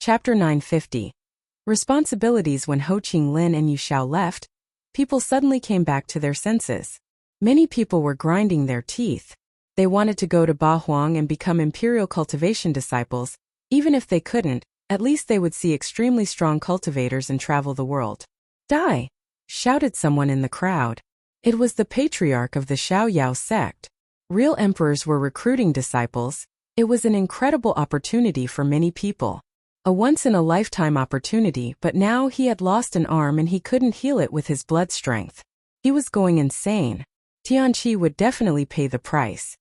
Chapter 950. Responsibilities. When Ho Qing Lin and Yu Xiao left, people suddenly came back to their senses. Many people were grinding their teeth. They wanted to go to Ba Huang and become imperial cultivation disciples. Even if they couldn't, at least they would see extremely strong cultivators and travel the world. Die! Shouted someone in the crowd. It was the patriarch of the Xiaoyao sect. Real emperors were recruiting disciples. It was an incredible opportunity for many people. A once-in-a-lifetime opportunity, but now he had lost an arm and he couldn't heal it with his blood strength. He was going insane. Tianqi would definitely pay the price.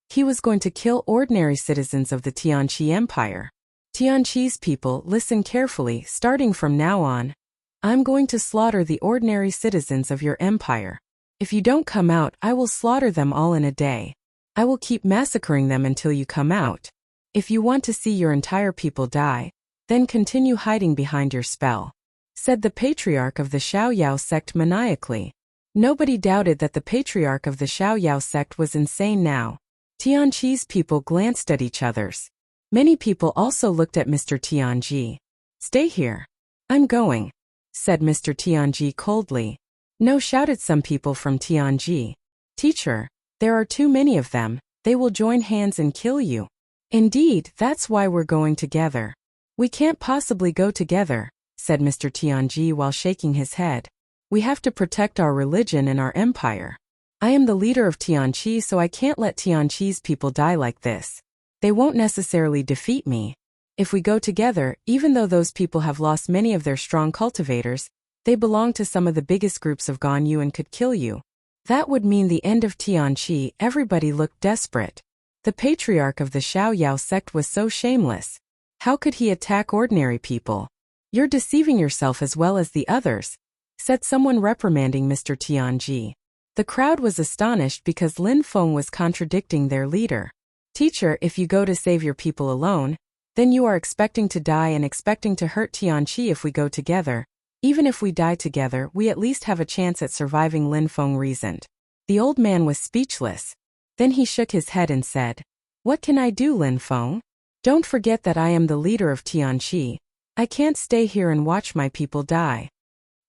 He was going to kill ordinary citizens of the Tianqi Empire. Tianqi's people, listen carefully. Starting from now on, I'm going to slaughter the ordinary citizens of your empire. If you don't come out, I will slaughter them all in a day. I will keep massacring them until you come out. If you want to see your entire people die, then continue hiding behind your spell, said the patriarch of the Xiaoyao sect maniacally. Nobody doubted that the patriarch of the Xiaoyao sect was insane now. Tianqi's people glanced at each other's. Many people also looked at Mr. Tianji. Stay here. I'm going, said Mr. Tianji coldly. No, shouted some people from Tianji. Teacher, there are too many of them. They will join hands and kill you. Indeed, that's why we're going together. We can't possibly go together, said Mr. Tianji while shaking his head. We have to protect our religion and our empire. I am the leader of Tianqi, so I can't let Tianqi's people die like this. They won't necessarily defeat me. If we go together, even though those people have lost many of their strong cultivators, they belong to some of the biggest groups of Ganyu and could kill you. That would mean the end of Tianqi. Everybody looked desperate. The patriarch of the Xiaoyao sect was so shameless. How could he attack ordinary people? You're deceiving yourself as well as the others, said someone reprimanding Mr. Tianji. The crowd was astonished because Lin Feng was contradicting their leader. Teacher, if you go to save your people alone, then you are expecting to die and expecting to hurt Tianqi. If we go together, even if we die together, we at least have a chance at surviving, Lin Feng reasoned. The old man was speechless. Then he shook his head and said, What can I do, Lin Feng? Don't forget that I am the leader of Tianqi. I can't stay here and watch my people die.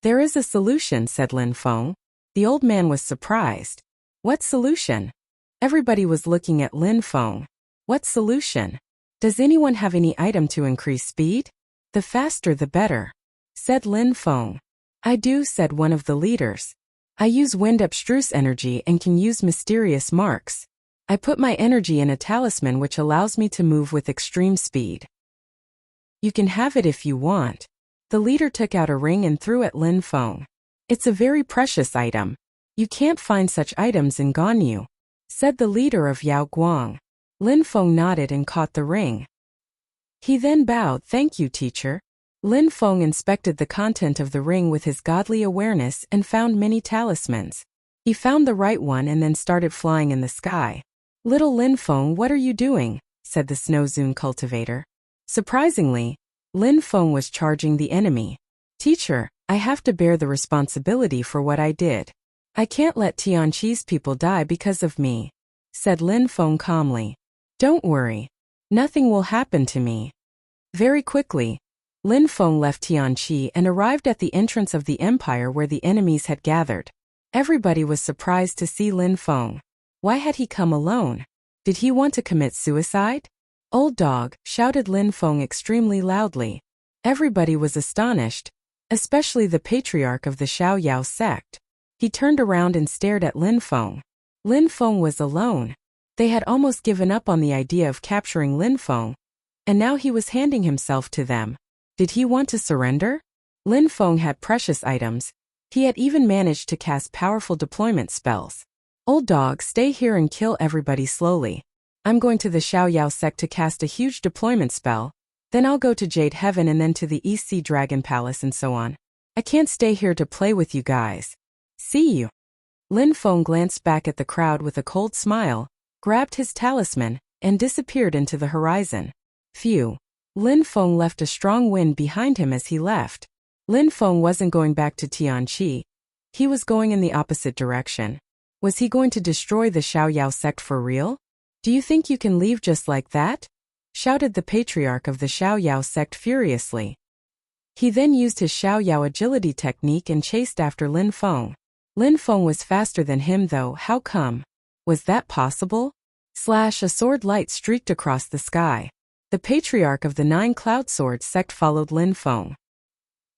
There is a solution, said Lin Feng. The old man was surprised. What solution? Everybody was looking at Lin Feng. What solution? Does anyone have any item to increase speed? The faster the better, said Lin Feng. I do, said one of the leaders. I use wind abstruse energy and can use mysterious marks. I put my energy in a talisman which allows me to move with extreme speed. You can have it if you want. The leader took out a ring and threw at Lin Feng. It's a very precious item. You can't find such items in Ganyu, said the leader of Yao Guang. Lin Feng nodded and caught the ring. He then bowed. Thank you, teacher. Lin Feng inspected the content of the ring with his godly awareness and found many talismans. He found the right one and then started flying in the sky. Little Lin Feng, what are you doing? Said the Snow Zune cultivator. Surprisingly, Lin Feng was charging the enemy. Teacher, I have to bear the responsibility for what I did. I can't let Tianqi's people die because of me, said Lin Feng calmly. Don't worry. Nothing will happen to me. Very quickly, Lin Feng left Tianqi and arrived at the entrance of the empire where the enemies had gathered. Everybody was surprised to see Lin Feng. Why had he come alone? Did he want to commit suicide? Old dog, shouted Lin Feng extremely loudly. Everybody was astonished, especially the patriarch of the Xiaoyao sect. He turned around and stared at Lin Feng. Lin Feng was alone. They had almost given up on the idea of capturing Lin Feng, and now he was handing himself to them. Did he want to surrender? Lin Feng had precious items. He had even managed to cast powerful deployment spells. Old dog, stay here and kill everybody slowly. I'm going to the Xiaoyao sect to cast a huge deployment spell. Then I'll go to Jade Heaven and then to the East Sea Dragon Palace and so on. I can't stay here to play with you guys. See you. Lin Feng glanced back at the crowd with a cold smile, grabbed his talisman, and disappeared into the horizon. Phew. Lin Feng left a strong wind behind him as he left. Lin Feng wasn't going back to Tianqi. He was going in the opposite direction. Was he going to destroy the Xiaoyao sect for real? Do you think you can leave just like that? shouted the patriarch of the Xiaoyao sect furiously. He then used his Xiaoyao agility technique and chased after Lin Feng. Lin Feng was faster than him though. How come? Was that possible? A sword light streaked across the sky. The patriarch of the 9 Cloud Sword sect followed Lin Feng.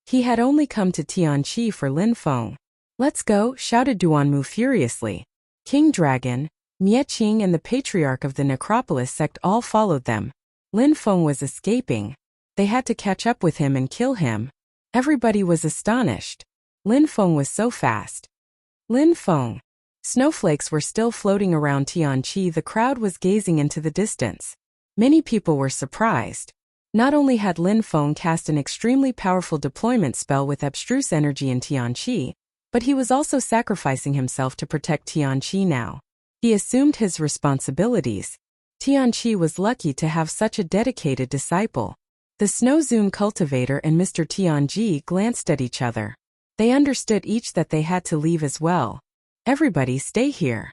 He had only come to Tianqi for Lin Feng. Let's go, shouted Duanmu furiously. King Dragon, Mieching and the patriarch of the Necropolis sect all followed them. Lin Feng was escaping. They had to catch up with him and kill him. Everybody was astonished. Lin Feng was so fast. Lin Feng. Snowflakes were still floating around Tianqi. The crowd was gazing into the distance. Many people were surprised. Not only had Lin Feng cast an extremely powerful deployment spell with abstruse energy in Tianqi, but he was also sacrificing himself to protect Tianqi now. He assumed his responsibilities. Tianqi was lucky to have such a dedicated disciple. The Snow Zune cultivator and Mr. Tianqi glanced at each other. They understood each that they had to leave as well. Everybody stay here,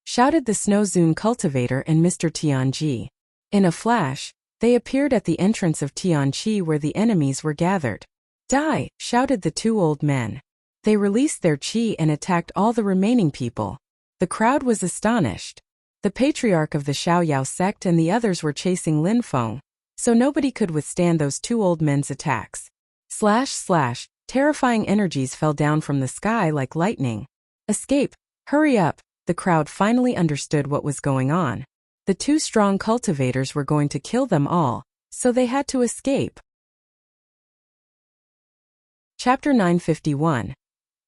shouted the Snow Zune cultivator and Mr. Tianqi. In a flash, they appeared at the entrance of Tianqi where the enemies were gathered. Die, shouted the 2 old men. They released their qi and attacked all the remaining people. The crowd was astonished. The patriarch of the Xiaoyao sect and the others were chasing Lin Feng, so nobody could withstand those 2 old men's attacks. Terrifying energies fell down from the sky like lightning. Escape! Hurry up! The crowd finally understood what was going on. The 2 strong cultivators were going to kill them all, so they had to escape. Chapter 951.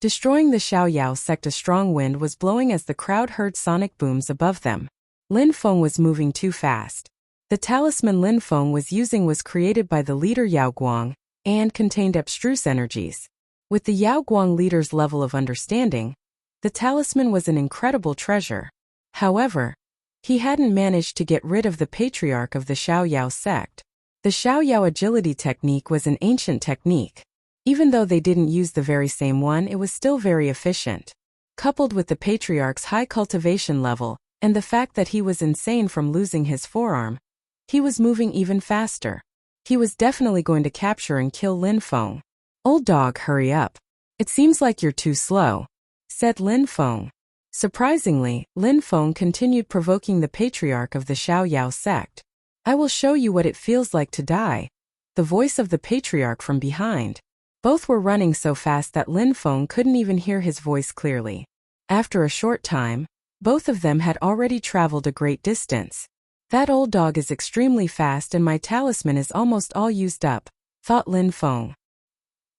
Destroying the Xiaoyao sect. A strong wind was blowing as the crowd heard sonic booms above them. Lin Feng was moving too fast. The talisman Lin Feng was using was created by the leader Yao Guang, and contained abstruse energies. With the Yao Guang leader's level of understanding, the talisman was an incredible treasure. However, he hadn't managed to get rid of the patriarch of the Xiaoyao sect. The Xiaoyao agility technique was an ancient technique. Even though they didn't use the very same one, it was still very efficient. Coupled with the patriarch's high cultivation level, and the fact that he was insane from losing his forearm, he was moving even faster. He was definitely going to capture and kill Lin Feng. Old dog, hurry up. It seems like you're too slow, said Lin Feng. Surprisingly, Lin Feng continued provoking the patriarch of the Xiaoyao sect. I will show you what it feels like to die. The voice of the patriarch from behind. Both were running so fast that Lin Feng couldn't even hear his voice clearly. After a short time, both of them had already traveled a great distance. That old dog is extremely fast and my talisman is almost all used up, thought Lin Feng.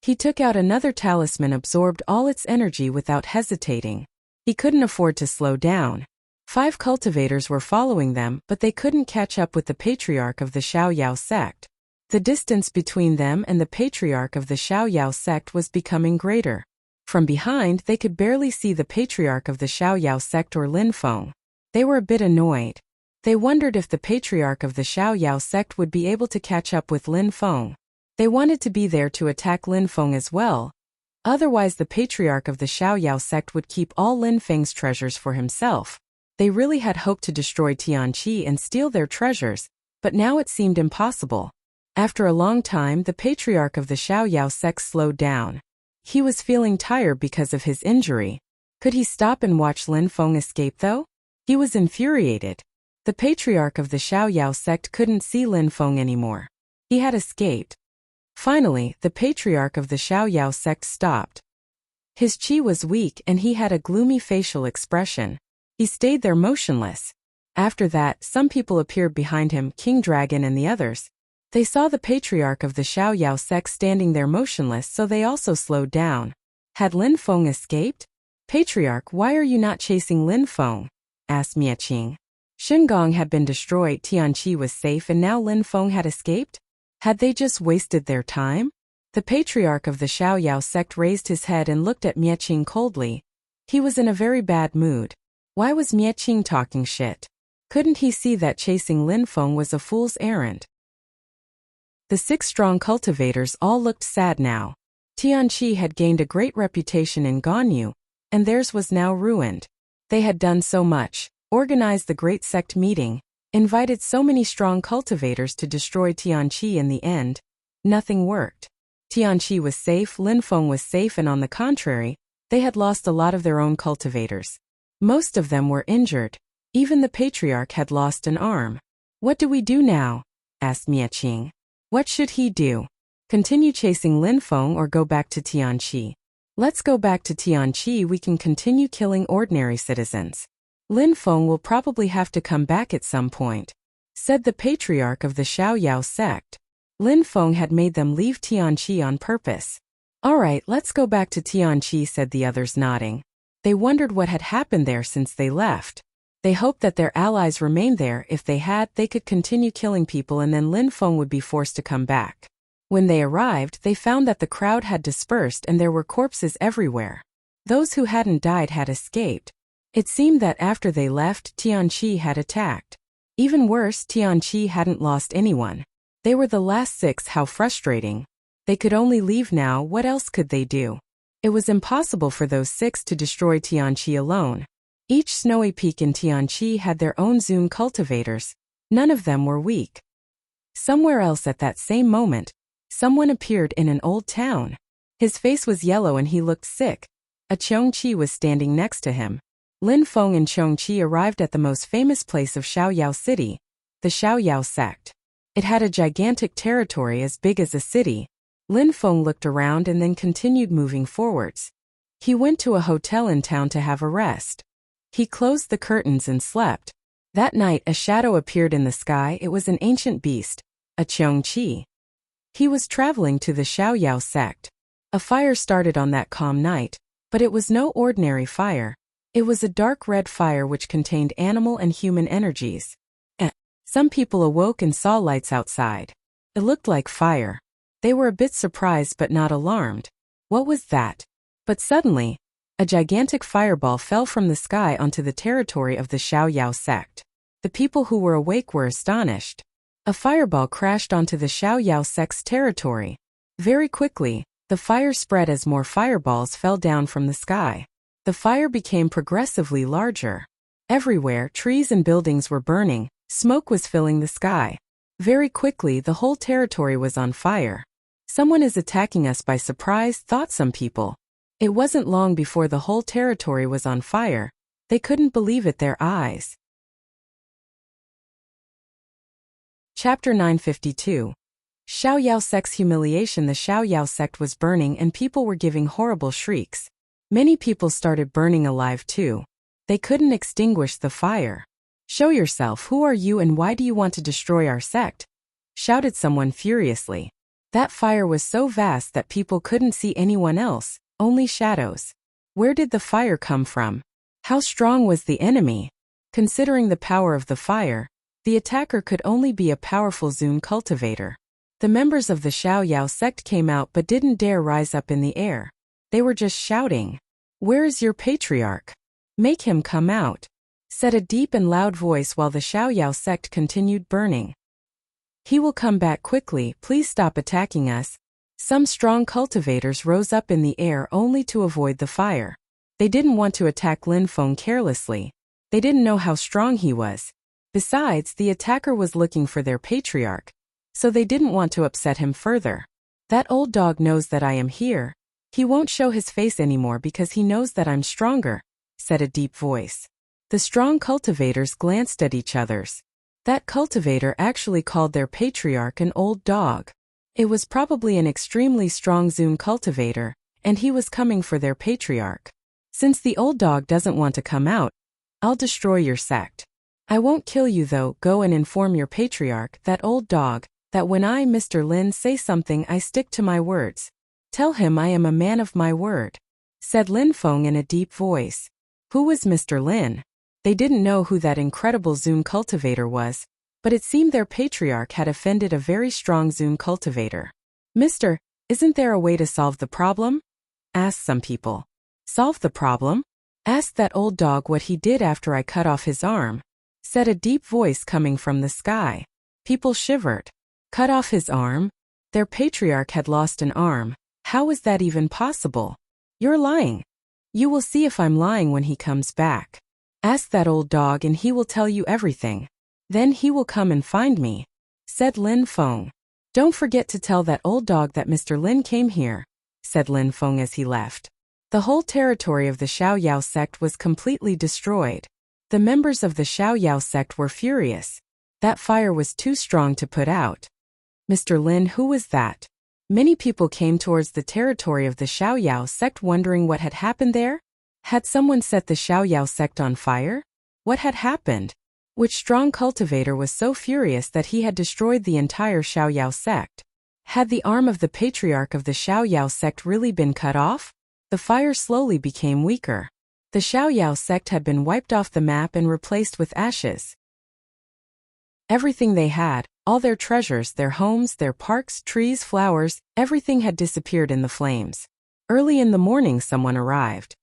He took out another talisman, absorbed all its energy without hesitating. He couldn't afford to slow down. 5 cultivators were following them, but they couldn't catch up with the patriarch of the Xiaoyao sect. The distance between them and the patriarch of the Xiaoyao sect was becoming greater. From behind, they could barely see the patriarch of the Xiaoyao sect or Lin Feng. They were a bit annoyed. They wondered if the patriarch of the Xiaoyao sect would be able to catch up with Lin Feng. They wanted to be there to attack Lin Feng as well. Otherwise, the patriarch of the Xiaoyao sect would keep all Lin Feng's treasures for himself. They really had hoped to destroy Tianqi and steal their treasures, but now it seemed impossible. After a long time, the patriarch of the Xiaoyao sect slowed down. He was feeling tired because of his injury. Could he stop and watch Lin Feng escape though? He was infuriated. The patriarch of the Xiaoyao sect couldn't see Lin Feng anymore. He had escaped. Finally, the patriarch of the Xiaoyao sect stopped. His qi was weak and he had a gloomy facial expression. He stayed there motionless. After that, some people appeared behind him, King Dragon and the others. They saw the patriarch of the Xiaoyao sect standing there motionless, so they also slowed down. Had Lin Feng escaped? Patriarch, why are you not chasing Lin Feng? Asked Mieching. Shingong had been destroyed, Tianqi was safe, and now Lin Feng had escaped? Had they just wasted their time? The patriarch of the Xiaoyao sect raised his head and looked at Mieching coldly. He was in a very bad mood. Why was Mieching talking shit? Couldn't he see that chasing Lin Feng was a fool's errand? The 6 strong cultivators all looked sad now. Tianqi had gained a great reputation in Ganyu, and theirs was now ruined. They had done so much, organized the great sect meeting, Invited so many strong cultivators to destroy Tianqi in the end. Nothing worked. Tianqi was safe, Linfeng was safe, and on the contrary, they had lost a lot of their own cultivators. Most of them were injured. Even the patriarch had lost an arm. What do we do now? Asked Miaqing. What should he do? Continue chasing Linfeng or go back to Tianqi? Let's go back to Tianqi. We can continue killing ordinary citizens. Linfeng will probably have to come back at some point, said the patriarch of the Xiaoyao sect. Linfeng had made them leave Tianqi on purpose. All right, let's go back to Tianqi, said the others, nodding. They wondered what had happened there since they left. They hoped that their allies remained there. If they had, they could continue killing people and then Linfeng would be forced to come back. When they arrived, they found that the crowd had dispersed and there were corpses everywhere. Those who hadn't died had escaped. It seemed that after they left, Tianqi had attacked. Even worse, Tianqi hadn't lost anyone. They were the last 6. How frustrating. They could only leave now. What else could they do? It was impossible for those 6 to destroy Tianqi alone. Each snowy peak in Tianqi had their own Zun cultivators. None of them were weak. Somewhere else at that same moment, someone appeared in an old town. His face was yellow and he looked sick. A Qiongqi was standing next to him. Linfeng and Qiongqi arrived at the most famous place of Xiaoyao City, the Xiaoyao sect. It had a gigantic territory as big as a city. Linfeng looked around and then continued moving forwards. He went to a hotel in town to have a rest. He closed the curtains and slept. That night a shadow appeared in the sky. It was an ancient beast, a Qiongqi. He was traveling to the Xiaoyao sect. A fire started on that calm night, but it was no ordinary fire. It was a dark red fire which contained animal and human energies. Some people awoke and saw lights outside. It looked like fire. They were a bit surprised but not alarmed. What was that? But suddenly, a gigantic fireball fell from the sky onto the territory of the Xiaoyao sect. The people who were awake were astonished. A fireball crashed onto the Xiaoyao sect's territory. Very quickly, the fire spread as more fireballs fell down from the sky. The fire became progressively larger. Everywhere, trees and buildings were burning. Smoke was filling the sky. Very quickly, the whole territory was on fire. Someone is attacking us by surprise, thought some people. It wasn't long before the whole territory was on fire. They couldn't believe it their eyes. Chapter 952. Xiaoyao sect's humiliation. The Xiaoyao sect was burning and people were giving horrible shrieks. Many people started burning alive too. They couldn't extinguish the fire. Show yourself. Who are you and why do you want to destroy our sect? Shouted someone furiously. That fire was so vast that people couldn't see anyone else, only shadows. Where did the fire come from? How strong was the enemy? Considering the power of the fire, the attacker could only be a powerful Zun cultivator. The members of the Xiaoyao sect came out but didn't dare rise up in the air. They were just shouting, "Where is your patriarch? Make him come out," said a deep and loud voice while the Xiaoyao sect continued burning. "He will come back quickly, please stop attacking us." Some strong cultivators rose up in the air only to avoid the fire. They didn't want to attack Linfeng carelessly. They didn't know how strong he was. Besides, the attacker was looking for their patriarch, so they didn't want to upset him further. "That old dog knows that I am here. He won't show his face anymore because he knows that I'm stronger," said a deep voice. The strong cultivators glanced at each others. That cultivator actually called their patriarch an old dog. It was probably an extremely strong Zun cultivator, and he was coming for their patriarch. "Since the old dog doesn't want to come out, I'll destroy your sect. I won't kill you though. Go and inform your patriarch, that old dog, that when I, Mr. Lin, say something I stick to my words. Tell him I am a man of my word," said Linfeng in a deep voice. Who was Mr. Lin? They didn't know who that incredible Zun cultivator was, but it seemed their patriarch had offended a very strong Zun cultivator. "Mister, isn't there a way to solve the problem?" asked some people. "Solve the problem?" asked that old dog. "What he did after I cut off his arm," said a deep voice coming from the sky. People shivered. Cut off his arm? Their patriarch had lost an arm. How was that even possible? "You're lying." "You will see if I'm lying when he comes back. Ask that old dog and he will tell you everything," Then he will come and find me, said Lin Feng. Don't forget to tell that old dog that Mr. Lin came here, said Lin Feng as he left. The whole territory of the Xiaoyao sect was completely destroyed. The members of the Xiaoyao sect were furious. That fire was too strong to put out. Mr. Lin, who was that? Many people came towards the territory of the Xiaoyao sect wondering what had happened there. Had someone set the Xiaoyao sect on fire? What had happened? Which strong cultivator was so furious that he had destroyed the entire Xiaoyao sect? Had the arm of the patriarch of the Xiaoyao sect really been cut off? The fire slowly became weaker. The Xiaoyao sect had been wiped off the map and replaced with ashes. Everything they had, all their treasures, their homes, their parks, trees, flowers, everything had disappeared in the flames. Early in the morning someone arrived.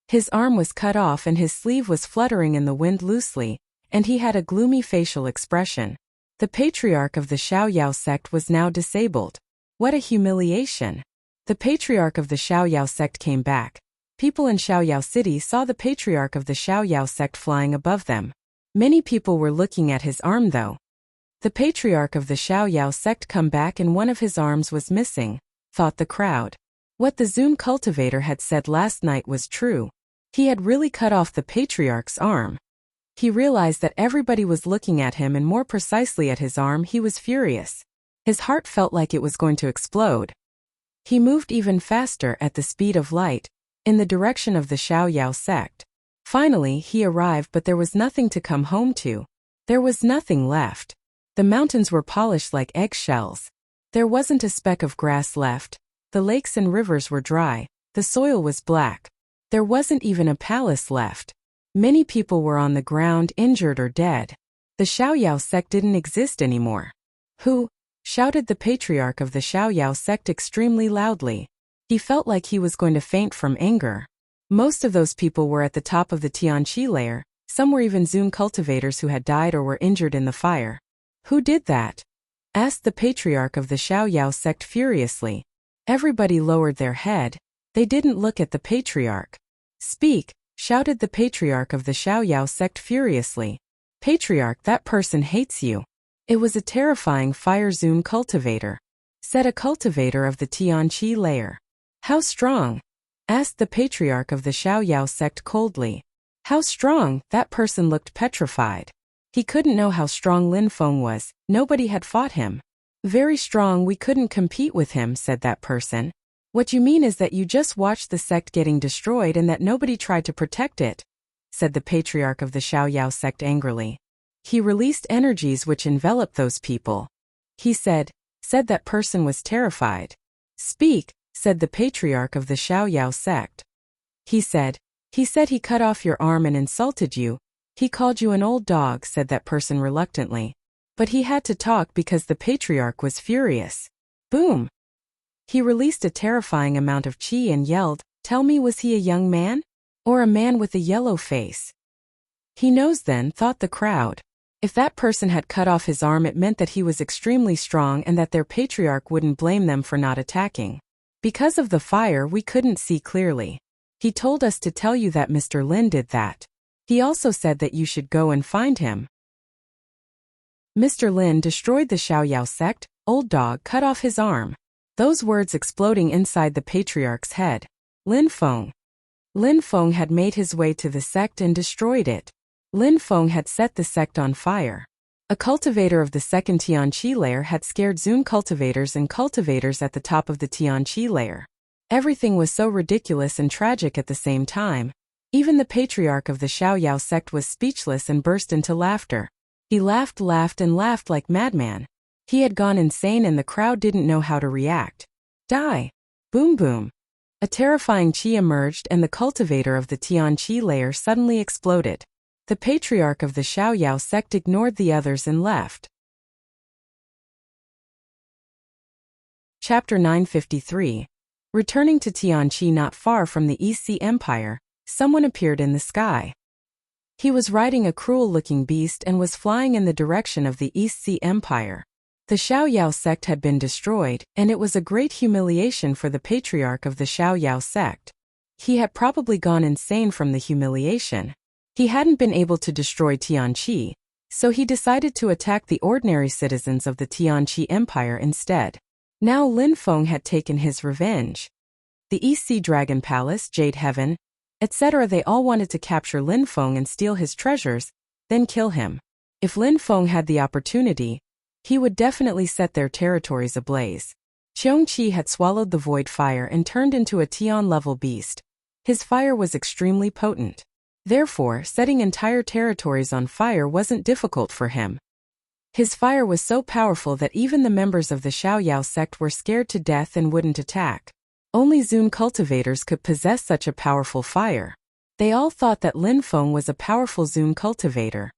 His arm was cut off and his sleeve was fluttering in the wind loosely, and he had a gloomy facial expression. The patriarch of the Xiaoyao sect was now disabled. What a humiliation! The patriarch of the Xiaoyao sect came back. People in Xiaoyao City saw the patriarch of the Xiaoyao sect flying above them. Many people were looking at his arm though. The patriarch of the Xiaoyao sect come back and one of his arms was missing, thought the crowd. What the Zun cultivator had said last night was true. He had really cut off the patriarch's arm. He realized that everybody was looking at him and more precisely at his arm. He was furious. His heart felt like it was going to explode. He moved even faster at the speed of light, in the direction of the Xiaoyao sect. Finally, he arrived, but there was nothing to come home to. There was nothing left. The mountains were polished like eggshells. There wasn't a speck of grass left. The lakes and rivers were dry. The soil was black. There wasn't even a palace left. Many people were on the ground, injured or dead. The Xiaoyao sect didn't exist anymore. Who? Shouted the patriarch of the Xiaoyao sect extremely loudly. He felt like he was going to faint from anger. Most of those people were at the top of the Tianqi layer. Some were even Zun cultivators who had died or were injured in the fire. Who did that? Asked the patriarch of the Xiaoyao sect furiously. Everybody lowered their head. They didn't look at the patriarch. Speak, shouted the patriarch of the Xiaoyao sect furiously. Patriarch, that person hates you. It was a terrifying fire Zun cultivator, said a cultivator of the Tianqi layer. How strong? Asked the patriarch of the Xiaoyao sect coldly. How strong? That person looked petrified. He couldn't know how strong Lin Feng was. Nobody had fought him. Very strong, we couldn't compete with him, said that person. What you mean is that you just watched the sect getting destroyed and that nobody tried to protect it, said the patriarch of the Xiaoyao sect angrily. He released energies which enveloped those people. He said that person was terrified. Speak, said the patriarch of the Xiaoyao sect. He said he cut off your arm and insulted you. He called you an old dog, said that person reluctantly. But he had to talk because the patriarch was furious. Boom! He released a terrifying amount of qi and yelled, tell me, was he a young man? Or a man with a yellow face? He knows then, thought the crowd. If that person had cut off his arm, it meant that he was extremely strong and that their patriarch wouldn't blame them for not attacking. Because of the fire, we couldn't see clearly. He told us to tell you that Mr. Lin did that. He also said that you should go and find him. Mr. Lin destroyed the Xiaoyao sect, old dog cut off his arm. Those words exploding inside the patriarch's head. Lin Feng. Lin Feng had made his way to the sect and destroyed it. Lin Feng had set the sect on fire. A cultivator of the second Tianqi layer had scared Zun cultivators and cultivators at the top of the Tianqi layer. Everything was so ridiculous and tragic at the same time. Even the patriarch of the Xiaoyao sect was speechless and burst into laughter. He laughed and laughed like madman. He had gone insane and the crowd didn't know how to react. Die! Boom boom! A terrifying qi emerged and the cultivator of the Tianqi layer suddenly exploded. The patriarch of the Xiaoyao sect ignored the others and left. Chapter 953. Returning to Tianqi not far from the East Sea Empire, someone appeared in the sky. He was riding a cruel-looking beast and was flying in the direction of the East Sea Empire. The Xiaoyao sect had been destroyed, and it was a great humiliation for the patriarch of the Xiaoyao sect. He had probably gone insane from the humiliation. He hadn't been able to destroy Tianqi, So he decided to attack the ordinary citizens of the Tianqi Empire instead. Now Lin Feng had taken his revenge. The East Sea Dragon Palace, Jade Heaven, etc. They all wanted to capture Lin Feng and steal his treasures, then kill him. If Lin Feng had the opportunity, he would definitely set their territories ablaze. Qiongqi had swallowed the void fire and turned into a Tian-level beast. His fire was extremely potent. Therefore, setting entire territories on fire wasn't difficult for him. His fire was so powerful that even the members of the Xiaoyao sect were scared to death and wouldn't attack. Only Zun cultivators could possess such a powerful fire. They all thought that Lin Feng was a powerful Zun cultivator.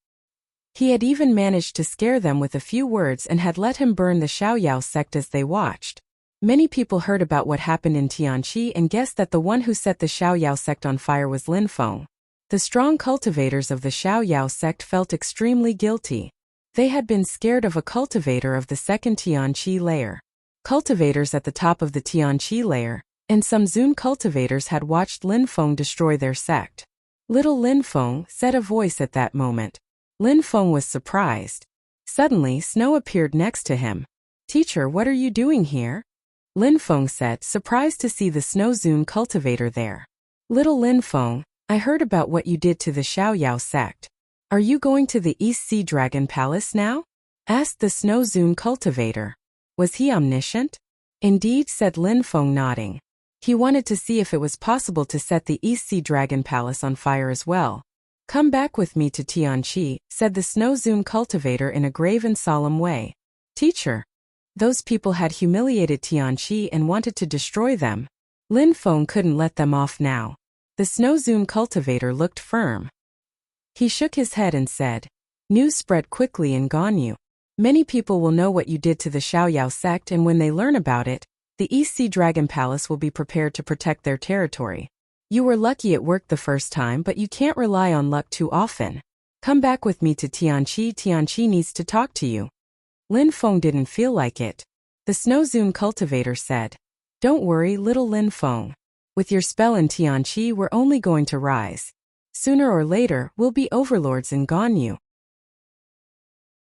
He had even managed to scare them with a few words and had let him burn the Xiaoyao sect as they watched. Many people heard about what happened in Tianqi and guessed that the one who set the Xiaoyao sect on fire was Lin Feng. The strong cultivators of the Xiaoyao sect felt extremely guilty. They had been scared of a cultivator of the second Tianqi layer. Cultivators at the top of the Tianqi layer, and some Zun cultivators had watched Lin Feng destroy their sect. Little Lin Feng, said a voice at that moment. Lin Feng was surprised. Suddenly, Snow appeared next to him. "Teacher, what are you doing here?" Lin Feng said, surprised to see the Snow Zun cultivator there. "Little Lin Feng, I heard about what you did to the Xiaoyao sect. Are you going to the East Sea Dragon Palace now?" asked the Snow Zun cultivator. Was he omniscient? "Indeed," said Lin Feng, nodding. He wanted to see if it was possible to set the East Sea Dragon Palace on fire as well. "Come back with me to Tianqi," said the Snow Zun cultivator in a grave and solemn way. "Teacher." Those people had humiliated Tianqi and wanted to destroy them. Lin Feng couldn't let them off now. The Snow Zun cultivator looked firm. He shook his head and said, "News spread quickly in Ganyu. Many people will know what you did to the Xiaoyao sect, and when they learn about it, the East Sea Dragon Palace will be prepared to protect their territory. You were lucky it worked the first time, but you can't rely on luck too often. Come back with me to Tianqi. Tianqi needs to talk to you." Lin Feng didn't feel like it. The Snow Zun cultivator said, "Don't worry, little Lin Feng. With your spell in Tianqi, we're only going to rise. Sooner or later, we'll be overlords in Ganyu."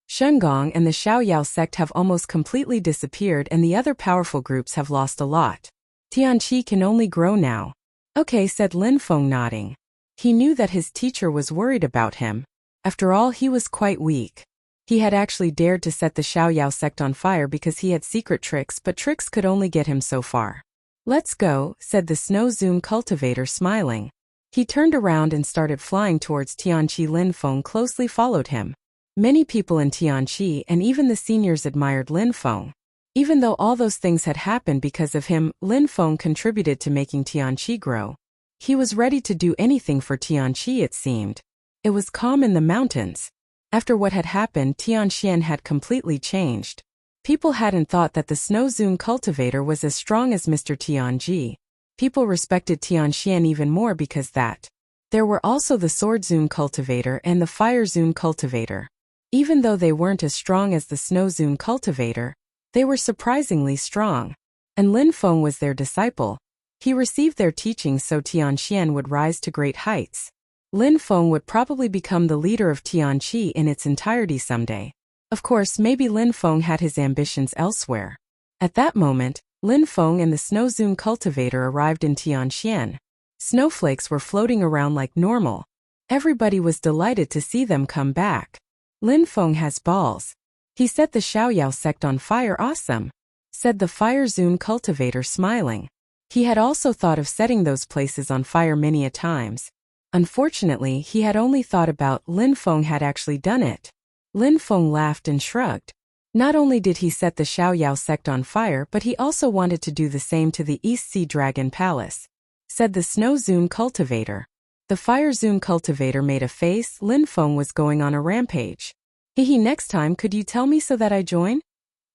Shengong and the Xiaoyao sect have almost completely disappeared, and the other powerful groups have lost a lot. Tianqi can only grow now. "Okay," said Lin Feng, nodding. He knew that his teacher was worried about him. After all, he was quite weak. He had actually dared to set the Xiaoyao sect on fire because he had secret tricks, but tricks could only get him so far. "Let's go," said the Snow Zun cultivator, smiling. He turned around and started flying towards Tianqi. Lin Feng closely followed him. Many people in Tianqi and even the seniors admired Lin Feng. Even though all those things had happened because of him, Lin Feng contributed to making Tianqi grow. He was ready to do anything for Tianqi, it seemed. It was calm in the mountains. After what had happened, Tianxian had completely changed. People hadn't thought that the Snow Zun cultivator was as strong as Mr. Tianji. People respected Tianxian even more because that. There were also the Sword Zun cultivator and the Fire Zun cultivator. Even though they weren't as strong as the Snow Zun cultivator, they were surprisingly strong. And Lin Feng was their disciple. He received their teachings so Tianxian would rise to great heights. Lin Feng would probably become the leader of Tianqi in its entirety someday. Of course, maybe Lin Feng had his ambitions elsewhere. At that moment, Lin Feng and the Snow Zun cultivator arrived in Tianxian. Snowflakes were floating around like normal. Everybody was delighted to see them come back. "Lin Feng has balls. He set the Xiaoyao sect on fire." "Awesome," said the Fire Zun cultivator, smiling. He had also thought of setting those places on fire many a times. Unfortunately, he had only thought about Lin Feng had actually done it. Lin Feng laughed and shrugged. Not only did he set the Xiaoyao sect on fire, but he also wanted to do the same to the East Sea Dragon Palace, said the Snow Zun cultivator. The Fire Zun cultivator made a face. Lin Feng was going on a rampage. "Hehe, next time could you tell me so that I join?"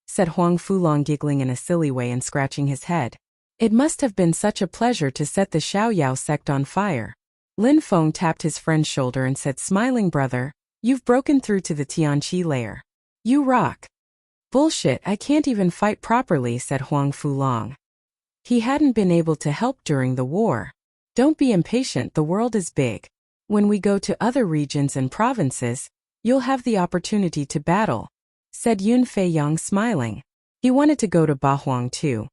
said Huang Fulong, giggling in a silly way and scratching his head. It must have been such a pleasure to set the Xiaoyao sect on fire. Lin Feng tapped his friend's shoulder and said, smiling, "Brother, you've broken through to the Tianqi layer. You rock." "Bullshit, I can't even fight properly," said Huang Fulong. He hadn't been able to help during the war. "Don't be impatient, the world is big. When we go to other regions and provinces, You'll have the opportunity to battle, said Yun Fei Yang smiling. He wanted to go to Bahuang too.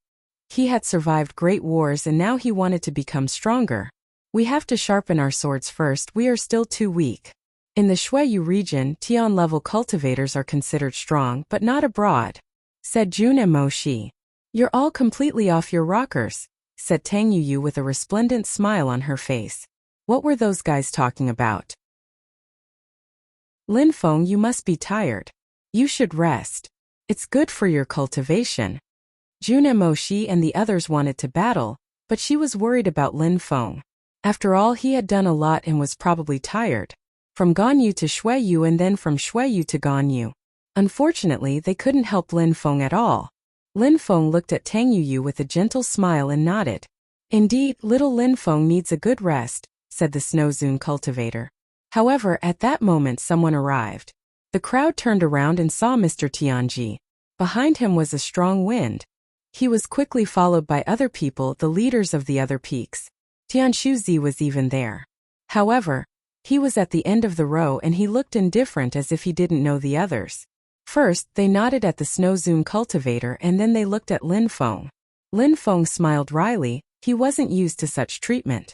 He had survived great wars and now he wanted to become stronger. We have to sharpen our swords first, we are still too weak. In the Shuiyu region, Tian-level cultivators are considered strong but not abroad, said Jun and Mo Shi. You're all completely off your rockers, said Tang Yuyu with a resplendent smile on her face. What were those guys talking about? Lin Feng, you must be tired. You should rest. It's good for your cultivation. Jun and Mo Shi and the others wanted to battle, but she was worried about Lin Feng. After all, he had done a lot and was probably tired. From Ganyu to Shuiyu and then from Shuiyu to Ganyu. Unfortunately, they couldn't help Lin Feng at all. Lin Feng looked at Tang Yuyu with a gentle smile and nodded. Indeed, little Lin Feng needs a good rest, said the Snow Zone cultivator. However, at that moment someone arrived. The crowd turned around and saw Mr. Tianji. Behind him was a strong wind. He was quickly followed by other people, the leaders of the other peaks. Tianshuzi was even there. However, he was at the end of the row and he looked indifferent as if he didn't know the others. First, they nodded at the Snow Zone cultivator and then they looked at Lin Feng. Lin Feng smiled wryly, he wasn't used to such treatment.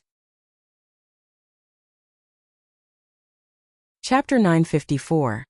Chapter 954.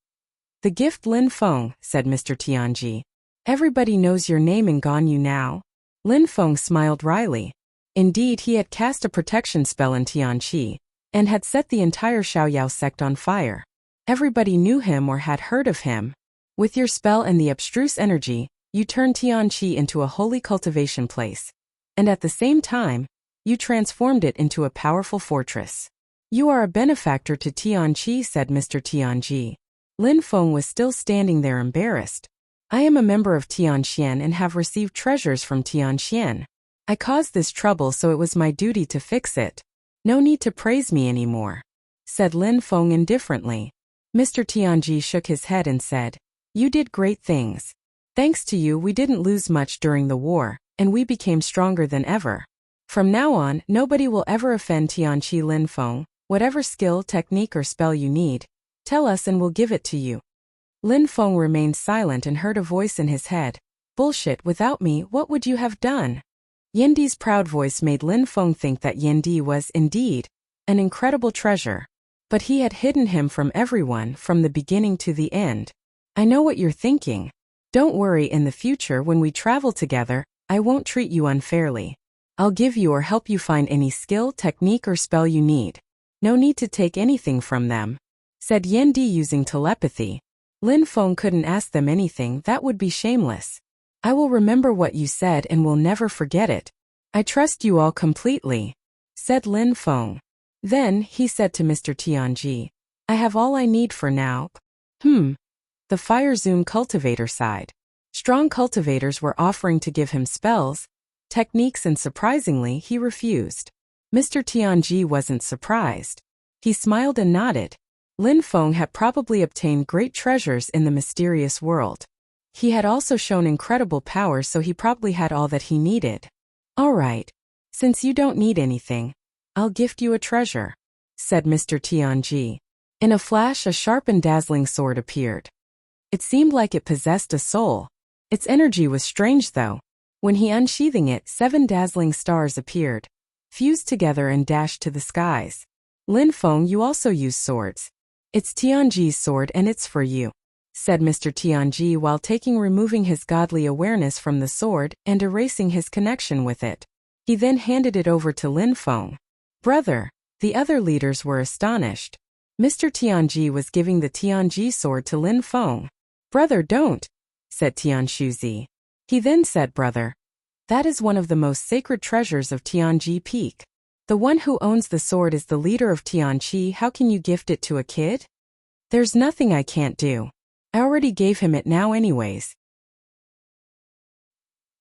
The gift Lin Feng, said Mr. Tianji. Everybody knows your name in Ganyu now. Lin Feng smiled wryly. Indeed, he had cast a protection spell in Tianqi, and had set the entire Xiaoyao sect on fire. Everybody knew him or had heard of him. With your spell and the abstruse energy, you turned Tianqi into a holy cultivation place. And at the same time, you transformed it into a powerful fortress. You are a benefactor to Tianqi, said Mr. Tianji. Lin Feng was still standing there embarrassed. I am a member of Tianxian and have received treasures from Tianxian. I caused this trouble so it was my duty to fix it. No need to praise me anymore, said Lin Feng indifferently. Mr. Tianji shook his head and said, you did great things. Thanks to you we didn't lose much during the war, and we became stronger than ever. From now on, nobody will ever offend Tianqi. Lin Feng, whatever skill, technique or spell you need, tell us and we'll give it to you. Lin Feng remained silent and heard a voice in his head. Bullshit, without me, what would you have done? Yandi's proud voice made Lin Feng think that Yandi was, indeed, an incredible treasure. But he had hidden him from everyone from the beginning to the end. I know what you're thinking. Don't worry, in the future when we travel together, I won't treat you unfairly. I'll give you or help you find any skill, technique or spell you need. No need to take anything from them, said Yandi using telepathy. Lin Feng couldn't ask them anything, that would be shameless. I will remember what you said and will never forget it. I trust you all completely, said Lin Feng. Then, he said to Mr. Tianji, I have all I need for now. The Fire Zone cultivator sighed. Strong cultivators were offering to give him spells, techniques and surprisingly he refused. Mr. Tianji wasn't surprised. He smiled and nodded. Lin Feng had probably obtained great treasures in the mysterious world. He had also shown incredible power, so he probably had all that he needed. All right. Since you don't need anything, I'll gift you a treasure, said Mr. Tianji. In a flash, a sharp and dazzling sword appeared. It seemed like it possessed a soul. Its energy was strange though. When he unsheathing it, 7 dazzling stars appeared, fused together and dashed to the skies. Lin Feng, you also use swords. It's Tianji's sword and it's for you, said Mr. Tianji while removing his godly awareness from the sword and erasing his connection with it. He then handed it over to Lin Feng. Brother, the other leaders were astonished. Mr. Tianji was giving the Tianji sword to Lin Feng. Brother, don't, said Tianshuzi. He then said, brother, that is one of the most sacred treasures of Tianji Peak. The one who owns the sword is the leader of Tianqi. How can you gift it to a kid? There's nothing I can't do. I already gave him it now anyways.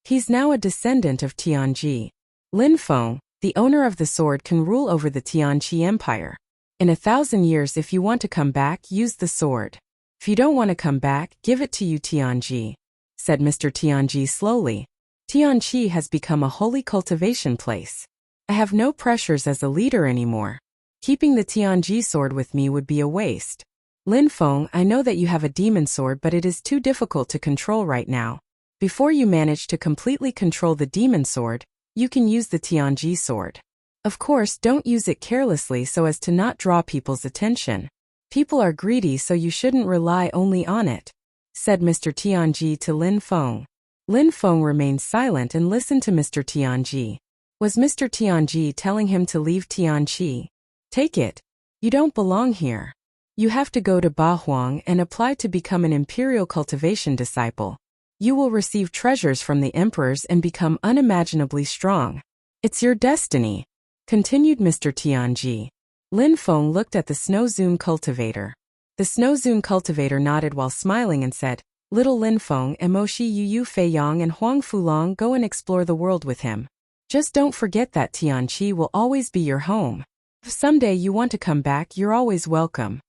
He's now a descendant of Tianji. Lin Feng, the owner of the sword, can rule over the Tianqi Empire. In 1,000 years, if you want to come back, use the sword. If you don't want to come back, give it to you, Tianji, said Mr. Tianji slowly. Tianqi has become a holy cultivation place. I have no pressures as a leader anymore. Keeping the Tianji sword with me would be a waste. Lin Feng, I know that you have a demon sword, but it is too difficult to control right now. Before you manage to completely control the demon sword, you can use the Tianji sword. Of course, don't use it carelessly so as to not draw people's attention. People are greedy, so you shouldn't rely only on it, said Mr. Tianji to Lin Feng. Lin Feng remained silent and listened to Mr. Tianji. Was Mr. Tianji telling him to leave Tianji? Take it. You don't belong here. You have to go to Bahuang and apply to become an imperial cultivation disciple. You will receive treasures from the emperors and become unimaginably strong. It's your destiny, continued Mr. Tianji. Lin Feng looked at the Snowzune cultivator. The Snowzune cultivator nodded while smiling and said, Little Lin Feng and Moshi Yu Feiyang and Huang Fulong, go and explore the world with him. Just don't forget that Tianqi will always be your home. If someday you want to come back, you're always welcome.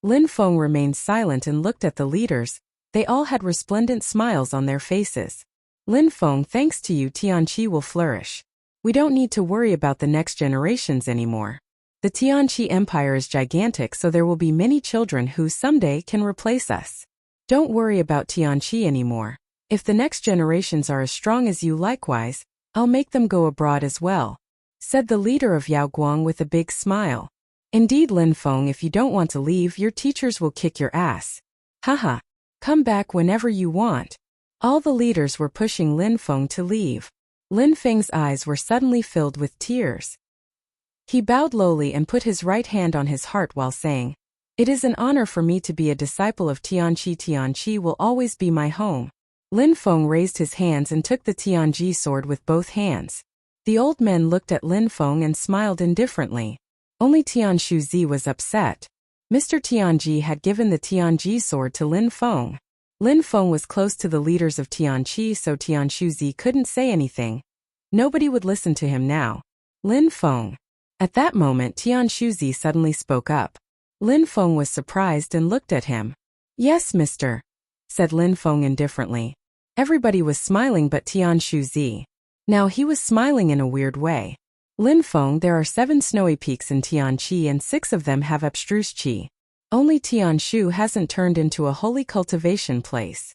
Lin Feng remained silent and looked at the leaders. They all had resplendent smiles on their faces. Lin Feng, thanks to you, Tianqi will flourish. We don't need to worry about the next generations anymore. The Tianqi Empire is gigantic, so there will be many children who someday can replace us. Don't worry about Tianqi anymore. If the next generations are as strong as you, likewise, I'll make them go abroad as well, said the leader of Yaoguang with a big smile. Indeed, Lin Feng, if you don't want to leave, your teachers will kick your ass. Haha. Come back whenever you want. All the leaders were pushing Lin Feng to leave. Lin Feng's eyes were suddenly filled with tears. He bowed lowly and put his right hand on his heart while saying, It is an honor for me to be a disciple of Tianqi. Tianqi will always be my home. Lin Feng raised his hands and took the Tianji sword with both hands. The old men looked at Lin Feng and smiled indifferently. Only Tianshu Zi was upset. Mr. Tianji had given the Tianji sword to Lin Feng. Lin Feng was close to the leaders of Tianqi, so Tianshu Zi couldn't say anything. Nobody would listen to him now. Lin Feng. At that moment, Tianshu Zi suddenly spoke up. Lin Feng was surprised and looked at him. Yes, mister, said Lin Feng indifferently. Everybody was smiling but Tianshu Zi. Now he was smiling in a weird way. Lin Feng, there are 7 snowy peaks in Tianqi and 6 of them have abstruse qi. Only Tianshu hasn't turned into a holy cultivation place.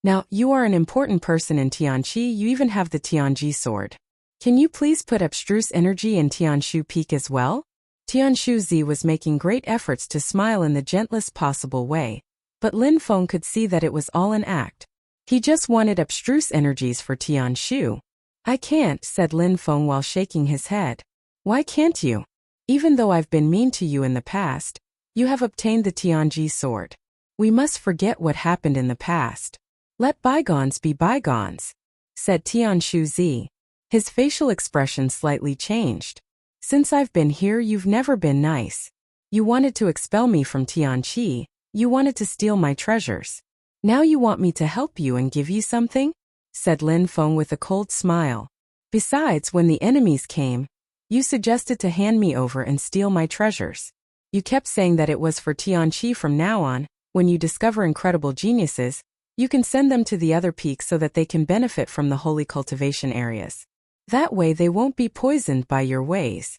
Now, you are an important person in Tianqi, you even have the Tianji sword. Can you please put abstruse energy in Tianshu Peak as well? Tianshu Zi was making great efforts to smile in the gentlest possible way, but Lin Feng could see that it was all an act. He just wanted abstruse energies for Tianshu. I can't, said Lin Feng while shaking his head. Why can't you? Even though I've been mean to you in the past, you have obtained the Tianji sword. We must forget what happened in the past. Let bygones be bygones, said Tianshu Zi. His facial expression slightly changed. Since I've been here, you've never been nice. You wanted to expel me from Tianqi, you wanted to steal my treasures. Now you want me to help you and give you something? Said Lin Feng with a cold smile. Besides, when the enemies came, you suggested to hand me over and steal my treasures. You kept saying that it was for Tianqi. From now on, when you discover incredible geniuses, you can send them to the other peaks so that they can benefit from the holy cultivation areas. That way they won't be poisoned by your ways.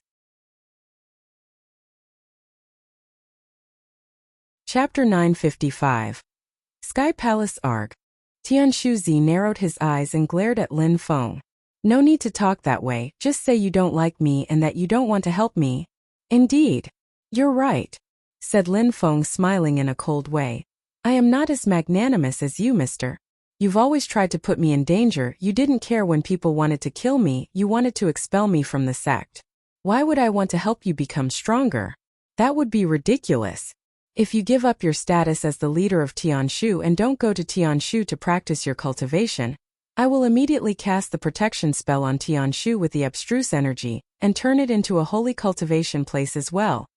Chapter 955. Sky Palace Arc. Tianshu Zi narrowed his eyes and glared at Lin Feng. No need to talk that way, just say you don't like me and that you don't want to help me. Indeed. You're right, said Lin Feng, smiling in a cold way. I am not as magnanimous as you, mister. You've always tried to put me in danger, you didn't care when people wanted to kill me, you wanted to expel me from the sect. Why would I want to help you become stronger? That would be ridiculous. If you give up your status as the leader of Tianshu and don't go to Tianshu to practice your cultivation, I will immediately cast the protection spell on Tianshu with the abstruse energy, and turn it into a holy cultivation place as well.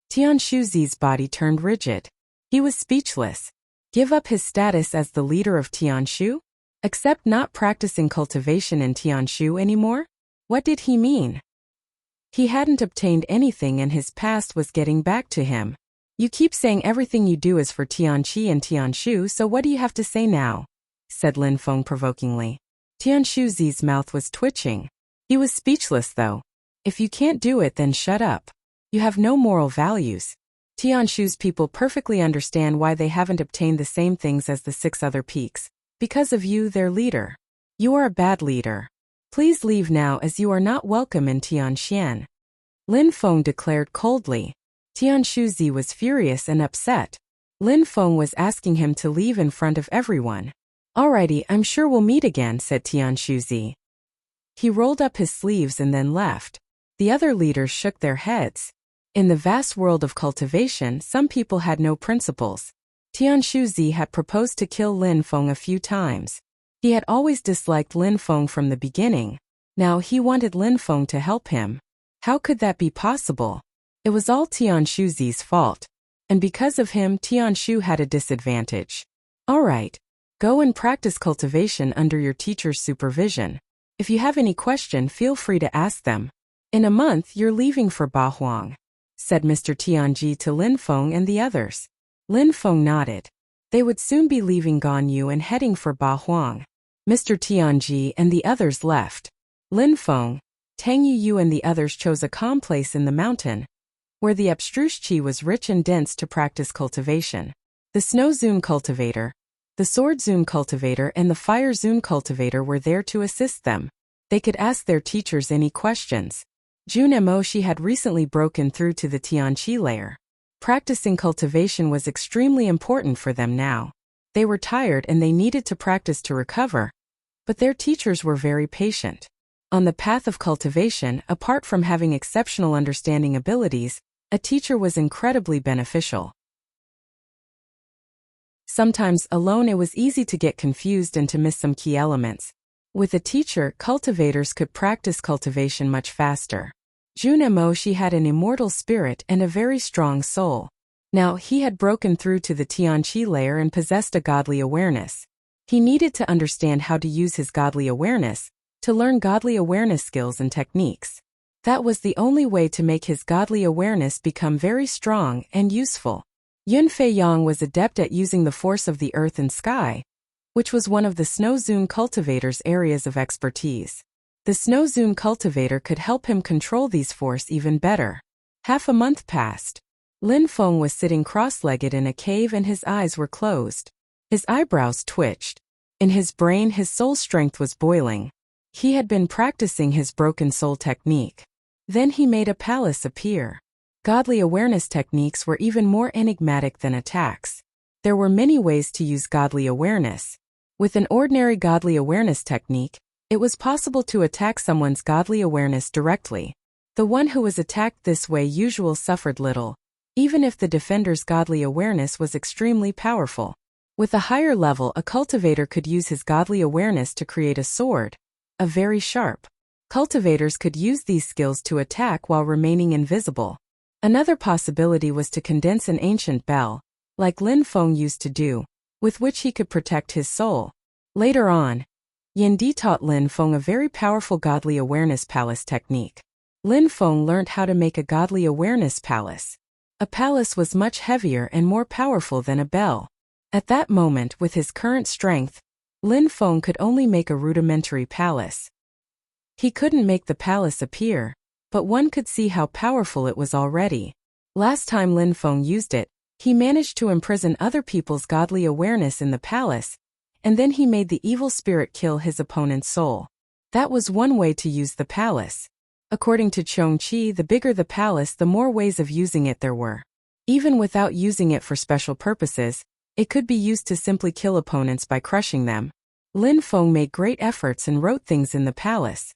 Tianshu Zi's body turned rigid. He was speechless. Give up his status as the leader of Tianshu? Accept not practicing cultivation in Tianshu anymore? What did he mean? He hadn't obtained anything and his past was getting back to him. You keep saying everything you do is for Tianqi and Tianshu, so what do you have to say now? Said Lin Feng provokingly. Tianshu Zi's mouth was twitching. He was speechless though. If you can't do it, then shut up. You have no moral values. Tianshu's people perfectly understand why they haven't obtained the same things as the 6 other peaks. Because of you, their leader. You are a bad leader. Please leave now as you are not welcome in Tianxian. Lin Feng declared coldly. Tianshu was furious and upset. Lin Feng was asking him to leave in front of everyone. Alrighty, I'm sure we'll meet again, said Tianshu. He rolled up his sleeves and then left. The other leaders shook their heads. In the vast world of cultivation, some people had no principles. Tianshu had proposed to kill Lin Feng a few times. He had always disliked Lin Feng from the beginning. Now he wanted Lin Feng to help him. How could that be possible? It was all Tianshu's fault. And because of him, Tianshu had a disadvantage. Alright. Go and practice cultivation under your teacher's supervision. If you have any question, feel free to ask them. In a month, you're leaving for Bahuang, said Mr. Tianji to Lin Feng and the others. Lin Feng nodded. They would soon be leaving Ganyu and heading for Bahuang. Mr. Tianji and the others left. Lin Feng, Tang Yu and the others chose a calm place in the mountain, where the abstruse qi was rich and dense to practice cultivation. The Snow Zune cultivator, the Sword Zune cultivator and the Fire Zune cultivator were there to assist them. They could ask their teachers any questions. Jun Emoshi had recently broken through to the Tianqi layer. Practicing cultivation was extremely important for them now. They were tired and they needed to practice to recover, but their teachers were very patient. On the path of cultivation, apart from having exceptional understanding abilities, a teacher was incredibly beneficial. Sometimes alone it was easy to get confused and to miss some key elements. With a teacher, cultivators could practice cultivation much faster. Jun Emoshi had an immortal spirit and a very strong soul. Now he had broken through to the Tianqi layer and possessed a godly awareness. He needed to understand how to use his godly awareness, to learn godly awareness skills and techniques. That was the only way to make his godly awareness become very strong and useful. Yun Fei Yang was adept at using the force of the earth and sky, which was one of the Snow Zune cultivator's areas of expertise. The Snow Zune cultivator could help him control these force even better. Half a month passed. Lin Feng was sitting cross-legged in a cave and his eyes were closed. His eyebrows twitched. In his brain, his soul strength was boiling. He had been practicing his broken soul technique. Then he made a palace appear. Godly awareness techniques were even more enigmatic than attacks. There were many ways to use godly awareness. With an ordinary godly awareness technique, it was possible to attack someone's godly awareness directly. The one who was attacked this way usually suffered little, even if the defender's godly awareness was extremely powerful. With a higher level, a cultivator could use his godly awareness to create a sword, a very sharp. Cultivators could use these skills to attack while remaining invisible. Another possibility was to condense an ancient bell, like Lin Feng used to do, with which he could protect his soul. Later on, Yin Di taught Lin Feng a very powerful godly awareness palace technique. Lin Feng learned how to make a godly awareness palace. A palace was much heavier and more powerful than a bell. At that moment, with his current strength, Lin Feng could only make a rudimentary palace. He couldn't make the palace appear, but one could see how powerful it was already. Last time Lin Feng used it, he managed to imprison other people's godly awareness in the palace, and then he made the evil spirit kill his opponent's soul. That was one way to use the palace. According to Chongqi, the bigger the palace, the more ways of using it there were. Even without using it for special purposes, it could be used to simply kill opponents by crushing them. Lin Feng made great efforts and wrote things in the palace.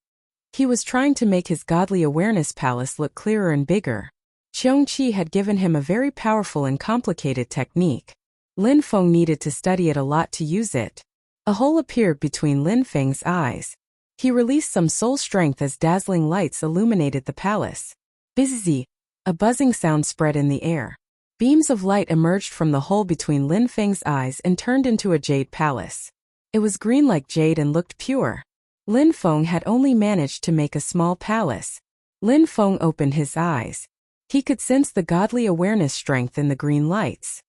He was trying to make his godly awareness palace look clearer and bigger. Chongqi had given him a very powerful and complicated technique. Lin Feng needed to study it a lot to use it. A hole appeared between Lin Feng's eyes. He released some soul strength as dazzling lights illuminated the palace. Bzzz! A buzzing sound spread in the air. Beams of light emerged from the hole between Lin Feng's eyes and turned into a jade palace. It was green like jade and looked pure. Lin Feng had only managed to make a small palace. Lin Feng opened his eyes. He could sense the godly awareness strength in the green lights.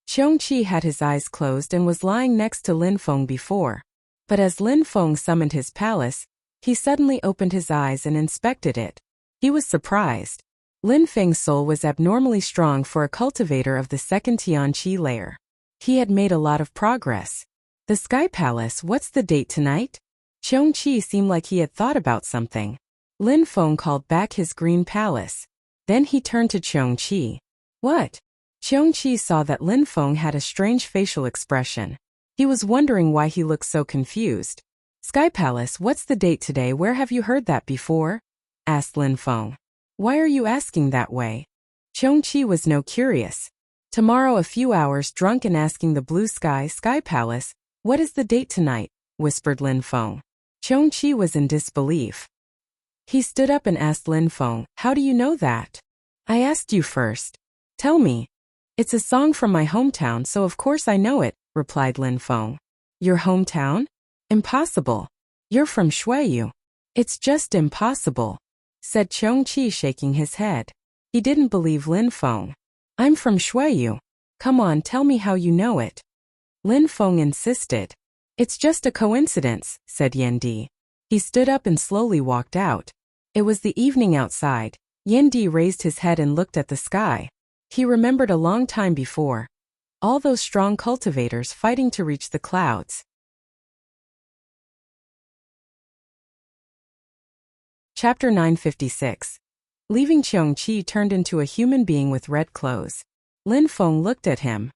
Chongqi had his eyes closed and was lying next to Lin Feng before. But as Lin Feng summoned his palace, he suddenly opened his eyes and inspected it. He was surprised. Lin Feng's soul was abnormally strong for a cultivator of the second Tianqi layer. He had made a lot of progress. The Sky Palace, what's the date tonight? Qiongqi seemed like he had thought about something. Lin Feng called back his green palace. Then he turned to Qiongqi. What? Qiongqi saw that Lin Feng had a strange facial expression. He was wondering why he looked so confused. Sky Palace, what's the date today? Where have you heard that before? Asked Lin Feng. Why are you asking that way? Qiongqi was no curious. Tomorrow a few hours drunk and asking the blue sky Palace, what is the date tonight? Whispered Lin Feng. Qiongqi was in disbelief. He stood up and asked Lin Feng, how do you know that? I asked you first. Tell me. It's a song from my hometown, so of course I know it, replied Lin Feng. Your hometown? Impossible. You're from Shuiyu. It's just impossible, said Qiongqi, shaking his head. He didn't believe Lin Feng. I'm from Shuiyu. Come on, tell me how you know it. Lin Feng insisted. It's just a coincidence, said Yendi. He stood up and slowly walked out. It was the evening outside. Yendi raised his head and looked at the sky. He remembered a long time before. All those strong cultivators fighting to reach the clouds. Chapter 956. Leaving Qiongqi turned into a human being with red clothes. Lin Feng looked at him.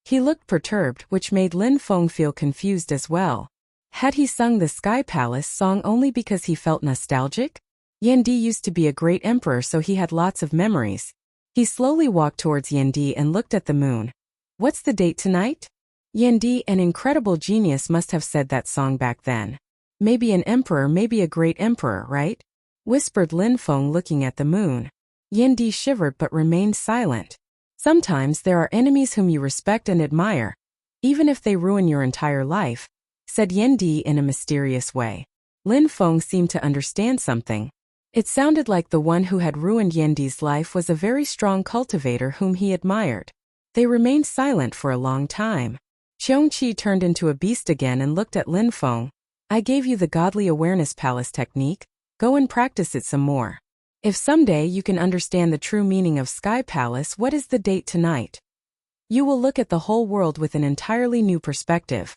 He looked perturbed, which made Lin Feng feel confused as well. Had he sung the Sky Palace song only because he felt nostalgic? Yendi used to be a great emperor, so he had lots of memories. He slowly walked towards Yendi and looked at the moon. What's the date tonight? Yendi, an incredible genius, must have said that song back then. Maybe an emperor, maybe a great emperor, right? Whispered Lin Feng, looking at the moon. Yendi shivered but remained silent. Sometimes there are enemies whom you respect and admire, even if they ruin your entire life, said Yendi in a mysterious way. Lin Feng seemed to understand something. It sounded like the one who had ruined Yendi's life was a very strong cultivator whom he admired. They remained silent for a long time. Qiongqi turned into a beast again and looked at Lin Feng. I gave you the Godly Awareness Palace technique. Go and practice it some more. If someday you can understand the true meaning of Sky Palace, what is the date tonight? You will look at the whole world with an entirely new perspective.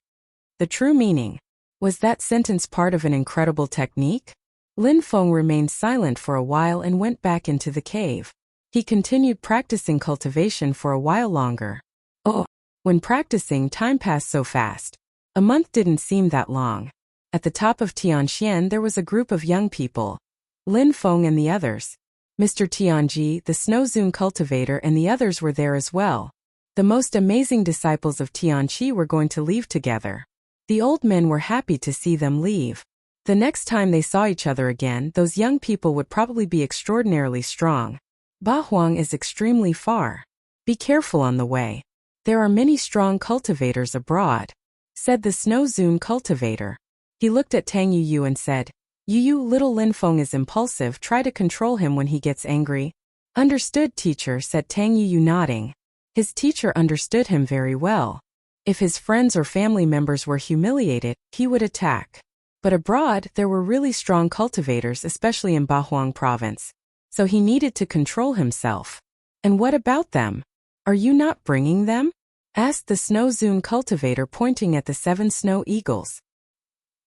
The true meaning. Was that sentence part of an incredible technique? Lin Feng remained silent for a while and went back into the cave. He continued practicing cultivation for a while longer. Oh, when practicing, time passed so fast. A month didn't seem that long. At the top of Tianxian there was a group of young people. Lin Feng and the others. Mr. Tianji, the Snow Zune cultivator, and the others were there as well. The most amazing disciples of Tianqi were going to leave together. The old men were happy to see them leave. The next time they saw each other again, those young people would probably be extraordinarily strong. Bahuang is extremely far. Be careful on the way. There are many strong cultivators abroad, said the Snow Zune cultivator. He looked at Tang Yu and said, Yu, little Lin Feng is impulsive, try to control him when he gets angry. Understood, teacher, said Tang Yu, nodding. His teacher understood him very well. If his friends or family members were humiliated, he would attack. But abroad, there were really strong cultivators, especially in Bahuang province. So he needed to control himself. And what about them? Are you not bringing them? Asked the Snow Zune cultivator, pointing at the 7 snow eagles.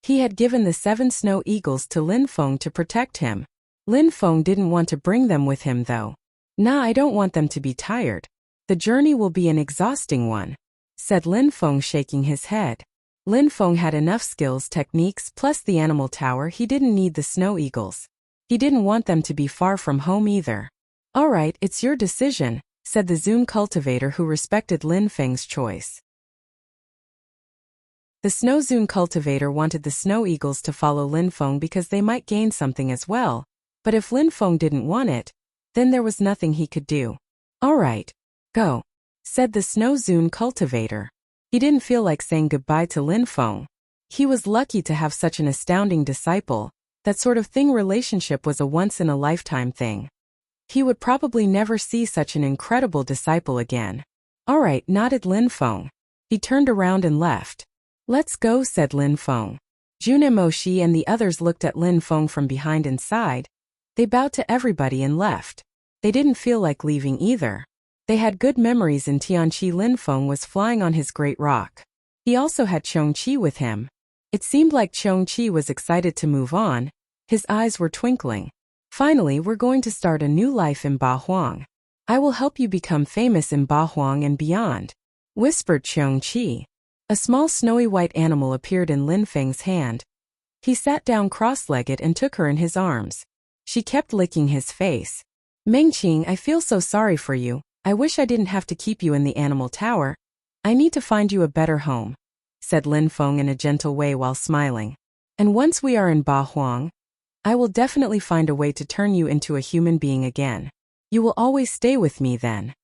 He had given the 7 snow eagles to Lin Feng to protect him. Lin Feng didn't want to bring them with him though. Nah, I don't want them to be tired. The journey will be an exhausting one, said Lin Feng, shaking his head. Lin Feng had enough skills, techniques, plus the animal tower. He didn't need the snow eagles. He didn't want them to be far from home either. Alright, it's your decision, said the Zune cultivator, who respected Lin Feng's choice. The Snow Zune cultivator wanted the snow eagles to follow Lin Feng because they might gain something as well, but if Lin Feng didn't want it, then there was nothing he could do. Alright, go, said the Snow Zune cultivator. He didn't feel like saying goodbye to Lin Feng. He was lucky to have such an astounding disciple. That sort of thing, relationship, was a once-in-a-lifetime thing. He would probably never see such an incredible disciple again. Alright, nodded Lin Feng. He turned around and left. Let's go, said Lin Feng. Junemoshi and the others looked at Lin Feng from behind and sighed. They bowed to everybody and left. They didn't feel like leaving either. They had good memories in Tianqi. Lin Feng was flying on his great rock. He also had Chongqi with him. It seemed like Chongqi was excited to move on. His eyes were twinkling. Finally, we're going to start a new life in Bahuang. I will help you become famous in Bahuang and beyond, whispered Chongqi. A small snowy white animal appeared in Lin Feng's hand. He sat down cross-legged and took her in his arms. She kept licking his face. Mengqing, I feel so sorry for you. I wish I didn't have to keep you in the animal tower. I need to find you a better home, said Lin Feng in a gentle way while smiling. And once we are in Bahuang, I will definitely find a way to turn you into a human being again. You will always stay with me then.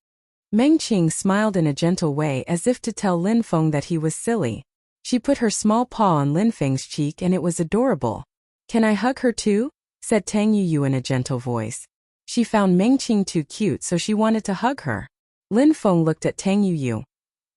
Mengqing smiled in a gentle way as if to tell Lin Feng that he was silly. She put her small paw on Lin Feng's cheek and it was adorable. Can I hug her too? Said Tang Yuyu in a gentle voice. She found Mengqing too cute so she wanted to hug her. Lin Feng looked at Tang Yuyu.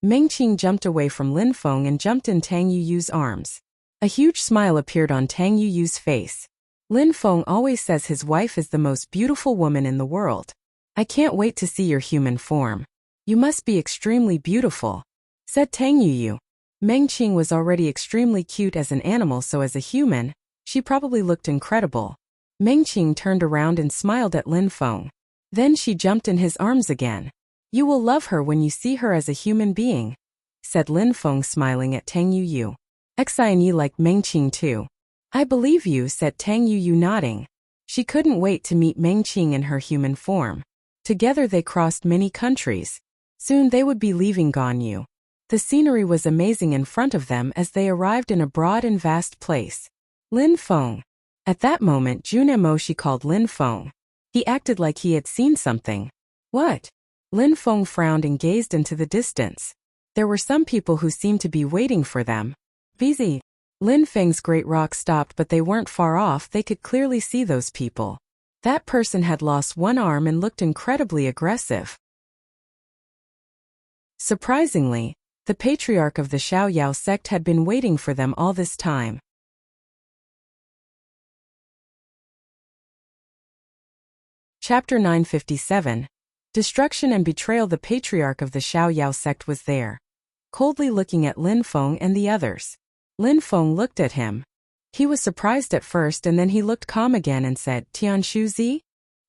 Mengqing jumped away from Lin Feng and jumped in Tang Yuyu's arms. A huge smile appeared on Tang Yuyu's face. Lin Feng always says his wife is the most beautiful woman in the world. I can't wait to see your human form. You must be extremely beautiful, said Tang Yuyu. Mengqing was already extremely cute as an animal, so as a human, she probably looked incredible. Mengqing turned around and smiled at Lin Feng. Then she jumped in his arms again. You will love her when you see her as a human being, said Lin Feng smiling at Tang Yuyu. Xine like Mengqing too. I believe you, said Tang Yuyu nodding. She couldn't wait to meet Mengqing in her human form. Together they crossed many countries. Soon they would be leaving Ganyu. The scenery was amazing in front of them as they arrived in a broad and vast place. Lin Feng. At that moment Jun Moshi called Lin Feng. He acted like he had seen something. What? Lin Feng frowned and gazed into the distance. There were some people who seemed to be waiting for them. Busy. Lin Feng's great rock stopped, but they weren't far off. They could clearly see those people. That person had lost one arm and looked incredibly aggressive. Surprisingly, the patriarch of the Xiaoyao sect had been waiting for them all this time. Chapter 957. Destruction and Betrayal. The patriarch of the Xiaoyao sect was there, coldly looking at Lin Feng and the others. Lin Feng looked at him. He was surprised at first and then he looked calm again and said, Tianshuzi?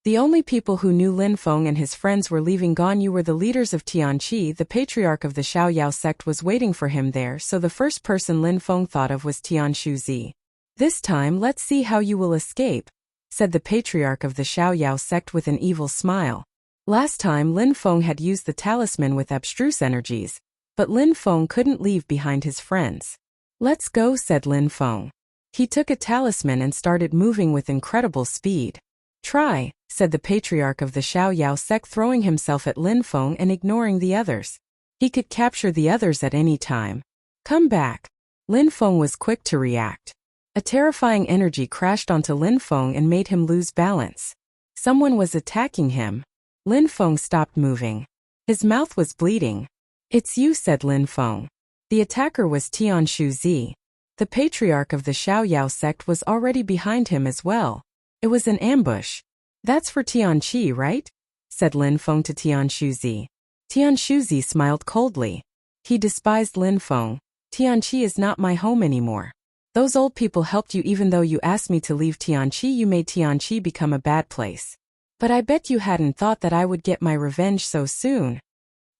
The only people who knew Lin Feng and his friends were leaving Ganyu were the leaders of Tianqi. The patriarch of the Xiaoyao sect was waiting for him there, so the first person Lin Feng thought of was Tianshuzi. This time let's see how you will escape, said the patriarch of the Xiaoyao sect with an evil smile. Last time Lin Feng had used the talisman with abstruse energies, but Lin Feng couldn't leave behind his friends. Let's go, said Lin Feng. He took a talisman and started moving with incredible speed. Try, said the patriarch of the Xiaoyao sect, throwing himself at Lin Feng and ignoring the others. He could capture the others at any time. Come back. Lin Feng was quick to react. A terrifying energy crashed onto Lin Feng and made him lose balance. Someone was attacking him. Lin Feng stopped moving. His mouth was bleeding. It's you, said Lin Feng. The attacker was Tianshuzi. The patriarch of the Xiaoyao sect was already behind him as well. It was an ambush. That's for Tianqi, right? Said Lin Feng to Tianshuzi. Tianshuzi smiled coldly. He despised Lin Feng. Tianqi is not my home anymore. Those old people helped you. Even though you asked me to leave Tianqi, you made Tianqi become a bad place. But I bet you hadn't thought that I would get my revenge so soon.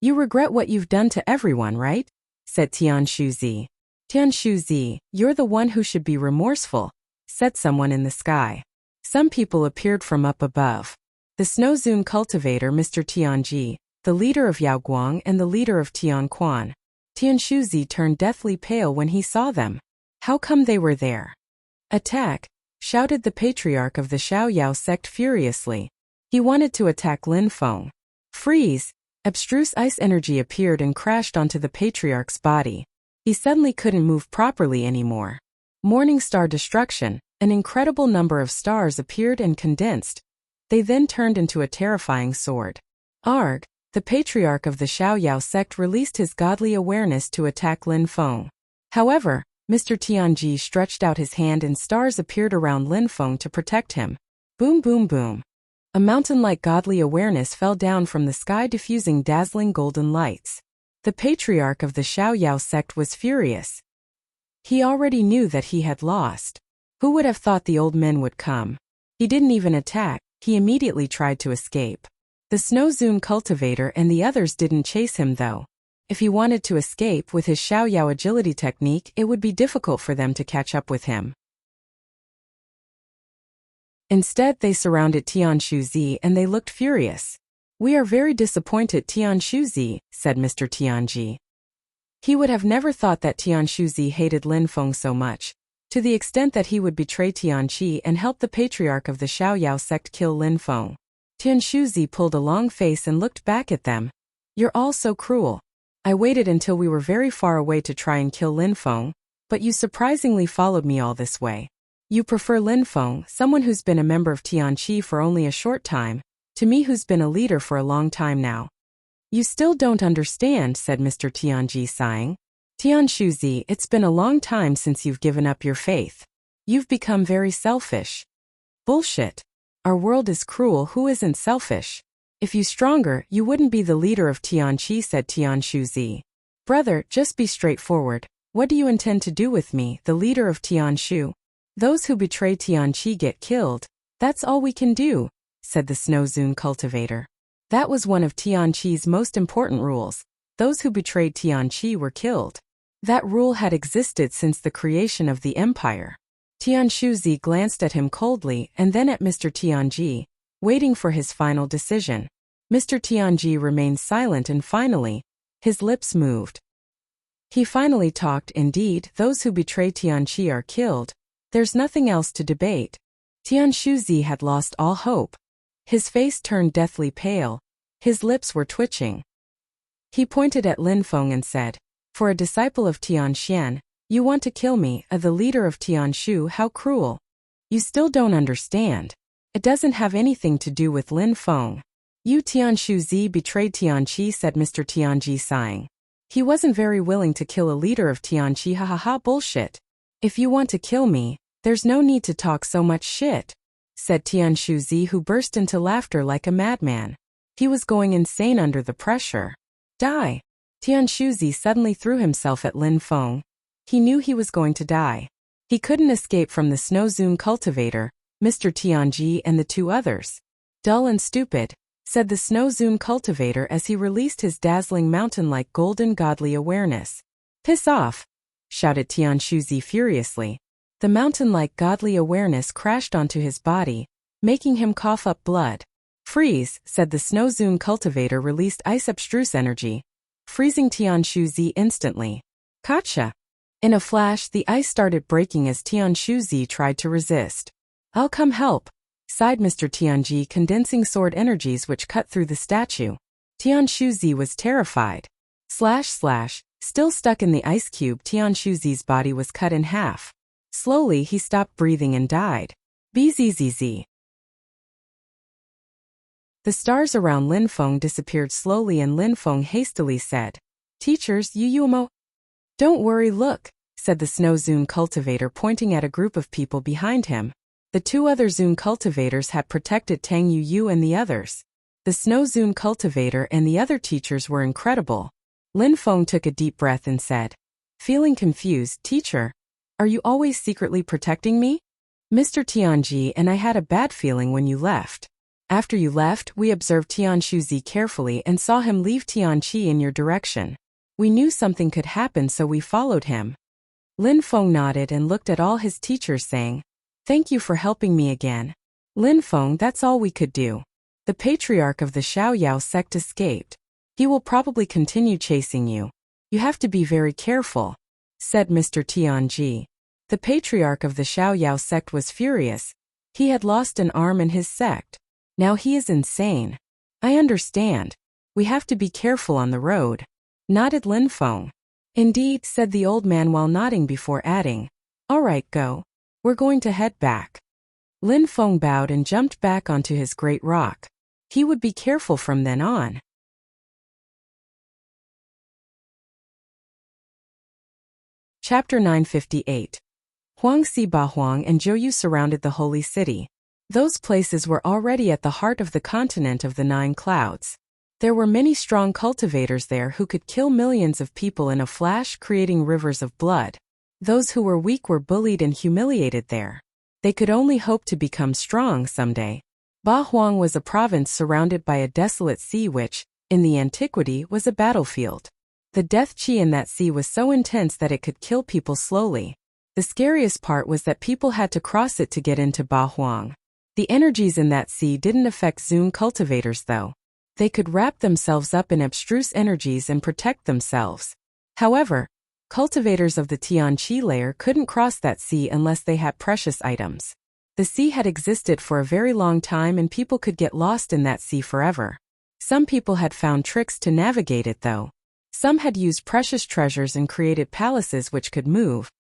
You regret what you've done to everyone, right? Said Tianshuzi. Tianshuzi, you're the one who should be remorseful, said someone in the sky. Some people appeared from up above. The Snowzone cultivator Mr. Tianji, the leader of Yaoguang and the leader of Tianquan. Tianshuzi turned deathly pale when he saw them. How come they were there? Attack, shouted the patriarch of the Xiaoyao sect furiously. He wanted to attack Lin Feng. Freeze! Abstruse ice energy appeared and crashed onto the patriarch's body. He suddenly couldn't move properly anymore. Morning star destruction, an incredible number of stars appeared and condensed. They then turned into a terrifying sword. Arg! The patriarch of the Xiaoyao sect released his godly awareness to attack Lin Feng. However, Mr. Tianji stretched out his hand and stars appeared around Lin Feng to protect him. Boom boom boom. A mountain-like godly awareness fell down from the sky, diffusing dazzling golden lights. The patriarch of the Xiaoyao sect was furious. He already knew that he had lost. Who would have thought the old men would come? He didn't even attack, he immediately tried to escape. The Snow Zune cultivator and the others didn't chase him though. If he wanted to escape with his Xiaoyao agility technique, it would be difficult for them to catch up with him. Instead, they surrounded Tianshuzi and they looked furious. "We are very disappointed, Tianshuzi," said Mr. Tianji. He would have never thought that Tianshuzi hated Lin Feng so much, to the extent that he would betray Tianqi and help the patriarch of the Xiaoyao sect kill Lin Feng. Tianshuzi pulled a long face and looked back at them. "You're all so cruel. I waited until we were very far away to try and kill Lin Feng, but you surprisingly followed me all this way. You prefer Lin Feng, someone who's been a member of Tianqi for only a short time, to me who's been a leader for a long time now." "You still don't understand," said Mr. Tianji, sighing. "Tianshuzi, it's been a long time since you've given up your faith. You've become very selfish." "Bullshit. Our world is cruel, who isn't selfish? If you stronger, you wouldn't be the leader of Tianqi," said Tianshuzi. "Brother, just be straightforward. What do you intend to do with me, the leader of Tianshu? Those who betray Tianqi get killed. That's all we can do," said the Snow Zune cultivator. That was one of Tianqi's most important rules. Those who betrayed Tianqi were killed. That rule had existed since the creation of the empire. Tianshuzi glanced at him coldly and then at Mr. Tianji, waiting for his final decision. Mr. Tianji remained silent and finally, his lips moved. He finally talked. "Indeed, those who betray Tianqi are killed. There's nothing else to debate." Tianshuzi had lost all hope. His face turned deathly pale. His lips were twitching. He pointed at Lin Feng and said, "For a disciple of Tianxian, you want to kill me, the leader of Tianshu? How cruel. You still don't understand. It doesn't have anything to do with Lin Feng. You Tianshuzi betrayed Tianqi," said Mr. Tianji, sighing. "He wasn't very willing to kill a leader of Tianqi. Ha ha ha, bullshit. If you want to kill me, there's no need to talk so much shit," said Tianshuzi, who burst into laughter like a madman. He was going insane under the pressure. "Die!" Tianshuzi suddenly threw himself at Lin Feng. He knew he was going to die. He couldn't escape from the Snow Zune cultivator, Mr. Tianji and the two others. "Dull and stupid," said the Snow Zune cultivator as he released his dazzling mountain-like golden godly awareness. "Piss off!" shouted Tianshuzi furiously. The mountain-like godly awareness crashed onto his body, making him cough up blood. "Freeze," said the Snow Zune cultivator, released ice abstruse energy, freezing Tianshuzi instantly. "Gotcha!" In a flash, the ice started breaking as Tianshuzi tried to resist. "I'll come help," sighed Mr. Tianji, condensing sword energies which cut through the statue. Tianshuzi was terrified. Slash slash, still stuck in the ice cube, Tianshuzi's body was cut in half. Slowly, he stopped breathing and died. Bzzz. The stars around Lin Feng disappeared slowly and Lin Feng hastily said, "Teachers, Yumo." "Don't worry, look," said the Snow Zune cultivator, pointing at a group of people behind him. The two other Zune cultivators had protected Tang Yu and the others. The Snow Zune cultivator and the other teachers were incredible. Lin Feng took a deep breath and said, feeling confused, "Teacher, are you always secretly protecting me? Mr. Tianji and I had a bad feeling when you left. After you left, we observed Tianshuzi carefully and saw him leave Tianqi in your direction. We knew something could happen, so we followed him." Lin Feng nodded and looked at all his teachers, saying, "Thank you for helping me again. Lin Feng, that's all we could do. The patriarch of the Xiaoyao sect escaped. He will probably continue chasing you. You have to be very careful," said Mr. Tianji. The patriarch of the Xiaoyao sect was furious. He had lost an arm in his sect. Now he is insane. "I understand. We have to be careful on the road," nodded Lin Feng. "Indeed," said the old man while nodding before adding, "All right, go. We're going to head back." Lin Feng bowed and jumped back onto his great rock. He would be careful from then on. Chapter 958. Huangxi Bahuang and Zhouyu surrounded the holy city. Those places were already at the heart of the continent of the 9 clouds. There were many strong cultivators there who could kill millions of people in a flash, creating rivers of blood. Those who were weak were bullied and humiliated there. They could only hope to become strong someday. Ba Huang was a province surrounded by a desolate sea which, in the antiquity, was a battlefield. The death chi in that sea was so intense that it could kill people slowly. The scariest part was that people had to cross it to get into Ba Huang. The energies in that sea didn't affect Zun cultivators though. They could wrap themselves up in abstruse energies and protect themselves. However, cultivators of the Tianqi layer couldn't cross that sea unless they had precious items. The sea had existed for a very long time and people could get lost in that sea forever. Some people had found tricks to navigate it though. Some had used precious treasures and created palaces which could move,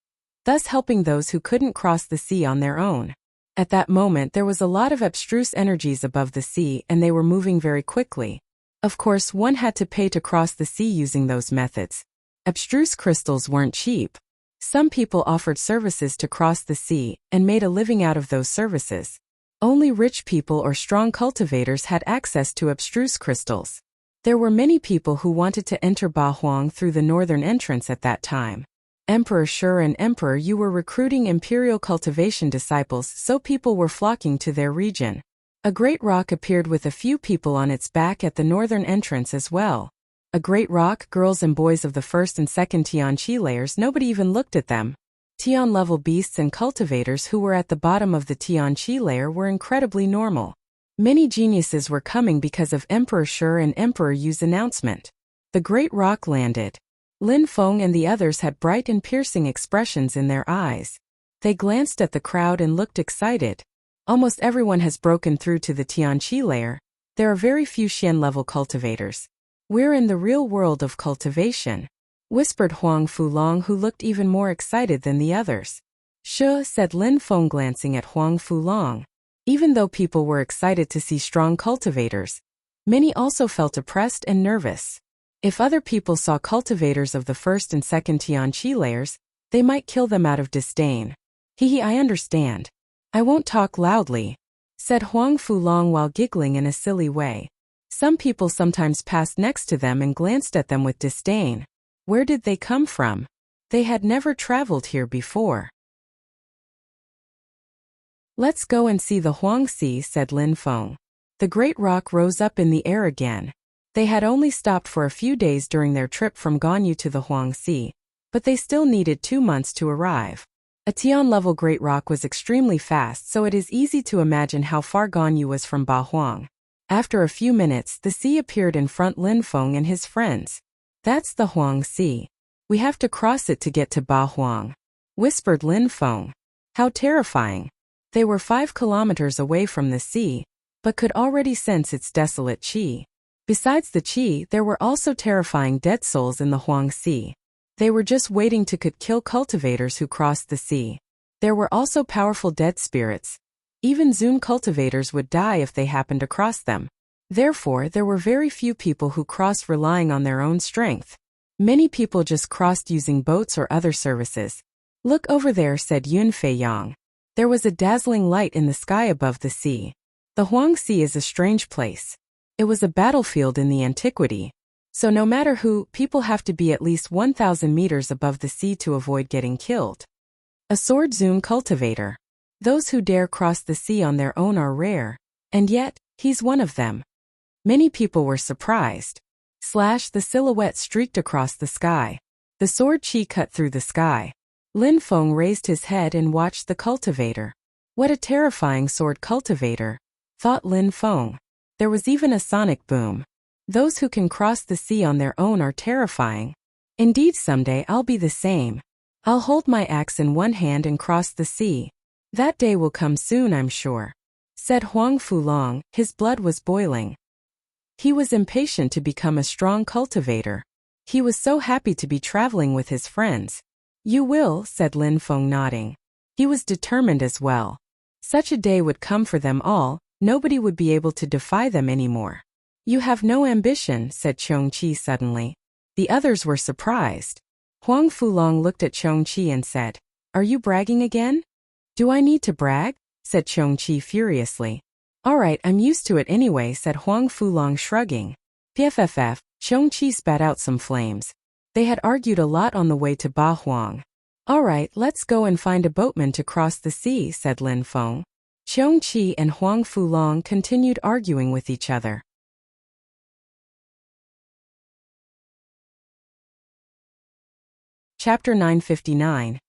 thus helping those who couldn't cross the sea on their own. At that moment there was a lot of abstruse energies above the sea and they were moving very quickly. Of course, one had to pay to cross the sea using those methods. Abstruse crystals weren't cheap. Some people offered services to cross the sea and made a living out of those services. Only rich people or strong cultivators had access to abstruse crystals. There were many people who wanted to enter Ba Huang through the northern entrance at that time. Emperor Shi and Emperor Yu were recruiting imperial cultivation disciples, so people were flocking to their region. A great rock appeared with a few people on its back at the northern entrance as well. A great rock, girls and boys of the first and second Tianqi layers, nobody even looked at them. Tian-level beasts and cultivators who were at the bottom of the Tianqi layer were incredibly normal. Many geniuses were coming because of Emperor Shi and Emperor Yu's announcement. The great rock landed. Lin Feng and the others had bright and piercing expressions in their eyes. They glanced at the crowd and looked excited. Almost everyone has broken through to the Tianqi layer. There are very few Xian-level cultivators. We're in the real world of cultivation, whispered Huang Fulong, who looked even more excited than the others. Shi, said Lin Feng, glancing at Huang Fulong. Even though people were excited to see strong cultivators, many also felt oppressed and nervous. If other people saw cultivators of the first and second Tianqi layers, they might kill them out of disdain. Hehe, I understand. I won't talk loudly, said Huang Fulong while giggling in a silly way. Some people sometimes passed next to them and glanced at them with disdain. Where did they come from? They had never traveled here before. Let's go and see the Huangxi, said Lin Feng. The great rock rose up in the air again. They had only stopped for a few days during their trip from Ganyu to the Huangxi, but they still needed 2 months to arrive. A Tian-level great rock was extremely fast, so it is easy to imagine how far Ganyu was from Ba Huang. After a few minutes, the sea appeared in front of Lin Feng and his friends. That's the Huangxi. We have to cross it to get to Ba Huang, whispered Lin Feng. How terrifying. They were 5 kilometers away from the sea, but could already sense its desolate qi. Besides the qi, there were also terrifying dead souls in the Huangxi. They were just waiting to could kill cultivators who crossed the sea. There were also powerful dead spirits. Even Zun cultivators would die if they happened to cross them. Therefore, there were very few people who crossed relying on their own strength. Many people just crossed using boats or other services. Look over there, said Yun Feiyang. There was a dazzling light in the sky above the sea. The Huangxi is a strange place. It was a battlefield in the antiquity. So no matter who, people have to be at least 1,000 meters above the sea to avoid getting killed. A sword Zun cultivator. Those who dare cross the sea on their own are rare, and yet, he's one of them. Many people were surprised. The silhouette streaked across the sky. The sword chi cut through the sky. Lin Feng raised his head and watched the cultivator. What a terrifying sword cultivator, thought Lin Feng. There was even a sonic boom. Those who can cross the sea on their own are terrifying. Indeed, someday I'll be the same. I'll hold my axe in one hand and cross the sea. That day will come soon, I'm sure, said Huang Fulong. His blood was boiling. He was impatient to become a strong cultivator. He was so happy to be traveling with his friends. You will, said Lin Feng, nodding. He was determined as well. Such a day would come for them all, nobody would be able to defy them anymore. You have no ambition, said Chongqi suddenly. The others were surprised. Huang Fulong looked at Chongqi and said, Are you bragging again? Do I need to brag? said Chongqi furiously. Alright, I'm used to it anyway, said Huang Fulong shrugging. Pff, Chongqi spat out some flames. They had argued a lot on the way to Ba Huang. Alright, let's go and find a boatman to cross the sea, said Lin Feng. Chongqi and Huang Fulong continued arguing with each other. Chapter 959.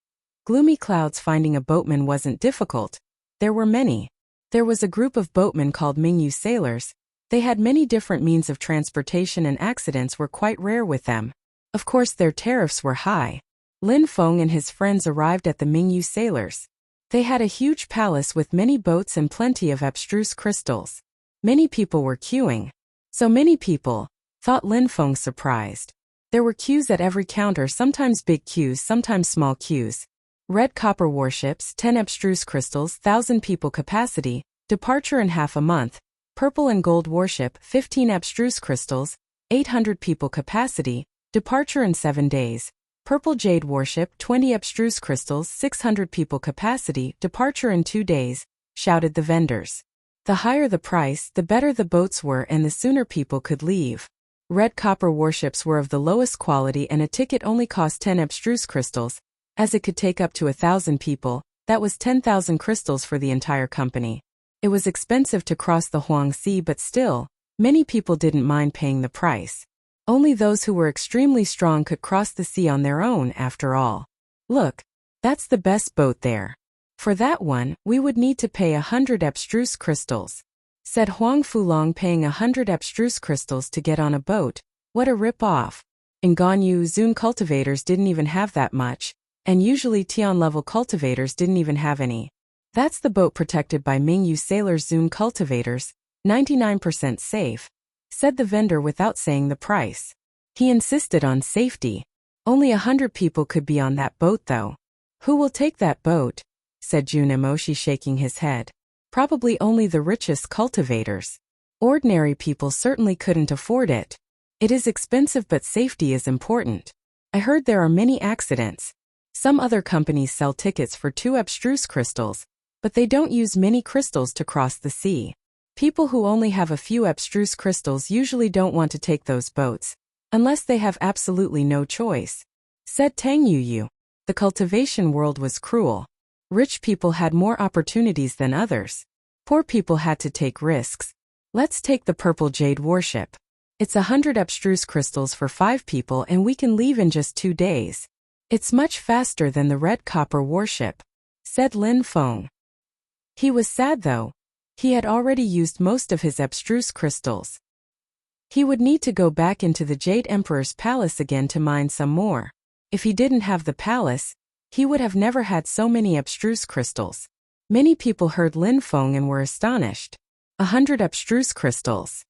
Gloomy clouds. Finding a boatman wasn't difficult. There were many. There was a group of boatmen called Mingyu sailors. They had many different means of transportation and accidents were quite rare with them. Of course their tariffs were high. Lin Feng and his friends arrived at the Mingyu sailors. They had a huge palace with many boats and plenty of abstruse crystals. Many people were queuing. So many people, thought Lin Feng, surprised. There were queues at every counter, sometimes big queues, sometimes small queues. Red copper warships, 10 abstruse crystals, 1,000 people capacity, departure in half a month. Purple and gold warship, 15 abstruse crystals, 800 people capacity, departure in 7 days. Purple jade warship, 20 abstruse crystals, 600 people capacity, departure in 2 days, shouted the vendors. The higher the price, the better the boats were and the sooner people could leave. Red copper warships were of the lowest quality and a ticket only cost 10 abstruse crystals. As it could take up to 1,000 people, that was 10,000 crystals for the entire company. It was expensive to cross the Huang Sea, but still, many people didn't mind paying the price. Only those who were extremely strong could cross the sea on their own, after all. Look, that's the best boat there. For that one, we would need to pay 100 abstruse crystals, said Huang Fulong. Paying 100 abstruse crystals to get on a boat, what a rip-off. In Ganyu, Zun cultivators didn't even have that much, and usually Tian-level cultivators didn't even have any. That's the boat protected by Mingyu sailors, Zun cultivators, 99% safe, said the vendor without saying the price. He insisted on safety. Only 100 people could be on that boat though. Who will take that boat? Said Jun Emoshi, shaking his head. Probably only the richest cultivators. Ordinary people certainly couldn't afford it. It is expensive, but safety is important. I heard there are many accidents. Some other companies sell tickets for 2 abstruse crystals, but they don't use many crystals to cross the sea. People who only have a few abstruse crystals usually don't want to take those boats, unless they have absolutely no choice, said Tang Yuyu. The cultivation world was cruel. Rich people had more opportunities than others. Poor people had to take risks. Let's take the purple jade warship. It's 100 abstruse crystals for 5 people and we can leave in just 2 days. It's much faster than the red copper warship, said Lin Feng. He was sad though. He had already used most of his abstruse crystals. He would need to go back into the Jade Emperor's palace again to mine some more. If he didn't have the palace, he would have never had so many abstruse crystals. Many people heard Lin Feng and were astonished. 100 abstruse crystals.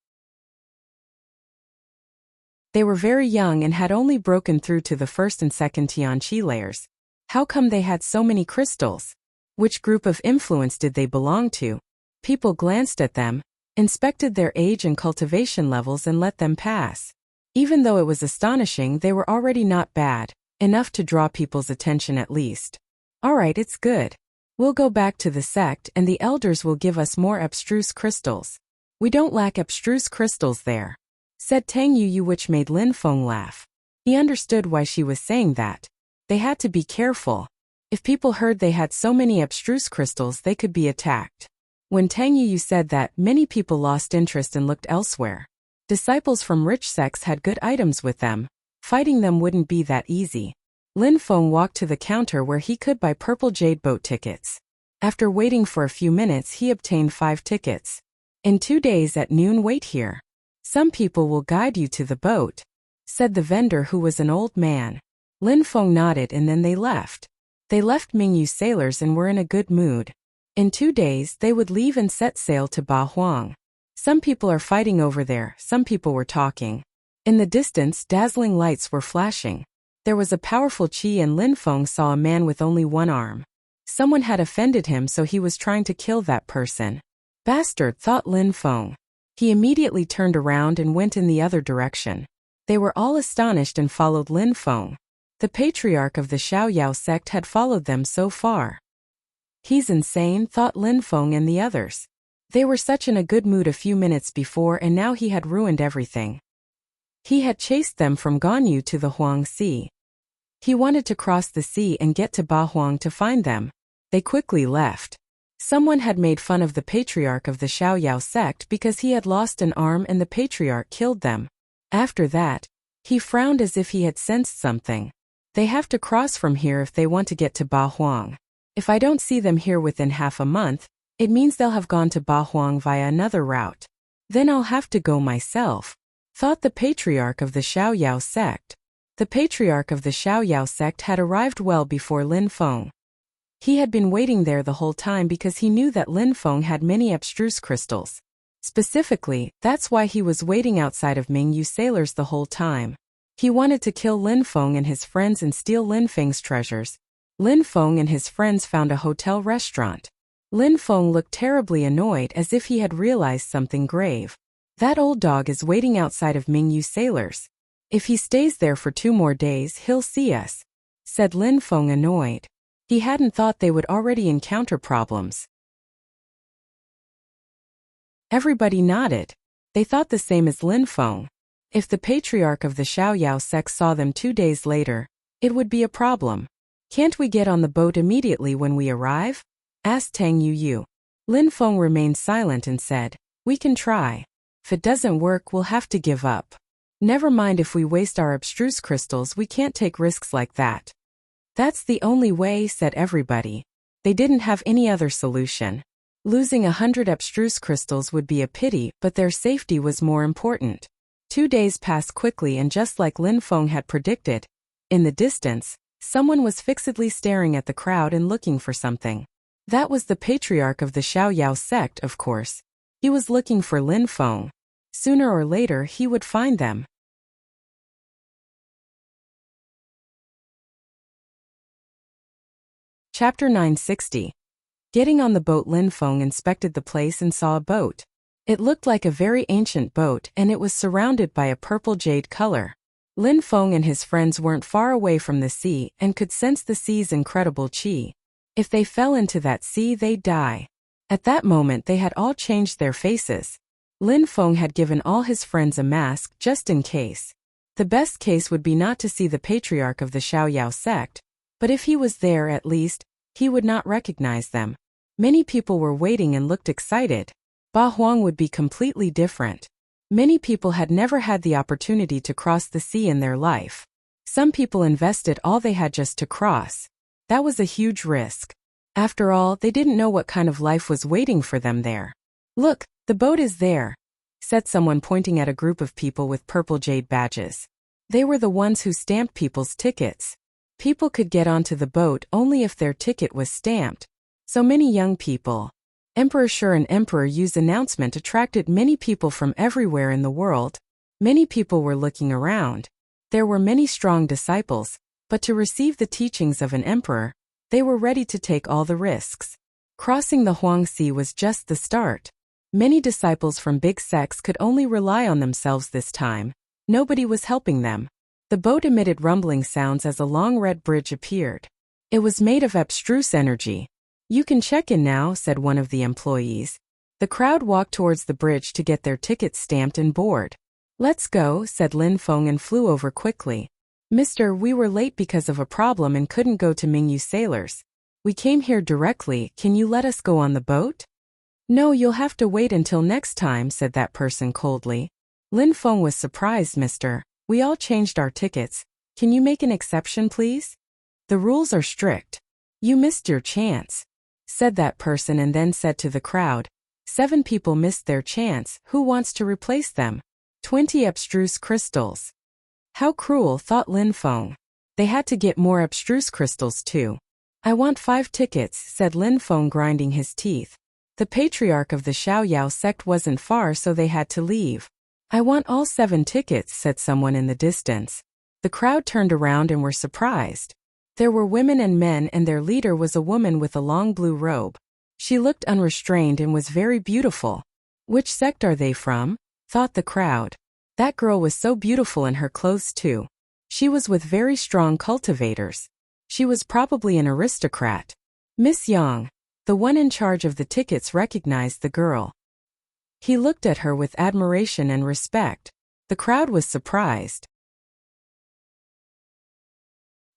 They were very young and had only broken through to the first and second Tianqi layers. How come they had so many crystals? Which group of influence did they belong to? People glanced at them, inspected their age and cultivation levels and let them pass. Even though it was astonishing, they were already not bad, enough to draw people's attention at least. Alright, it's good. We'll go back to the sect and the elders will give us more abstruse crystals. We don't lack abstruse crystals there, said Tang Yuyu, which made Lin Feng laugh. He understood why she was saying that. They had to be careful. If people heard they had so many abstruse crystals, they could be attacked. When Tang Yuyu said that, many people lost interest and looked elsewhere. Disciples from rich sects had good items with them. Fighting them wouldn't be that easy. Lin Feng walked to the counter where he could buy purple jade boat tickets. After waiting for a few minutes, he obtained 5 tickets. In 2 days at noon, wait here. Some people will guide you to the boat, said the vendor, who was an old man. Lin Feng nodded and then they left. They left Mingyu sailors and were in a good mood. In 2 days, they would leave and set sail to Ba Huang. Some people are fighting over there, some people were talking. In the distance, dazzling lights were flashing. There was a powerful qi and Lin Feng saw a man with only one arm. Someone had offended him, so he was trying to kill that person. Bastard, thought Lin Feng. He immediately turned around and went in the other direction. They were all astonished and followed Lin Feng. The patriarch of the Xiaoyao sect had followed them so far. He's insane, thought Lin Feng and the others. They were such in a good mood a few minutes before and now he had ruined everything. He had chased them from Ganyu to the Huang Sea. He wanted to cross the sea and get to Ba Huang to find them. They quickly left. Someone had made fun of the patriarch of the Xiaoyao sect because he had lost an arm and the patriarch killed them. After that, he frowned as if he had sensed something. They have to cross from here if they want to get to Ba Huang. If I don't see them here within half a month, it means they'll have gone to Ba Huang via another route. Then I'll have to go myself, thought the patriarch of the Xiaoyao sect. The patriarch of the Xiaoyao sect had arrived well before Lin Feng. He had been waiting there the whole time because he knew that Lin Feng had many abstruse crystals. Specifically, that's why he was waiting outside of Mingyu Sailors the whole time. He wanted to kill Lin Feng and his friends and steal Lin Feng's treasures. Lin Feng and his friends found a hotel restaurant. Lin Feng looked terribly annoyed as if he had realized something grave. That old dog is waiting outside of Mingyu Sailors. If he stays there for 2 more days, he'll see us, said Lin Feng annoyed. He hadn't thought they would already encounter problems. Everybody nodded. They thought the same as Lin Feng. If the patriarch of the Xiaoyao sect saw them 2 days later, it would be a problem. Can't we get on the boat immediately when we arrive? Asked Tang Yu. Lin Feng remained silent and said, we can try. If it doesn't work, we'll have to give up. Never mind, if we waste our abstruse crystals, we can't take risks like that. That's the only way, said everybody. They didn't have any other solution. Losing 100 abstruse crystals would be a pity, but their safety was more important. 2 days passed quickly and just like Lin Feng had predicted, in the distance, someone was fixedly staring at the crowd and looking for something. That was the patriarch of the Xiaoyao sect, of course. He was looking for Lin Feng. Sooner or later he would find them. Chapter 960. Getting on the boat, Lin Feng inspected the place and saw a boat. It looked like a very ancient boat and it was surrounded by a purple jade color. Lin Feng and his friends weren't far away from the sea and could sense the sea's incredible qi. If they fell into that sea, they'd die. At that moment they had all changed their faces. Lin Feng had given all his friends a mask just in case. The best case would be not to see the patriarch of the Xiaoyao sect, but if he was there at least, he would not recognize them. Many people were waiting and looked excited. Ba Huang would be completely different. Many people had never had the opportunity to cross the sea in their life. Some people invested all they had just to cross. That was a huge risk. After all, they didn't know what kind of life was waiting for them there. Look, the boat is there, said someone pointing at a group of people with purple jade badges. They were the ones who stamped people's tickets. People could get onto the boat only if their ticket was stamped. So many young people. Emperor Shi and Emperor Yu's announcement attracted many people from everywhere in the world. Many people were looking around. There were many strong disciples, but to receive the teachings of an emperor, they were ready to take all the risks. Crossing the Huang Sea was just the start. Many disciples from big sects could only rely on themselves this time. Nobody was helping them. The boat emitted rumbling sounds as a long red bridge appeared. It was made of abstruse energy. You can check in now, said one of the employees. The crowd walked towards the bridge to get their tickets stamped and board. Let's go, said Lin Feng and flew over quickly. Mister, we were late because of a problem and couldn't go to Mingyu Sailors. We came here directly, can you let us go on the boat? No, you'll have to wait until next time, said that person coldly. Lin Feng was surprised. Mister, we all changed our tickets. Can you make an exception, please? The rules are strict. You missed your chance, said that person and then said to the crowd, 7 people missed their chance, who wants to replace them? 20 abstruse crystals. How cruel, thought Lin Feng. They had to get more abstruse crystals too. I want 5 tickets, said Lin Feng, grinding his teeth. The patriarch of the Xiaoyao sect wasn't far, so they had to leave. I want all 7 tickets, said someone in the distance. The crowd turned around and were surprised. There were women and men, and their leader was a woman with a long blue robe. She looked unrestrained and was very beautiful. Which sect are they from? Thought the crowd. That girl was so beautiful in her clothes too. She was with very strong cultivators. She was probably an aristocrat. Miss Yang. The one in charge of the tickets recognized the girl. He looked at her with admiration and respect. The crowd was surprised.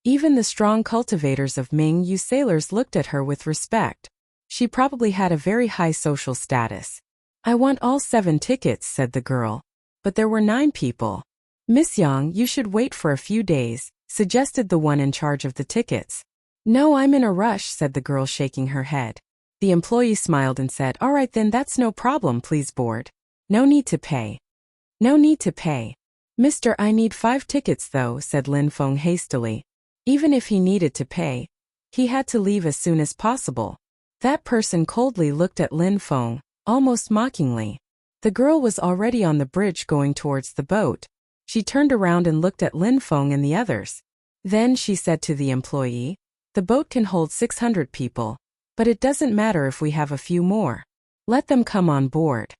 Even the strong cultivators of Ming-Yu sailors looked at her with respect. She probably had a very high social status. "I want all 7 tickets," said the girl. But there were 9 people. "Miss Yang, you should wait for a few days," suggested the one in charge of the tickets. "No, I'm in a rush," said the girl, shaking her head. The employee smiled and said, "All right then, that's no problem, please board. No need to pay." "No need to pay." "Mister, I need 5 tickets though," said Lin Feng hastily. Even if he needed to pay, he had to leave as soon as possible. That person coldly looked at Lin Feng, almost mockingly. The girl was already on the bridge going towards the boat. She turned around and looked at Lin Feng and the others. Then she said to the employee, "The boat can hold 600 people, but it doesn't matter if we have a few more. Let them come on board."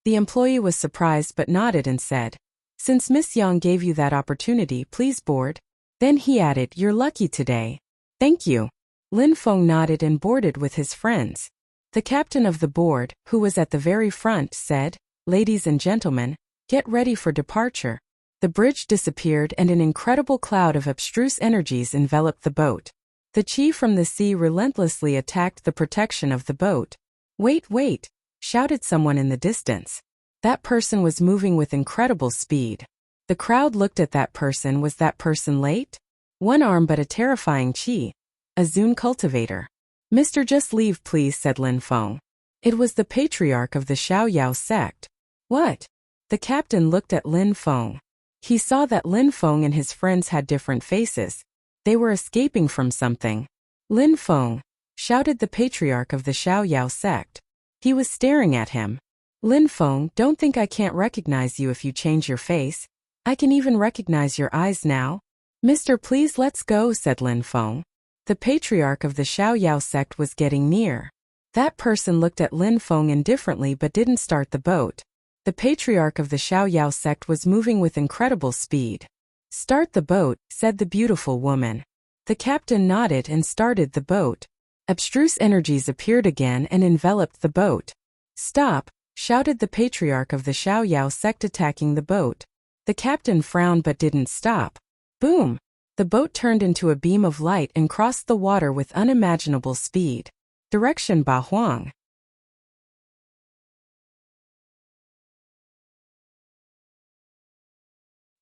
The employee was surprised but nodded and said, "Since Miss Yang gave you that opportunity, please board." Then he added, "You're lucky today." "Thank you." Lin Feng nodded and boarded with his friends. The captain of the board, who was at the very front, said, "Ladies and gentlemen, get ready for departure." The bridge disappeared and an incredible cloud of abstruse energies enveloped the boat. The qi from the sea relentlessly attacked the protection of the boat. "Wait, wait!" shouted someone in the distance. That person was moving with incredible speed. The crowd looked at that person. Was that person late? One arm but a terrifying qi. A Zun cultivator. "Mister, just leave please," said Lin Feng. It was the patriarch of the Xiaoyao sect. "What?" The captain looked at Lin Feng. He saw that Lin Feng and his friends had different faces. They were escaping from something. "Lin Feng!" shouted the patriarch of the Xiaoyao sect. He was staring at him. "Lin Feng, don't think I can't recognize you if you change your face. I can even recognize your eyes now." "Mister, please let's go," said Lin Feng. The patriarch of the Xiaoyao sect was getting near. That person looked at Lin Feng indifferently but didn't start the boat. The patriarch of the Xiaoyao sect was moving with incredible speed. "Start the boat," said the beautiful woman. The captain nodded and started the boat. Abstruse energies appeared again and enveloped the boat. "Stop!" shouted the patriarch of the Xiaoyao sect, attacking the boat. The captain frowned but didn't stop. Boom! The boat turned into a beam of light and crossed the water with unimaginable speed. Direction Bahuang.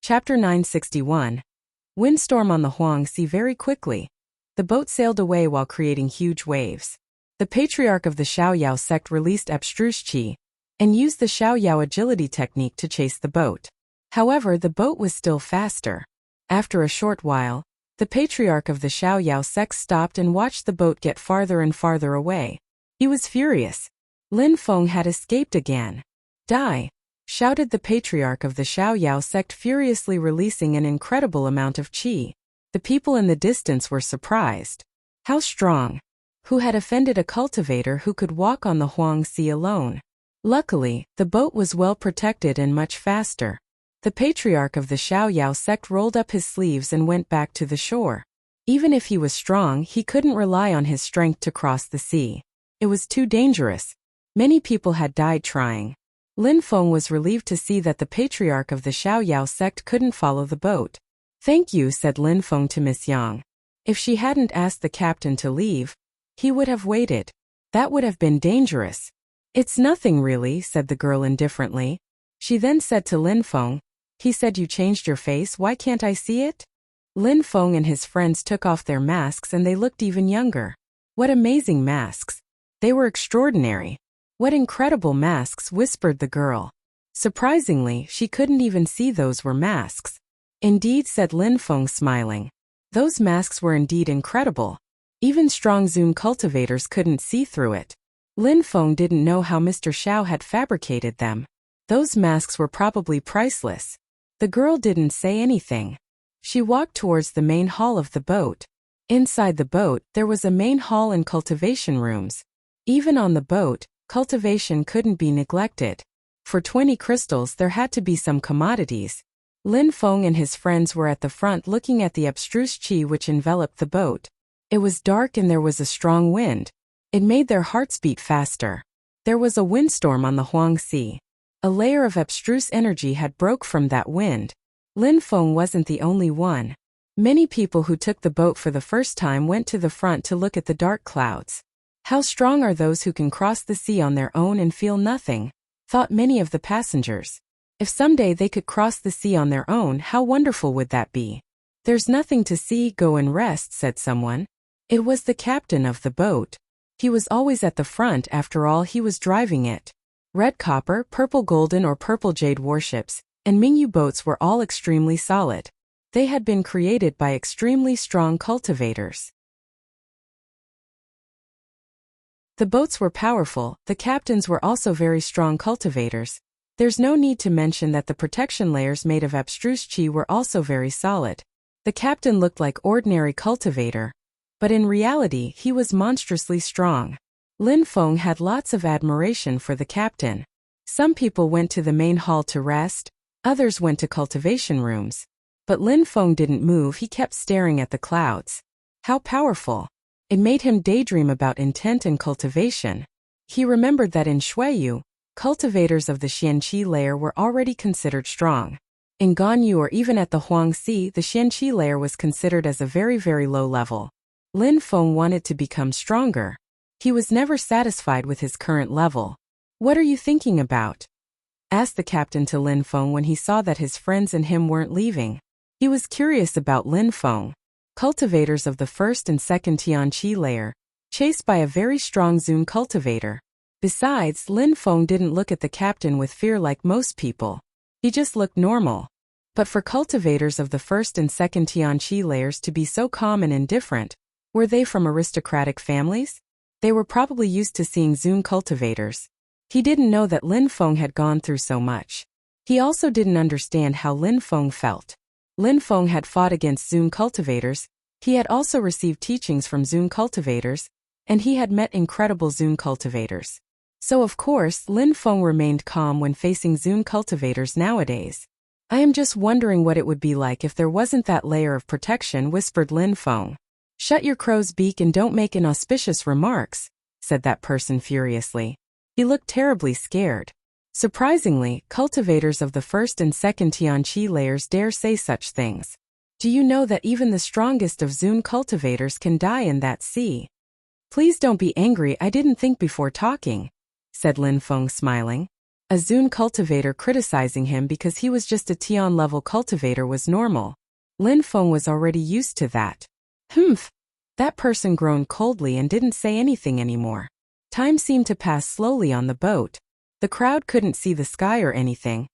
Chapter 961. Windstorm on the Huang Sea. Very quickly, the boat sailed away while creating huge waves. The patriarch of the Xiaoyao sect released abstruse qi and used the Xiaoyao agility technique to chase the boat. However, the boat was still faster. After a short while, the patriarch of the Xiaoyao sect stopped and watched the boat get farther and farther away. He was furious. Lin Feng had escaped again. "Die!" shouted the patriarch of the Xiaoyao sect, furiously releasing an incredible amount of qi. The people in the distance were surprised. How strong! Who had offended a cultivator who could walk on the Huang Sea alone? Luckily, the boat was well protected and much faster. The patriarch of the Xiaoyao sect rolled up his sleeves and went back to the shore. Even if he was strong, he couldn't rely on his strength to cross the sea. It was too dangerous. Many people had died trying. Lin Feng was relieved to see that the patriarch of the Xiaoyao sect couldn't follow the boat. "Thank you," said Lin Feng to Miss Yang. If she hadn't asked the captain to leave, he would have waited. That would have been dangerous. "It's nothing really," said the girl indifferently. She then said to Lin Feng, "He said you changed your face, why can't I see it?" Lin Feng and his friends took off their masks and they looked even younger. What amazing masks! They were extraordinary. "What incredible masks," whispered the girl. Surprisingly, she couldn't even see those were masks. "Indeed," said Lin Feng, smiling. Those masks were indeed incredible. Even strong Zun cultivators couldn't see through it. Lin Feng didn't know how Mr. Xiao had fabricated them. Those masks were probably priceless. The girl didn't say anything. She walked towards the main hall of the boat. Inside the boat, there was a main hall and cultivation rooms. Even on the boat, cultivation couldn't be neglected. For 20 crystals, there had to be some commodities. Lin Feng and his friends were at the front looking at the abstruse qi which enveloped the boat. It was dark and there was a strong wind. It made their hearts beat faster. There was a windstorm on the Huang Sea. A layer of abstruse energy had broke from that wind. Lin Feng wasn't the only one. Many people who took the boat for the first time went to the front to look at the dark clouds. How strong are those who can cross the sea on their own and feel nothing, thought many of the passengers. If someday they could cross the sea on their own, how wonderful would that be? There's nothing to see, go and rest, said someone. It was the captain of the boat. He was always at the front, after all, he was driving it. Red copper, purple golden or purple jade warships, and Mingyu boats were all extremely solid. They had been created by extremely strong cultivators. The boats were powerful, the captains were also very strong cultivators. There's no need to mention that the protection layers made of abstruse chi were also very solid. The captain looked like ordinary cultivator, but in reality he was monstrously strong. Lin Feng had lots of admiration for the captain. Some people went to the main hall to rest, others went to cultivation rooms. But Lin Feng didn't move, he kept staring at the clouds. How powerful! It made him daydream about intent and cultivation. He remembered that in Shuiyu, cultivators of the Xianqi layer were already considered strong. In Ganyu or even at the Huang Sea, the Xianqi layer was considered as a very, very low level. Lin Feng wanted to become stronger. He was never satisfied with his current level. What are you thinking about? Asked the captain to Lin Feng when he saw that his friends and him weren't leaving. He was curious about Lin Feng. Cultivators of the first and second Tianqi layer, chased by a very strong Zun cultivator. Besides, Lin Feng didn't look at the captain with fear like most people. He just looked normal. But for cultivators of the first and second Tianqi layers to be so calm and indifferent, were they from aristocratic families? They were probably used to seeing Zun cultivators. He didn't know that Lin Feng had gone through so much. He also didn't understand how Lin Feng felt. Lin Feng had fought against Zun cultivators, he had also received teachings from Zun cultivators, and he had met incredible Zun cultivators. So of course, Lin Feng remained calm when facing Zun cultivators nowadays. I am just wondering what it would be like if there wasn't that layer of protection, whispered Lin Feng. Shut your crow's beak and don't make inauspicious remarks, said that person furiously. He looked terribly scared. Surprisingly, cultivators of the first and second Tianqi layers dare say such things. Do you know that even the strongest of Zun cultivators can die in that sea? Please don't be angry, I didn't think before talking, said Lin Feng smiling. A Zun cultivator criticizing him because he was just a Tian-level cultivator was normal. Lin Feng was already used to that. Humph! That person groaned coldly and didn't say anything anymore. Time seemed to pass slowly on the boat. The crowd couldn't see the sky or anything.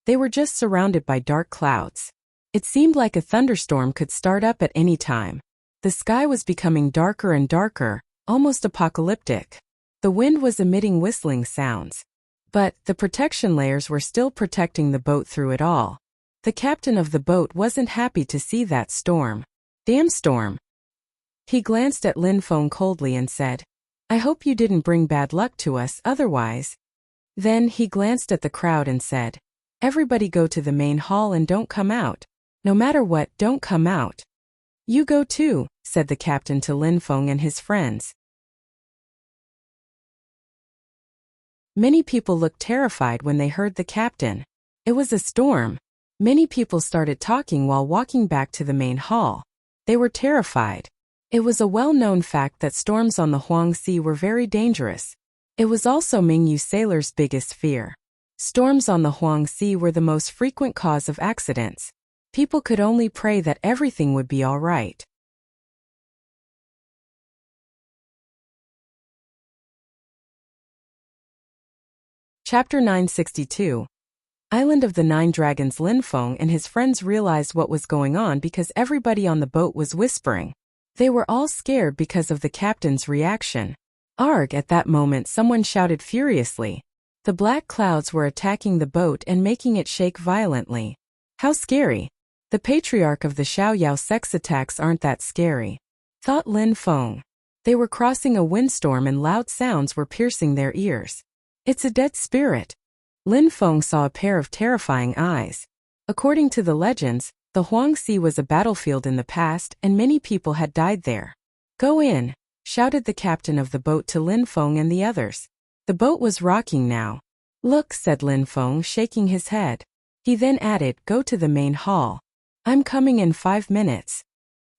They were just surrounded by dark clouds. It seemed like a thunderstorm could start up at any time. The sky was becoming darker and darker, almost apocalyptic. The wind was emitting whistling sounds. But the protection layers were still protecting the boat through it all. The captain of the boat wasn't happy to see that storm. Damn storm! He glanced at Lin Feng coldly and said, I hope you didn't bring bad luck to us otherwise. Then he glanced at the crowd and said, Everybody go to the main hall and don't come out. No matter what, don't come out. You go too, said the captain to Lin Feng and his friends. Many people looked terrified when they heard the captain. It was a storm. Many people started talking while walking back to the main hall. They were terrified. It was a well-known fact that storms on the Huang Sea were very dangerous. It was also Mingyu sailors' biggest fear. Storms on the Huang Sea were the most frequent cause of accidents. People could only pray that everything would be all right. Chapter 962. Island of the Nine Dragons. Lin Feng and his friends realized what was going on because everybody on the boat was whispering. They were all scared because of the captain's reaction. Arg! At that moment someone shouted furiously. The black clouds were attacking the boat and making it shake violently. How scary! The patriarch of the Xiaoyao sex attacks aren't that scary, thought Lin Feng. They were crossing a windstorm and loud sounds were piercing their ears. It's a dead spirit. Lin Feng saw a pair of terrifying eyes. According to the legends, the Huang Sea was a battlefield in the past and many people had died there. Go in, shouted the captain of the boat to Lin Feng and the others. The boat was rocking now. Look, said Lin Feng, shaking his head. He then added, go to the main hall. I'm coming in 5 minutes.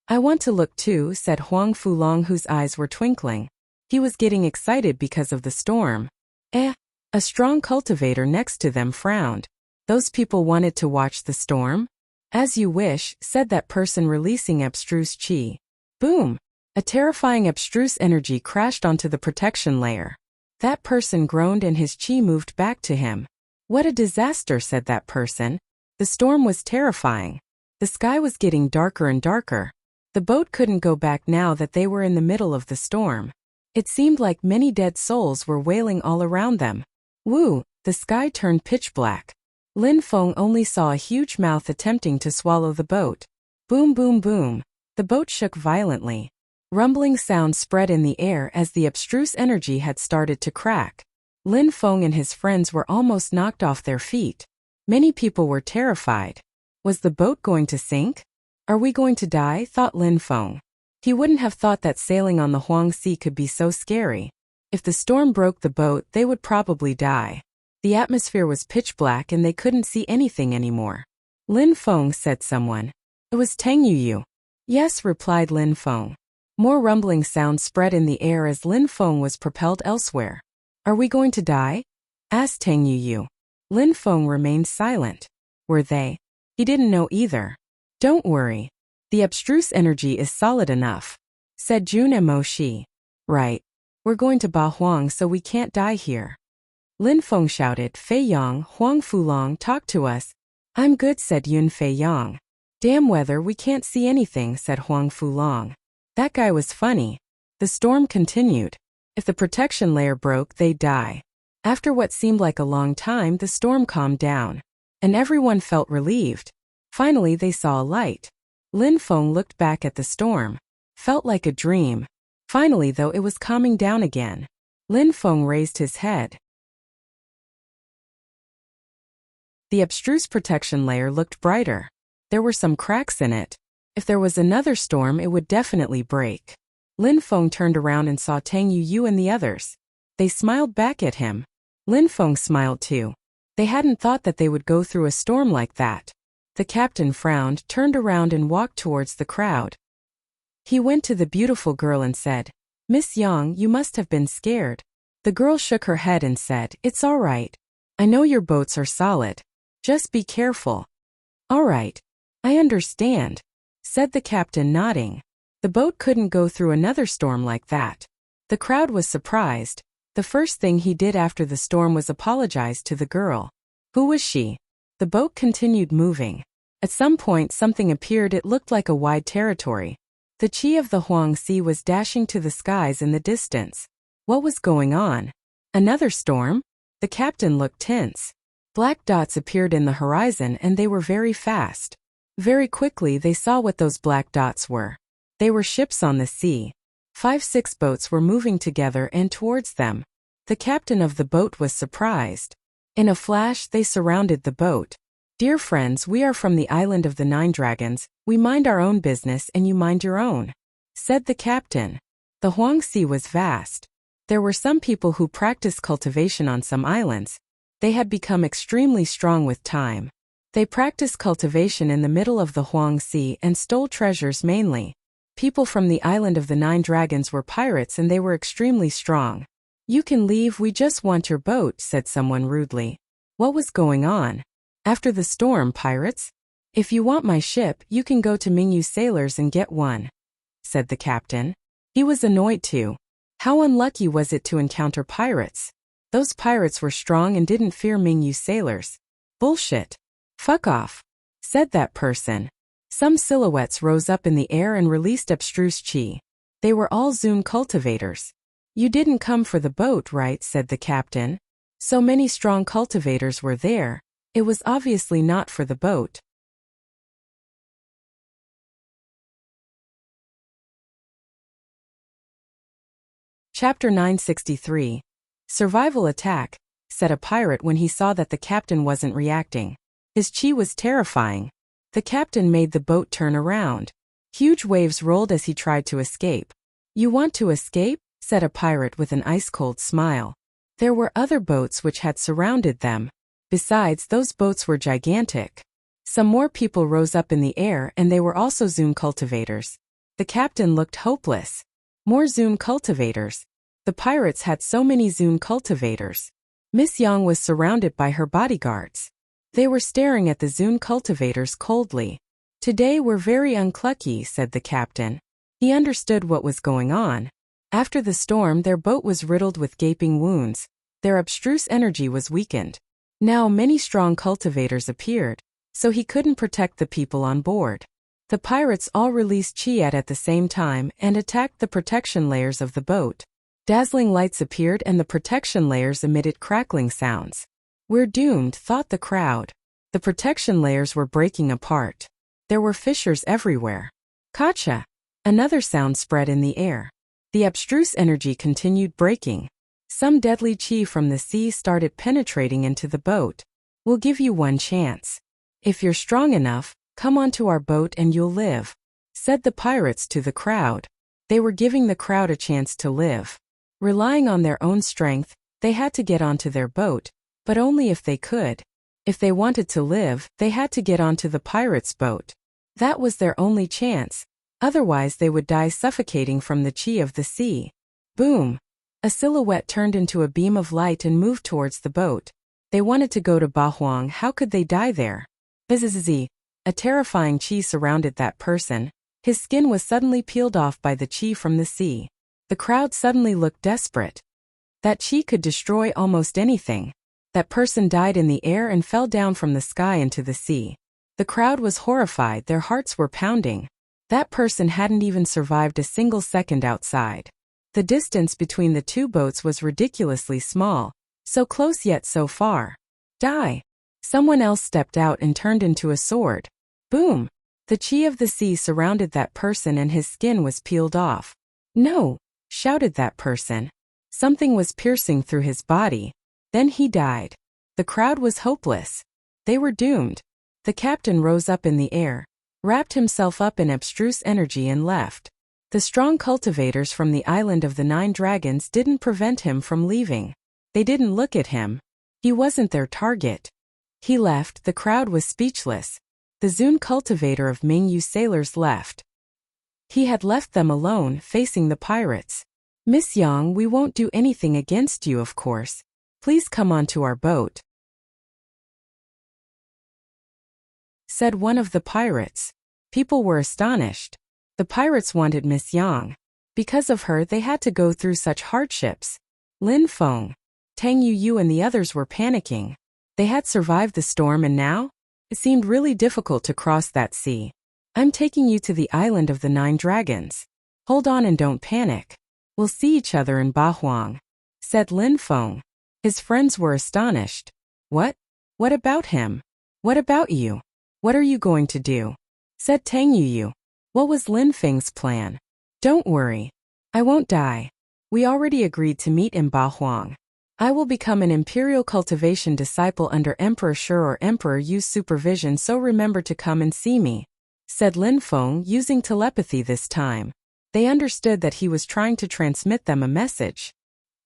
I want to look too, said Huang Fulong, whose eyes were twinkling. He was getting excited because of the storm. A strong cultivator next to them frowned. Those people wanted to watch the storm? As you wish, said that person, releasing abstruse chi. Boom! A terrifying abstruse energy crashed onto the protection layer. That person groaned and his chi moved back to him. What a disaster, said that person. The storm was terrifying. The sky was getting darker and darker. The boat couldn't go back now that they were in the middle of the storm. It seemed like many dead souls were wailing all around them. Woo! The sky turned pitch black. Lin Feng only saw a huge mouth attempting to swallow the boat. Boom, boom, boom. The boat shook violently. Rumbling sounds spread in the air as the abstruse energy had started to crack. Lin Feng and his friends were almost knocked off their feet. Many people were terrified. Was the boat going to sink? Are we going to die? Thought Lin Feng. He wouldn't have thought that sailing on the Huang Sea could be so scary. If the storm broke the boat, they would probably die. The atmosphere was pitch black and they couldn't see anything anymore. Lin Feng, said someone. It was Tang Yu. Yes, replied Lin Feng. More rumbling sounds spread in the air as Lin Feng was propelled elsewhere. Are we going to die? Asked Tang Yu. Lin Feng remained silent. Were they? He didn't know either. Don't worry. The abstruse energy is solid enough, said Jun Mo Shi. Right. We're going to Ba Huang, so we can't die here. Lin Feng shouted, Fei Yang, Huang Fulong, talk to us. I'm good, said Yun Fei Yang. Damn weather, we can't see anything, said Huang Fulong. That guy was funny. The storm continued. If the protection layer broke, they'd die. After what seemed like a long time, the storm calmed down. And everyone felt relieved. Finally, they saw a light. Lin Feng looked back at the storm. Felt like a dream. Finally, though, it was calming down again. Lin Feng raised his head. The abstruse protection layer looked brighter. There were some cracks in it. If there was another storm, it would definitely break. Lin Feng turned around and saw Tang Yu and the others. They smiled back at him. Lin Feng smiled too. They hadn't thought that they would go through a storm like that. The captain frowned, turned around and walked towards the crowd. He went to the beautiful girl and said, Miss Yang, you must have been scared. The girl shook her head and said, It's all right. I know your boats are solid. Just be careful. All right. I understand, said the captain, nodding. The boat couldn't go through another storm like that. The crowd was surprised. The first thing he did after the storm was apologize to the girl. Who was she? The boat continued moving. At some point something appeared. It looked like a wide territory. The chi of the Huang Sea was dashing to the skies in the distance. What was going on? Another storm? The captain looked tense. Black dots appeared in the horizon and they were very fast. Very quickly they saw what those black dots were. They were ships on the sea. 5-6 boats were moving together and towards them. The captain of the boat was surprised. In a flash they surrounded the boat. Dear friends, we are from the island of the 9 dragons. We mind our own business and you mind your own, said the captain. The Huang Sea was vast. There were some people who practiced cultivation on some islands. They had become extremely strong with time. They practiced cultivation in the middle of the Huang Sea and stole treasures mainly. People from the island of the 9 dragons were pirates and they were extremely strong. You can leave, we just want your boat, said someone rudely. What was going on? After the storm, pirates? If you want my ship, you can go to Mingyu sailors and get one, said the captain. He was annoyed too. How unlucky was it to encounter pirates? Those pirates were strong and didn't fear Mingyu sailors. Bullshit. Fuck off, said that person. Some silhouettes rose up in the air and released abstruse chi. They were all Zun cultivators. You didn't come for the boat, right? Said the captain. So many strong cultivators were there. It was obviously not for the boat. Chapter 963. Survival attack, said a pirate when he saw that the captain wasn't reacting. His chi was terrifying. The captain made the boat turn around. Huge waves rolled as he tried to escape. You want to escape? Said a pirate with an ice-cold smile. There were other boats which had surrounded them. Besides, those boats were gigantic. Some more people rose up in the air, and they were also Zune cultivators. The captain looked hopeless. More Zune cultivators. The pirates had so many Zune cultivators. Miss Yang was surrounded by her bodyguards. They were staring at the Zune cultivators coldly. Today we're very unlucky, said the captain. He understood what was going on. After the storm, their boat was riddled with gaping wounds. Their abstruse energy was weakened. Now many strong cultivators appeared, so he couldn't protect the people on board. The pirates all released chi at the same time and attacked the protection layers of the boat. Dazzling lights appeared and the protection layers emitted crackling sounds. We're doomed, thought the crowd. The protection layers were breaking apart. There were fissures everywhere. Gotcha! Another sound spread in the air. The abstruse energy continued breaking. Some deadly chi from the sea started penetrating into the boat. We'll give you one chance. If you're strong enough, come onto our boat and you'll live, said the pirates to the crowd. They were giving the crowd a chance to live. Relying on their own strength, they had to get onto their boat, but only if they could. If they wanted to live, they had to get onto the pirates' boat. That was their only chance. Otherwise they would die suffocating from the chi of the sea. Boom! A silhouette turned into a beam of light and moved towards the boat. They wanted to go to Bahuang. How could they die there? Bzzz. A terrifying chi surrounded that person. His skin was suddenly peeled off by the chi from the sea. The crowd suddenly looked desperate. That chi could destroy almost anything. That person died in the air and fell down from the sky into the sea. The crowd was horrified, their hearts were pounding. That person hadn't even survived a single second outside. The distance between the two boats was ridiculously small, so close yet so far. Die! Someone else stepped out and turned into a sword. Boom! The chi of the sea surrounded that person and his skin was peeled off. No! Shouted that person. Something was piercing through his body. Then he died. The crowd was hopeless. They were doomed. The captain rose up in the air, wrapped himself up in abstruse energy and left. The strong cultivators from the island of the 9 dragons didn't prevent him from leaving. They didn't look at him. He wasn't their target. He left. The crowd was speechless. The Zune cultivator of Mingyu sailors left. He had left them alone, facing the pirates. Miss Yang, we won't do anything against you, of course. Please come onto our boat, said one of the pirates. People were astonished. The pirates wanted Miss Yang. Because of her, they had to go through such hardships. Lin Feng, Tang Yu and the others were panicking. They had survived the storm and now? It seemed really difficult to cross that sea. I'm taking you to the island of the 9 dragons. Hold on and don't panic. We'll see each other in Bahuang, said Lin Feng. His friends were astonished. What? What about him? What about you? What are you going to do? Said Tang Yu. What was Lin Feng's plan? Don't worry. I won't die. We already agreed to meet in Bahuang. I will become an imperial cultivation disciple under Emperor Shi or Emperor Yu's supervision, so remember to come and see me, said Lin Feng, using telepathy this time. They understood that he was trying to transmit them a message.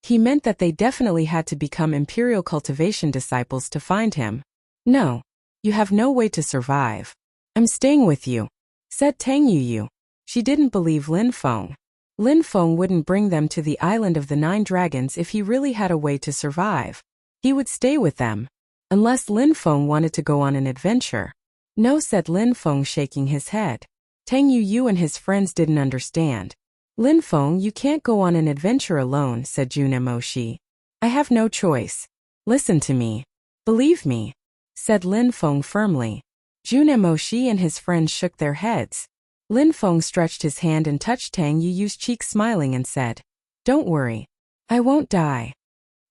He meant that they definitely had to become imperial cultivation disciples to find him. No. You have no way to survive. I'm staying with you, said Tang Yu. She didn't believe Lin Feng. Lin Feng wouldn't bring them to the island of the 9 dragons if he really had a way to survive. He would stay with them. Unless Lin Feng wanted to go on an adventure. No, said Lin Feng, shaking his head. Tang Yu and his friends didn't understand. Lin Feng, you can't go on an adventure alone, said Jun Moshi. I have no choice. Listen to me. Believe me, said Lin Feng firmly. Jun Moshi and his friends shook their heads. Lin Feng stretched his hand and touched Tang Yu's cheek, smiling, and said, Don't worry. I won't die.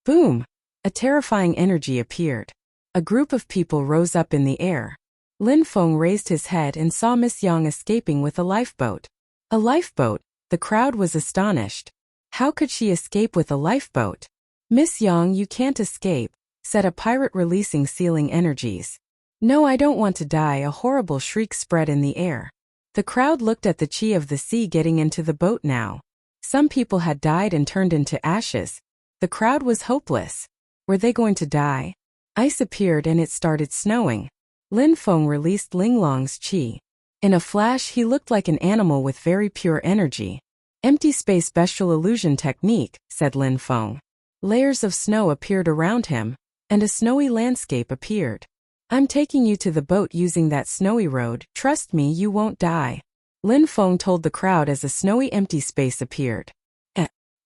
Boom! A terrifying energy appeared. A group of people rose up in the air. Lin Feng raised his head and saw Miss Yang escaping with a lifeboat. A lifeboat? The crowd was astonished. How could she escape with a lifeboat? Miss Yang, you can't escape, said a pirate releasing sealing energies. No, I don't want to die. A horrible shriek spread in the air. The crowd looked at the chi of the sea getting into the boat now. Some people had died and turned into ashes. The crowd was hopeless. Were they going to die? Ice appeared and it started snowing. Lin Feng released Linglong's qi. In a flash, he looked like an animal with very pure energy. Empty space bestial illusion technique, said Lin Feng. Layers of snow appeared around him, and a snowy landscape appeared. I'm taking you to the boat using that snowy road, trust me you won't die. Lin Feng told the crowd as a snowy empty space appeared.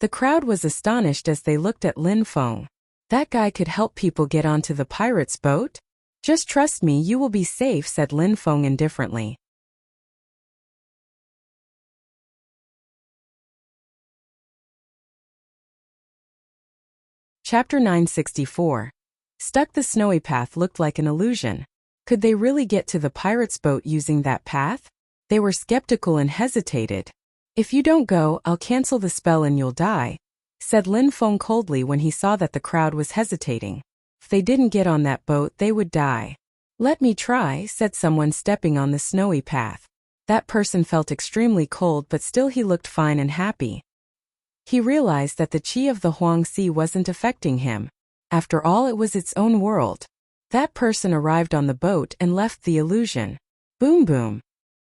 The crowd was astonished as they looked at Lin Feng. That guy could help people get onto the pirate's boat? Just trust me you will be safe, said Lin Feng indifferently. Chapter 964. Stuck. The snowy path looked like an illusion. Could they really get to the pirate's boat using that path? They were skeptical and hesitated. If you don't go, I'll cancel the spell and you'll die, said Lin Feng coldly when he saw that the crowd was hesitating. If they didn't get on that boat, they would die. Let me try, said someone stepping on the snowy path. That person felt extremely cold, but still he looked fine and happy. He realized that the qi of the Huangxi wasn't affecting him. After all, it was its own world. That person arrived on the boat and left the illusion. Boom boom.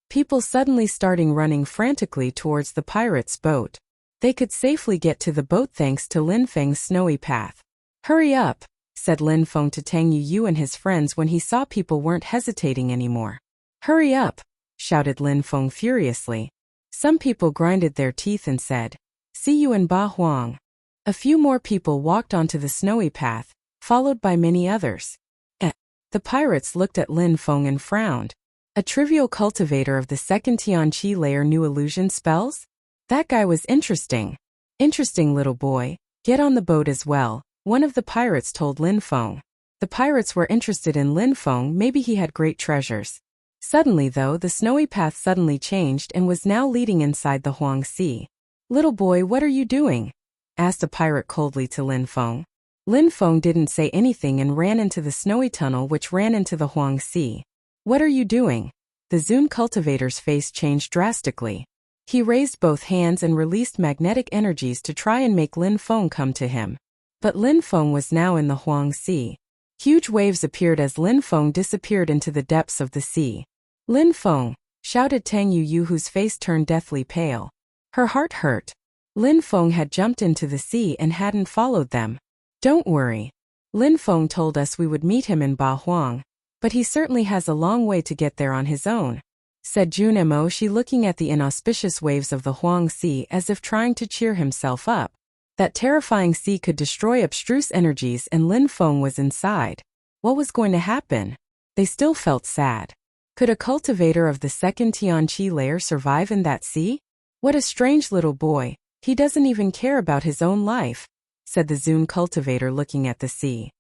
People suddenly starting running frantically towards the pirate's boat. They could safely get to the boat thanks to Lin Feng's snowy path. Hurry up, said Lin Feng to Tang Yu and his friends when he saw people weren't hesitating anymore. Hurry up, shouted Lin Feng furiously. Some people grinded their teeth and said, see you in Ba Huang. A few more people walked onto the snowy path, followed by many others. The pirates looked at Lin Feng and frowned. A trivial cultivator of the second Tianqi layer knew illusion spells? That guy was interesting. Interesting, little boy. Get on the boat as well, one of the pirates told Lin Feng. The pirates were interested in Lin Feng, maybe he had great treasures. Suddenly though, the snowy path suddenly changed and was now leading inside the Huangxi. Little boy, what are you doing? Asked a pirate coldly to Lin Feng. Lin Feng didn't say anything and ran into the snowy tunnel which ran into the Huangxi. What are you doing? The Zun cultivator's face changed drastically. He raised both hands and released magnetic energies to try and make Lin Feng come to him. But Lin Feng was now in the Huangxi. Huge waves appeared as Lin Feng disappeared into the depths of the sea. Lin Feng, shouted Tang Yu whose face turned deathly pale. Her heart hurt. Lin Feng had jumped into the sea and hadn't followed them. Don't worry. Lin Feng told us we would meet him in Ba Huang, but he certainly has a long way to get there on his own, said Jun Mo, she looking at the inauspicious waves of the Huangxi as if trying to cheer himself up. That terrifying sea could destroy abstruse energies and Lin Feng was inside. What was going to happen? They still felt sad. Could a cultivator of the second Tianqi layer survive in that sea? What a strange little boy, he doesn't even care about his own life, said the Zun cultivator looking at the sea.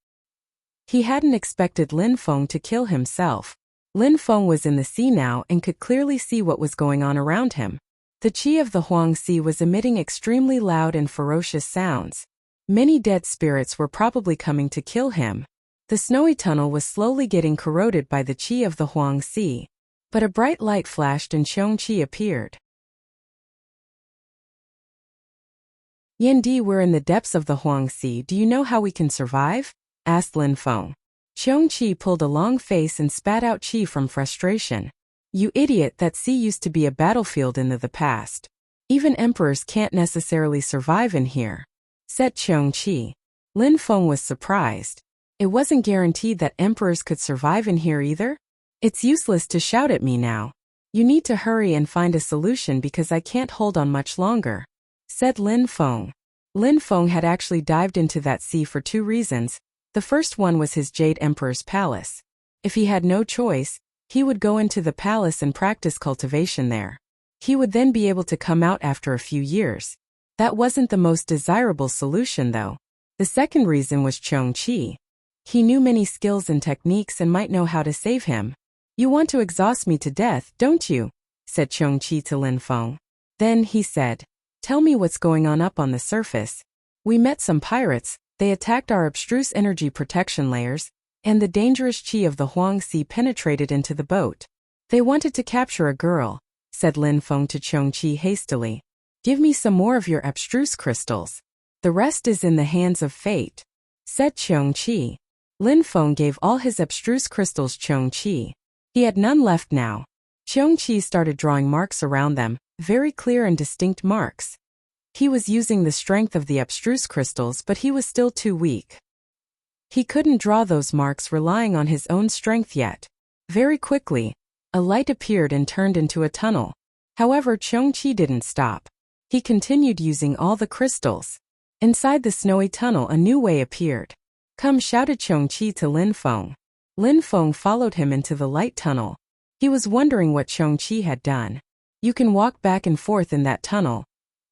He hadn't expected Lin Feng to kill himself. Lin Feng was in the sea now and could clearly see what was going on around him. The qi of the Huangxi was emitting extremely loud and ferocious sounds. Many dead spirits were probably coming to kill him. The snowy tunnel was slowly getting corroded by the qi of the Huangxi. But a bright light flashed and Qiongqi appeared. Yendi, we're in the depths of the Huangxi. Do you know how we can survive? Asked Lin Feng. Qiongqi pulled a long face and spat out qi from frustration. You idiot, that sea used to be a battlefield in the past. Even emperors can't necessarily survive in here, said Qiongqi. Lin Feng was surprised. It wasn't guaranteed that emperors could survive in here either? It's useless to shout at me now. You need to hurry and find a solution because I can't hold on much longer, said Lin Feng. Lin Feng had actually dived into that sea for two reasons. The first one was his Jade Emperor's palace. If he had no choice, he would go into the palace and practice cultivation there. He would then be able to come out after a few years. That wasn't the most desirable solution though. The second reason was Qiongqi. He knew many skills and techniques and might know how to save him. You want to exhaust me to death, don't you? Said Qiongqi to Lin Feng. Then he said, tell me what's going on up on the surface. We met some pirates, they attacked our abstruse energy protection layers, and the dangerous qi of the Huangxi penetrated into the boat. They wanted to capture a girl, said Lin Feng to Qiongqi hastily. Give me some more of your abstruse crystals. The rest is in the hands of fate, said Chongqi. Lin Feng gave all his abstruse crystals Chongqi. He had none left now. Chongqi started drawing marks around them, very clear and distinct marks. He was using the strength of the abstruse crystals, but he was still too weak. He couldn't draw those marks relying on his own strength yet. Very quickly, a light appeared and turned into a tunnel. However, Chongqi didn't stop. He continued using all the crystals. Inside the snowy tunnel, a new way appeared. Come, shouted Chongqi to Lin Feng. Lin Feng followed him into the light tunnel. He was wondering what Chongqi had done. You can walk back and forth in that tunnel.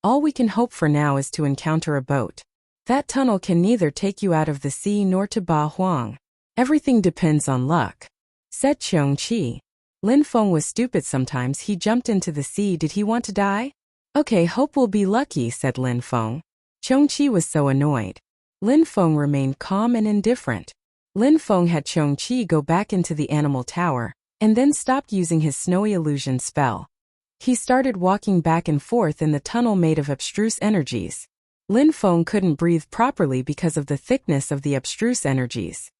All we can hope for now is to encounter a boat. That tunnel can neither take you out of the sea nor to Ba Huang. Everything depends on luck, said Chongqi. Lin Feng was stupid sometimes. He jumped into the sea. Did he want to die? Okay, hope we'll be lucky, said Lin Feng. Chongqi was so annoyed. Lin Feng remained calm and indifferent. Lin Feng had Chongqi go back into the animal tower, and then stopped using his snowy illusion spell. He started walking back and forth in the tunnel made of abstruse energies. Lin Feng couldn't breathe properly because of the thickness of the abstruse energies.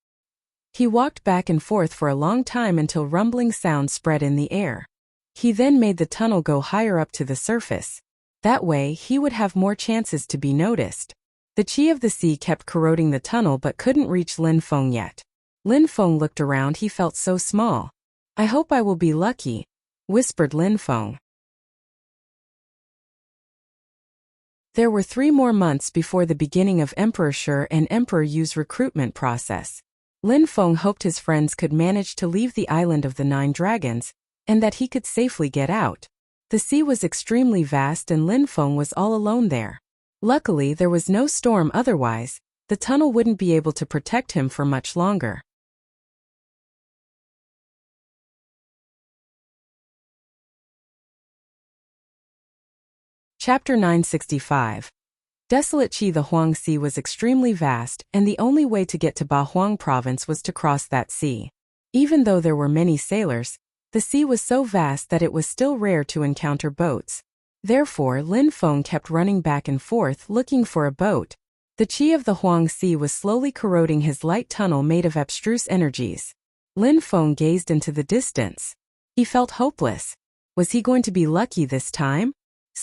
He walked back and forth for a long time until rumbling sounds spread in the air. He then made the tunnel go higher up to the surface. That way, he would have more chances to be noticed. The qi of the sea kept corroding the tunnel but couldn't reach Lin Feng yet. Lin Feng looked around. He felt so small. I hope I will be lucky, whispered Lin Feng. There were 3 more months before the beginning of Emperor Shi and Emperor Yu's recruitment process. Lin Feng hoped his friends could manage to leave the island of the 9 dragons, and that he could safely get out. The sea was extremely vast and Lin Feng was all alone there. Luckily, there was no storm, otherwise, the tunnel wouldn't be able to protect him for much longer. Chapter 965. Desolate Qi. The Huang Sea was extremely vast, and the only way to get to Ba Huang province was to cross that sea. Even though there were many sailors, the sea was so vast that it was still rare to encounter boats. Therefore, Lin Feng kept running back and forth looking for a boat. The qi of the Huang Sea was slowly corroding his light tunnel made of abstruse energies. Lin Feng gazed into the distance. He felt hopeless. Was he going to be lucky this time?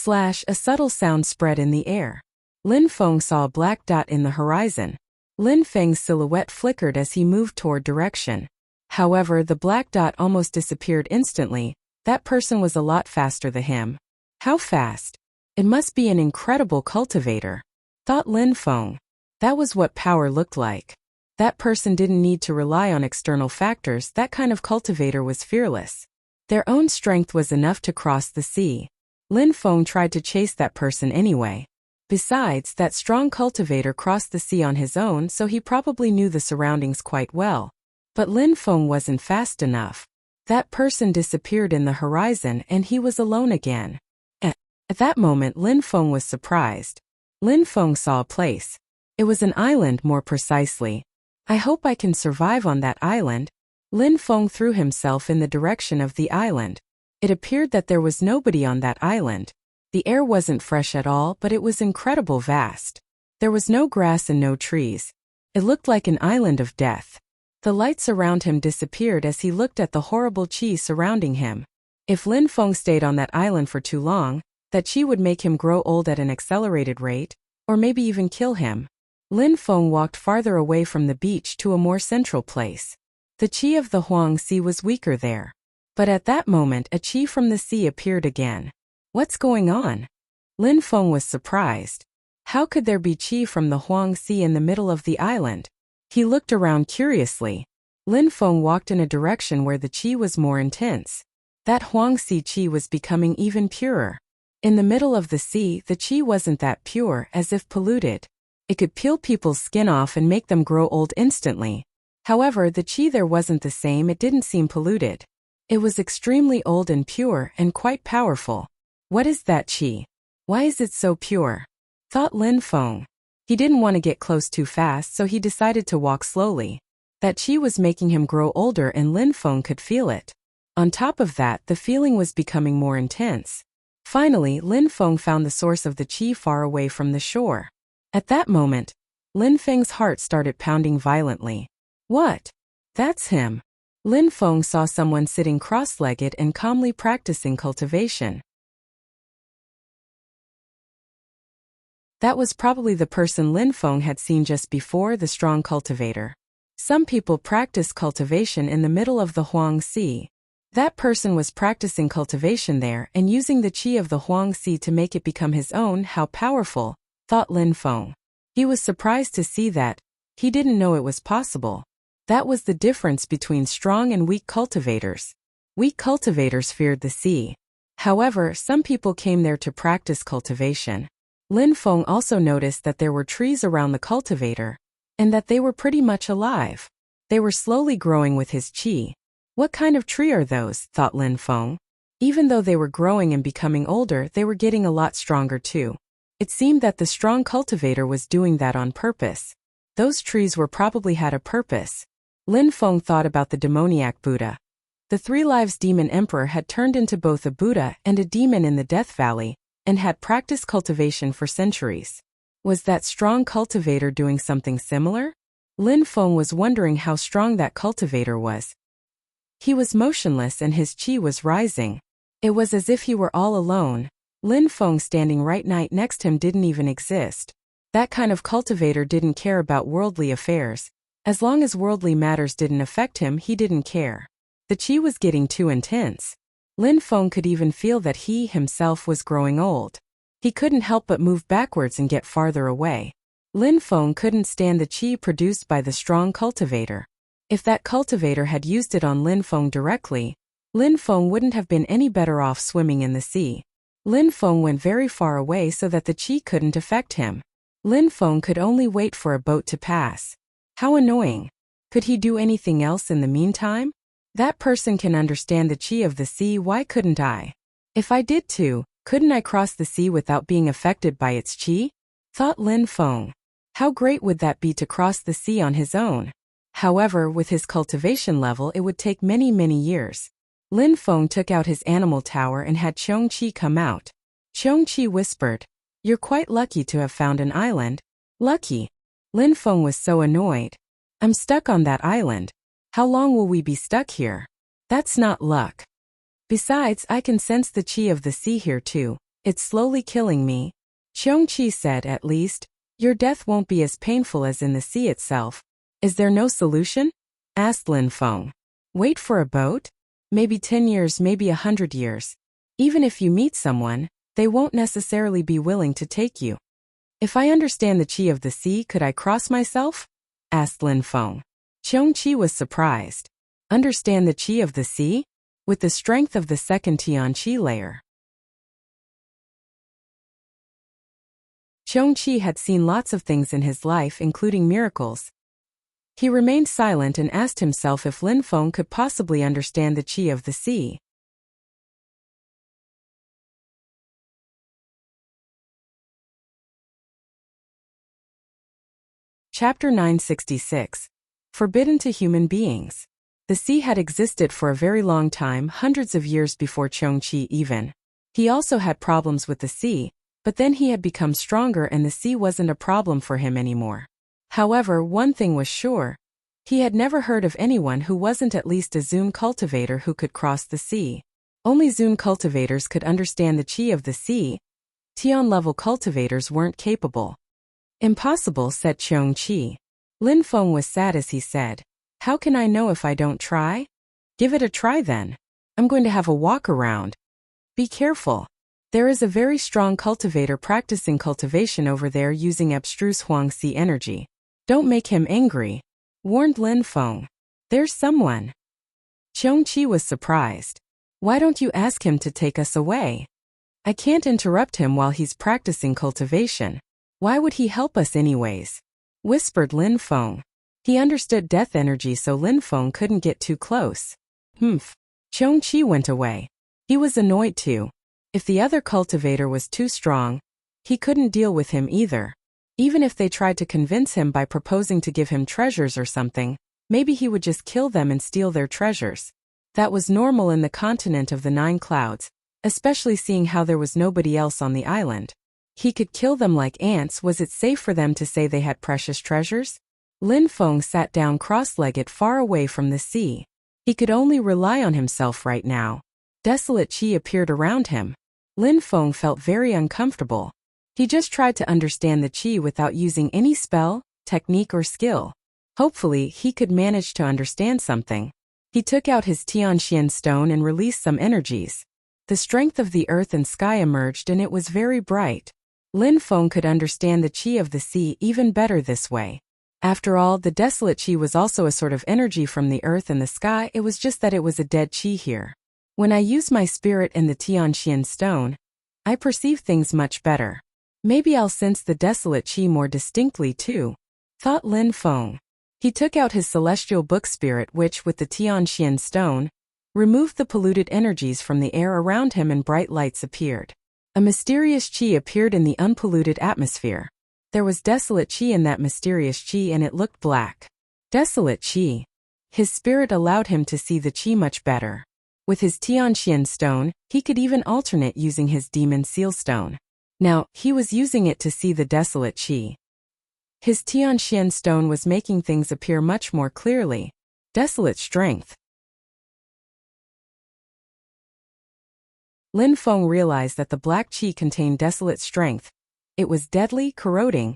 A subtle sound spread in the air. Lin Feng saw a black dot in the horizon. Lin Feng's silhouette flickered as he moved toward direction. However, the black dot almost disappeared instantly. That person was a lot faster than him. How fast? It must be an incredible cultivator, thought Lin Feng. That was what power looked like. That person didn't need to rely on external factors. That kind of cultivator was fearless. Their own strength was enough to cross the sea. Lin Feng tried to chase that person anyway. Besides, that strong cultivator crossed the sea on his own, so he probably knew the surroundings quite well. But Lin Feng wasn't fast enough. That person disappeared in the horizon and he was alone again. At that moment, Lin Feng was surprised. Lin Feng saw a place. It was an island, more precisely. I hope I can survive on that island. Lin Feng threw himself in the direction of the island. It appeared that there was nobody on that island. The air wasn't fresh at all, but it was incredible vast. There was no grass and no trees. It looked like an island of death. The lights around him disappeared as he looked at the horrible qi surrounding him. If Lin Feng stayed on that island for too long, that qi would make him grow old at an accelerated rate, or maybe even kill him. Lin Feng walked farther away from the beach to a more central place. The qi of the Huang Sea was weaker there. But at that moment, a qi from the sea appeared again. What's going on? Lin Feng was surprised. How could there be qi from the Huang Sea in the middle of the island? He looked around curiously. Lin Feng walked in a direction where the qi was more intense. That Huang Sea qi was becoming even purer. In the middle of the sea, the qi wasn't that pure, as if polluted. It could peel people's skin off and make them grow old instantly. However, the qi there wasn't the same. It didn't seem polluted. It was extremely old and pure and quite powerful. What is that qi? Why is it so pure? Thought Lin Feng. He didn't want to get close too fast, so he decided to walk slowly. That qi was making him grow older and Lin Feng could feel it. On top of that, the feeling was becoming more intense. Finally, Lin Feng found the source of the qi far away from the shore. At that moment, Lin Feng's heart started pounding violently. What? That's him. Lin Feng saw someone sitting cross-legged and calmly practicing cultivation. That was probably the person Lin Feng had seen just before, the strong cultivator. Some people practice cultivation in the middle of the Huang Sea. That person was practicing cultivation there and using the qi of the Huang Sea to make it become his own. How powerful, thought Lin Feng. He was surprised to see that. He didn't know it was possible. That was the difference between strong and weak cultivators. Weak cultivators feared the sea. However, some people came there to practice cultivation. Lin Feng also noticed that there were trees around the cultivator, and that they were pretty much alive. They were slowly growing with his qi. What kind of tree are those, thought Lin Feng. Even though they were growing and becoming older, they were getting a lot stronger too. It seemed that the strong cultivator was doing that on purpose. Those trees were probably had a purpose. Lin Feng thought about the demoniac Buddha. The 3 lives demon emperor had turned into both a Buddha and a demon in the Death Valley, and had practiced cultivation for centuries. Was that strong cultivator doing something similar? Lin Feng was wondering how strong that cultivator was. He was motionless and his qi was rising. It was as if he were all alone. Lin Feng standing right next to him didn't even exist. That kind of cultivator didn't care about worldly affairs. As long as worldly matters didn't affect him, he didn't care. The qi was getting too intense. Lin Feng could even feel that he himself was growing old. He couldn't help but move backwards and get farther away. Lin Feng couldn't stand the qi produced by the strong cultivator. If that cultivator had used it on Lin Feng directly, Lin Feng wouldn't have been any better off swimming in the sea. Lin Feng went very far away so that the qi couldn't affect him. Lin Feng could only wait for a boat to pass. How annoying. Could he do anything else in the meantime? That person can understand the qi of the sea, why couldn't I? If I did too, couldn't I cross the sea without being affected by its qi? Thought Lin Feng. How great would that be to cross the sea on his own? However, with his cultivation level it would take many years. Lin Feng took out his animal tower and had Chong Qi come out. Chong Qi whispered, "You're quite lucky to have found an island." Lucky? Lin Feng was so annoyed. I'm stuck on that island. How long will we be stuck here? That's not luck. Besides, I can sense the qi of the sea here too. It's slowly killing me. Chong Qi said, "At least, your death won't be as painful as in the sea itself." Is there no solution? Asked Lin Feng. Wait for a boat? Maybe 10 years, maybe 100 years. Even if you meet someone, they won't necessarily be willing to take you. If I understand the qi of the sea, could I cross myself? Asked Lin Feng. Chong Qi was surprised. Understand the qi of the sea? With the strength of the second Tian qi layer. Chong Qi had seen lots of things in his life, including miracles. He remained silent and asked himself if Lin Feng could possibly understand the qi of the sea. Chapter 966. Forbidden to human beings. The sea had existed for a very long time, hundreds of years before Chong Qi even. He also had problems with the sea, but then he had become stronger and the sea wasn't a problem for him anymore. However, one thing was sure. He had never heard of anyone who wasn't at least a Zun cultivator who could cross the sea. Only Zun cultivators could understand the qi of the sea. Tian-level cultivators weren't capable. Impossible, said Chong Qi. Lin Feng was sad as he said, "How can I know if I don't try?" "Give it a try then. I'm going to have a walk around. Be careful. There is a very strong cultivator practicing cultivation over there using abstruse Huangxi energy. Don't make him angry," warned Lin Feng. "There's someone." Chong Qi was surprised. "Why don't you ask him to take us away? I can't interrupt him while he's practicing cultivation. Why would he help us anyways?" whispered Lin Feng. He understood death energy, so Lin Feng couldn't get too close. Humph. Chong Qi went away. He was annoyed too. If the other cultivator was too strong, he couldn't deal with him either. Even if they tried to convince him by proposing to give him treasures or something, maybe he would just kill them and steal their treasures. That was normal in the continent of the 9 clouds. especially seeing how there was nobody else on the island. He could kill them like ants. Was it safe for them to say they had precious treasures? Lin Feng sat down cross-legged far away from the sea. He could only rely on himself right now. Desolate qi appeared around him. Lin Feng felt very uncomfortable. He just tried to understand the qi without using any spell, technique or skill. Hopefully, he could manage to understand something. He took out his Tianxian stone and released some energies. The strength of the earth and sky emerged and it was very bright. Lin Feng could understand the qi of the sea even better this way. After all, the desolate qi was also a sort of energy from the earth and the sky. It was just that it was a dead qi here. When I use my spirit and the Tianxian stone, I perceive things much better. Maybe I'll sense the desolate qi more distinctly too, thought Lin Feng. He took out his celestial book spirit which, with the Tianxian stone, removed the polluted energies from the air around him and bright lights appeared. A mysterious qi appeared in the unpolluted atmosphere. There was desolate qi in that mysterious qi and it looked black. Desolate qi. His spirit allowed him to see the qi much better. With his Tianxian stone, he could even alternate using his demon seal stone. Now, he was using it to see the desolate qi. His Tianxian stone was making things appear much more clearly. Desolate strength. Lin Feng realized that the black qi contained desolate strength. It was deadly, corroding.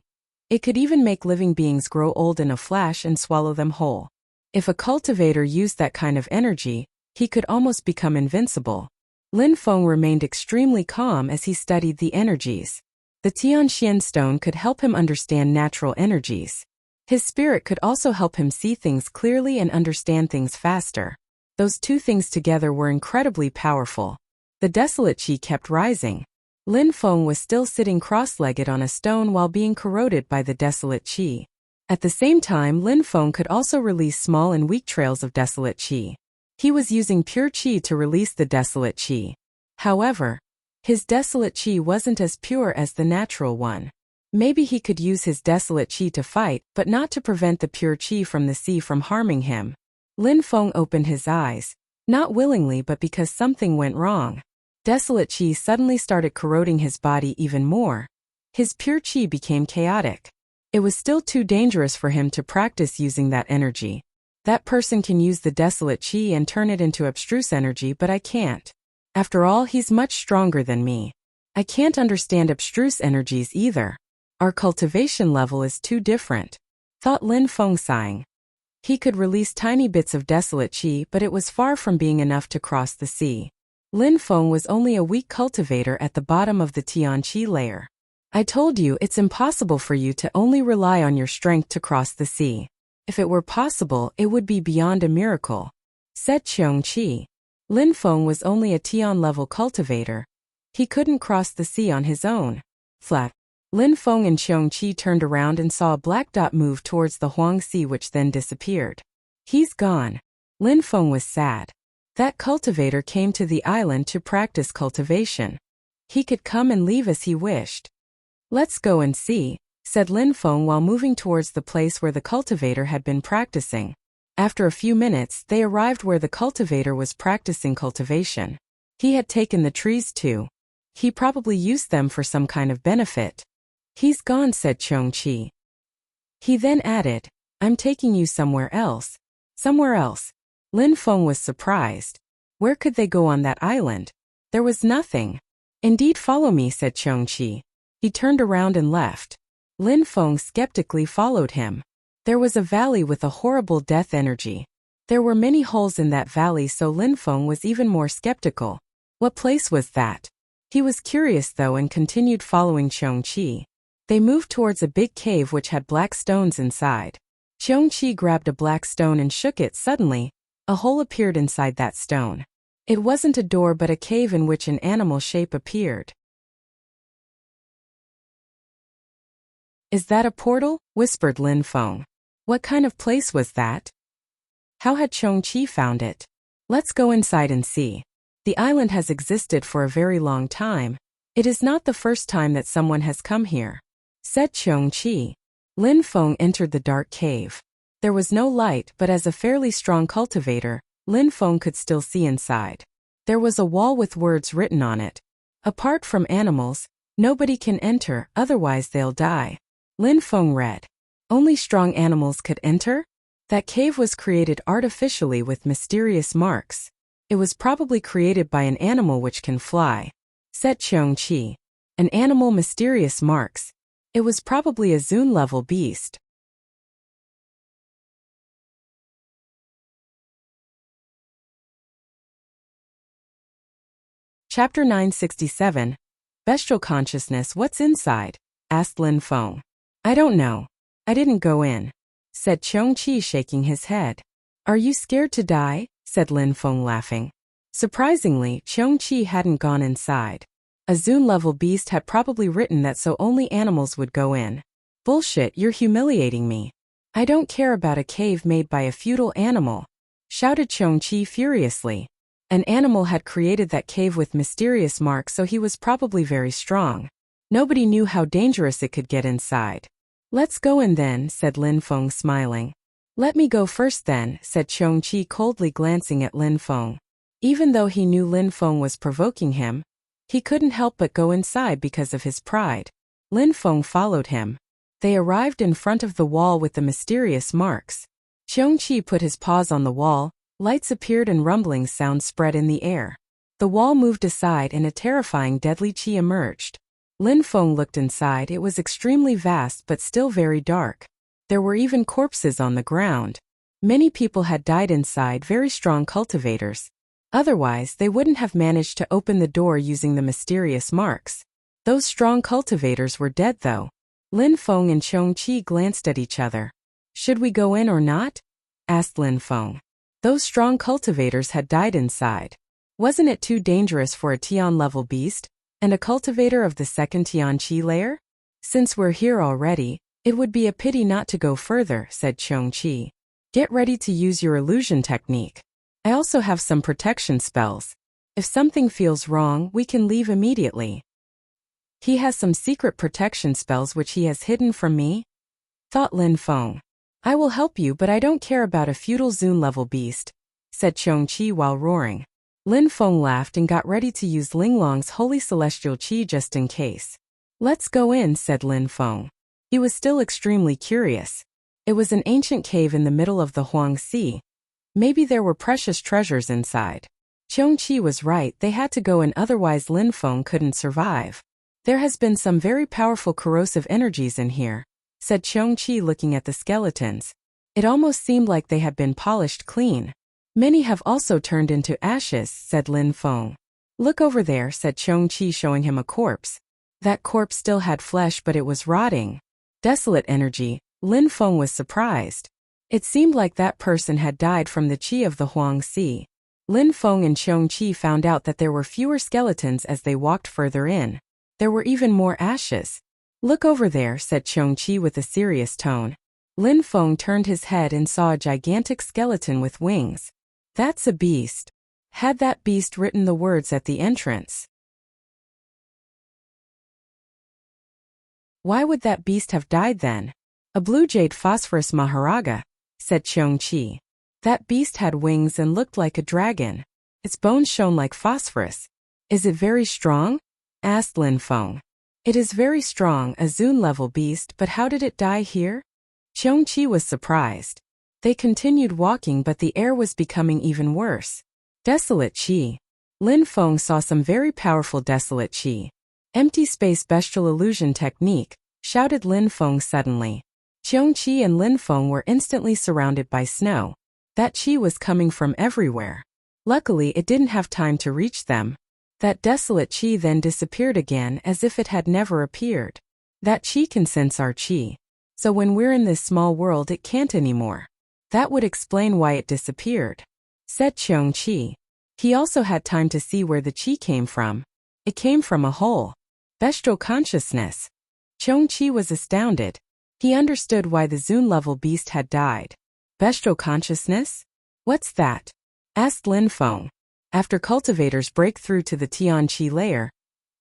It could even make living beings grow old in a flash and swallow them whole. If a cultivator used that kind of energy, he could almost become invincible. Lin Feng remained extremely calm as he studied the energies. The Tianxian stone could help him understand natural energies. His spirit could also help him see things clearly and understand things faster. Those two things together were incredibly powerful. The desolate qi kept rising. Lin Feng was still sitting cross-legged on a stone while being corroded by the desolate qi. At the same time, Lin Feng could also release small and weak trails of desolate qi. He was using pure qi to release the desolate qi. However, his desolate qi wasn't as pure as the natural one. Maybe he could use his desolate qi to fight, but not to prevent the pure qi from the sea from harming him. Lin Feng opened his eyes, not willingly but because something went wrong. Desolate qi suddenly started corroding his body even more. His pure qi became chaotic. It was still too dangerous for him to practice using that energy. That person can use the desolate qi and turn it into abstruse energy, but I can't. After all, he's much stronger than me. I can't understand abstruse energies either. Our cultivation level is too different, thought Lin Feng sighing. He could release tiny bits of desolate qi, but it was far from being enough to cross the sea. Lin Feng was only a weak cultivator at the bottom of the Tian qi layer. I told you it's impossible for you to only rely on your strength to cross the sea. If it were possible, it would be beyond a miracle, said Qiong Qi. Lin Feng was only a Tian-level cultivator. He couldn't cross the sea on his own. Flat. Lin Feng and Qiong Qi turned around and saw a black dot move towards the Huang Sea which then disappeared. He's gone. Lin Feng was sad. That cultivator came to the island to practice cultivation. He could come and leave as he wished. Let's go and see, said Lin Feng while moving towards the place where the cultivator had been practicing. After a few minutes, they arrived where the cultivator was practicing cultivation. He had taken the trees too. He probably used them for some kind of benefit. He's gone, said Qiong Qi. He then added, I'm taking you somewhere else. Somewhere else. Lin Feng was surprised. Where could they go on that island? There was nothing. Indeed, follow me, said Qiong Qi. He turned around and left. Lin Feng skeptically followed him. There was a valley with a horrible death energy. There were many holes in that valley, so Lin Feng was even more skeptical. What place was that? He was curious though and continued following Qiong Qi. They moved towards a big cave which had black stones inside. Qiong Qi grabbed a black stone and shook it. Suddenly, a hole appeared inside that stone. It wasn't a door but a cave in which an animal shape appeared. Is that a portal? Whispered Lin Feng. What kind of place was that? How had Qiong Qi found it? Let's go inside and see. The island has existed for a very long time. It is not the first time that someone has come here, said Qiong Qi. Lin Feng entered the dark cave. There was no light, but as a fairly strong cultivator, Lin Feng could still see inside. There was a wall with words written on it. Apart from animals, nobody can enter, otherwise they'll die. Lin Feng read. Only strong animals could enter? That cave was created artificially with mysterious marks. It was probably created by an animal which can fly, said Qiongqi. An animal mysterious marks. It was probably a Zun-level beast. Chapter 967. Bestial Consciousness. What's inside? Asked Lin Feng. I don't know. I didn't go in, said Qiongqi, shaking his head. Are you scared to die? Said Lin Feng, laughing. Surprisingly, Qiongqi hadn't gone inside. A Zun-level beast had probably written that so only animals would go in. Bullshit, you're humiliating me. I don't care about a cave made by a feudal animal, shouted Qiongqi furiously. An animal had created that cave with mysterious marks, so he was probably very strong. Nobody knew how dangerous it could get inside. Let's go in then, said Lin Feng, smiling. Let me go first then, said Qiongqi, coldly glancing at Lin Feng. Even though he knew Lin Feng was provoking him, he couldn't help but go inside because of his pride. Lin Feng followed him. They arrived in front of the wall with the mysterious marks. Qiongqi put his paws on the wall. Lights appeared and rumbling sounds spread in the air. The wall moved aside and a terrifying deadly qi emerged. Lin Feng looked inside. It was extremely vast but still very dark. There were even corpses on the ground. Many people had died inside, very strong cultivators. Otherwise, they wouldn't have managed to open the door using the mysterious marks. Those strong cultivators were dead though. Lin Feng and Qiongqi glanced at each other. Should we go in or not? Asked Lin Feng. Those strong cultivators had died inside. Wasn't it too dangerous for a Tian-level beast, and a cultivator of the second Tian-Qi layer? Since we're here already, it would be a pity not to go further, said Qiongqi. Get ready to use your illusion technique. I also have some protection spells. If something feels wrong, we can leave immediately. He has some secret protection spells which he has hidden from me? Thought Lin Feng. I will help you, but I don't care about a feudal Zun-level beast, said Qiongqi while roaring. Lin Feng laughed and got ready to use Linglong's holy celestial qi just in case. Let's go in, said Lin Feng. He was still extremely curious. It was an ancient cave in the middle of the Huang Sea. Maybe there were precious treasures inside. Qiongqi was right, they had to go in, otherwise Lin Feng couldn't survive. There has been some very powerful corrosive energies in here, said Qiongqi, looking at the skeletons. It almost seemed like they had been polished clean. Many have also turned into ashes, said Lin Feng. Look over there, said Qiongqi, showing him a corpse. That corpse still had flesh, but it was rotting. Desolate energy. Lin Feng was surprised. It seemed like that person had died from the qi of the Huang Sea. Lin Feng and Qiongqi found out that there were fewer skeletons as they walked further in. There were even more ashes. Look over there, said Qiongqi with a serious tone. Lin Feng turned his head and saw a gigantic skeleton with wings. That's a beast. Had that beast written the words at the entrance? Why would that beast have died then? A blue jade phosphorus Maharaga, said Qiongqi. That beast had wings and looked like a dragon. Its bones shone like phosphorus. Is it very strong? Asked Lin Feng. It is very strong, a Zun-level beast, but how did it die here? Qiongqi was surprised. They continued walking, but the air was becoming even worse. Desolate qi. Lin Feng saw some very powerful desolate qi. Empty space bestial illusion technique, shouted Lin Feng suddenly. Qiongqi and Lin Feng were instantly surrounded by snow. That qi was coming from everywhere. Luckily, it didn't have time to reach them. That desolate qi then disappeared again as if it had never appeared. That qi can sense our qi. So when we're in this small world, it can't anymore. That would explain why it disappeared, said Qiongqi. He also had time to see where the qi came from. It came from a hole. Bestial consciousness. Qiongqi was astounded. He understood why the Zun-level beast had died. Bestial consciousness? What's that? Asked Lin Feng. After cultivators break through to the Tian-Qi layer,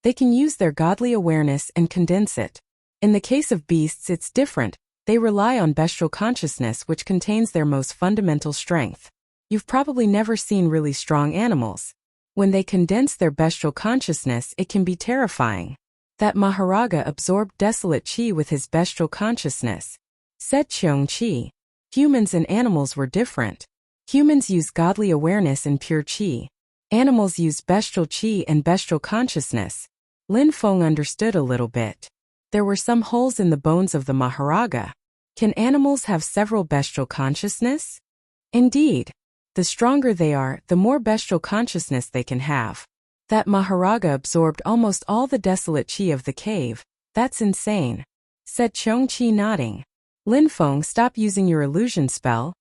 they can use their godly awareness and condense it. In the case of beasts, it's different. They rely on bestial consciousness, which contains their most fundamental strength. You've probably never seen really strong animals. When they condense their bestial consciousness, it can be terrifying. That Maharaga absorbed desolate qi with his bestial consciousness. Said Qiongqi. Humans and animals were different. Humans use godly awareness and pure qi. Animals use bestial qi and bestial consciousness. Lin Feng understood a little bit. There were some holes in the bones of the Maharaga. Can animals have several bestial consciousness? Indeed. The stronger they are, the more bestial consciousness they can have. That Maharaga absorbed almost all the desolate qi of the cave. That's insane. Said Qiongqi nodding. Lin Feng, stop using your illusion spell.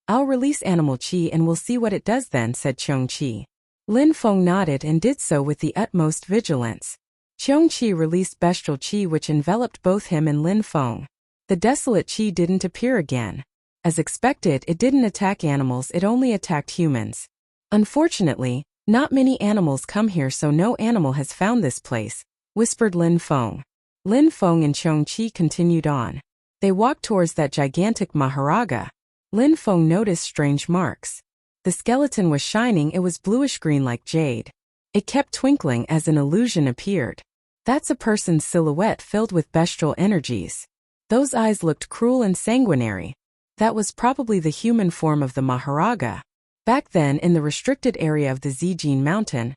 I'll release animal qi and we'll see what it does then, said Qiongqi. Lin Feng nodded and did so with the utmost vigilance. Qiongqi released bestial qi which enveloped both him and Lin Feng. The desolate qi didn't appear again. As expected, it didn't attack animals, it only attacked humans. Unfortunately, not many animals come here, so no animal has found this place, whispered Lin Feng. Lin Feng and Qiongqi continued on. They walked towards that gigantic Maharaga. Lin Feng noticed strange marks. The skeleton was shining, it was bluish-green like jade. It kept twinkling as an illusion appeared. That's a person's silhouette filled with bestial energies. Those eyes looked cruel and sanguinary. That was probably the human form of the Maharaga. Back then, in the restricted area of the Zijin mountain,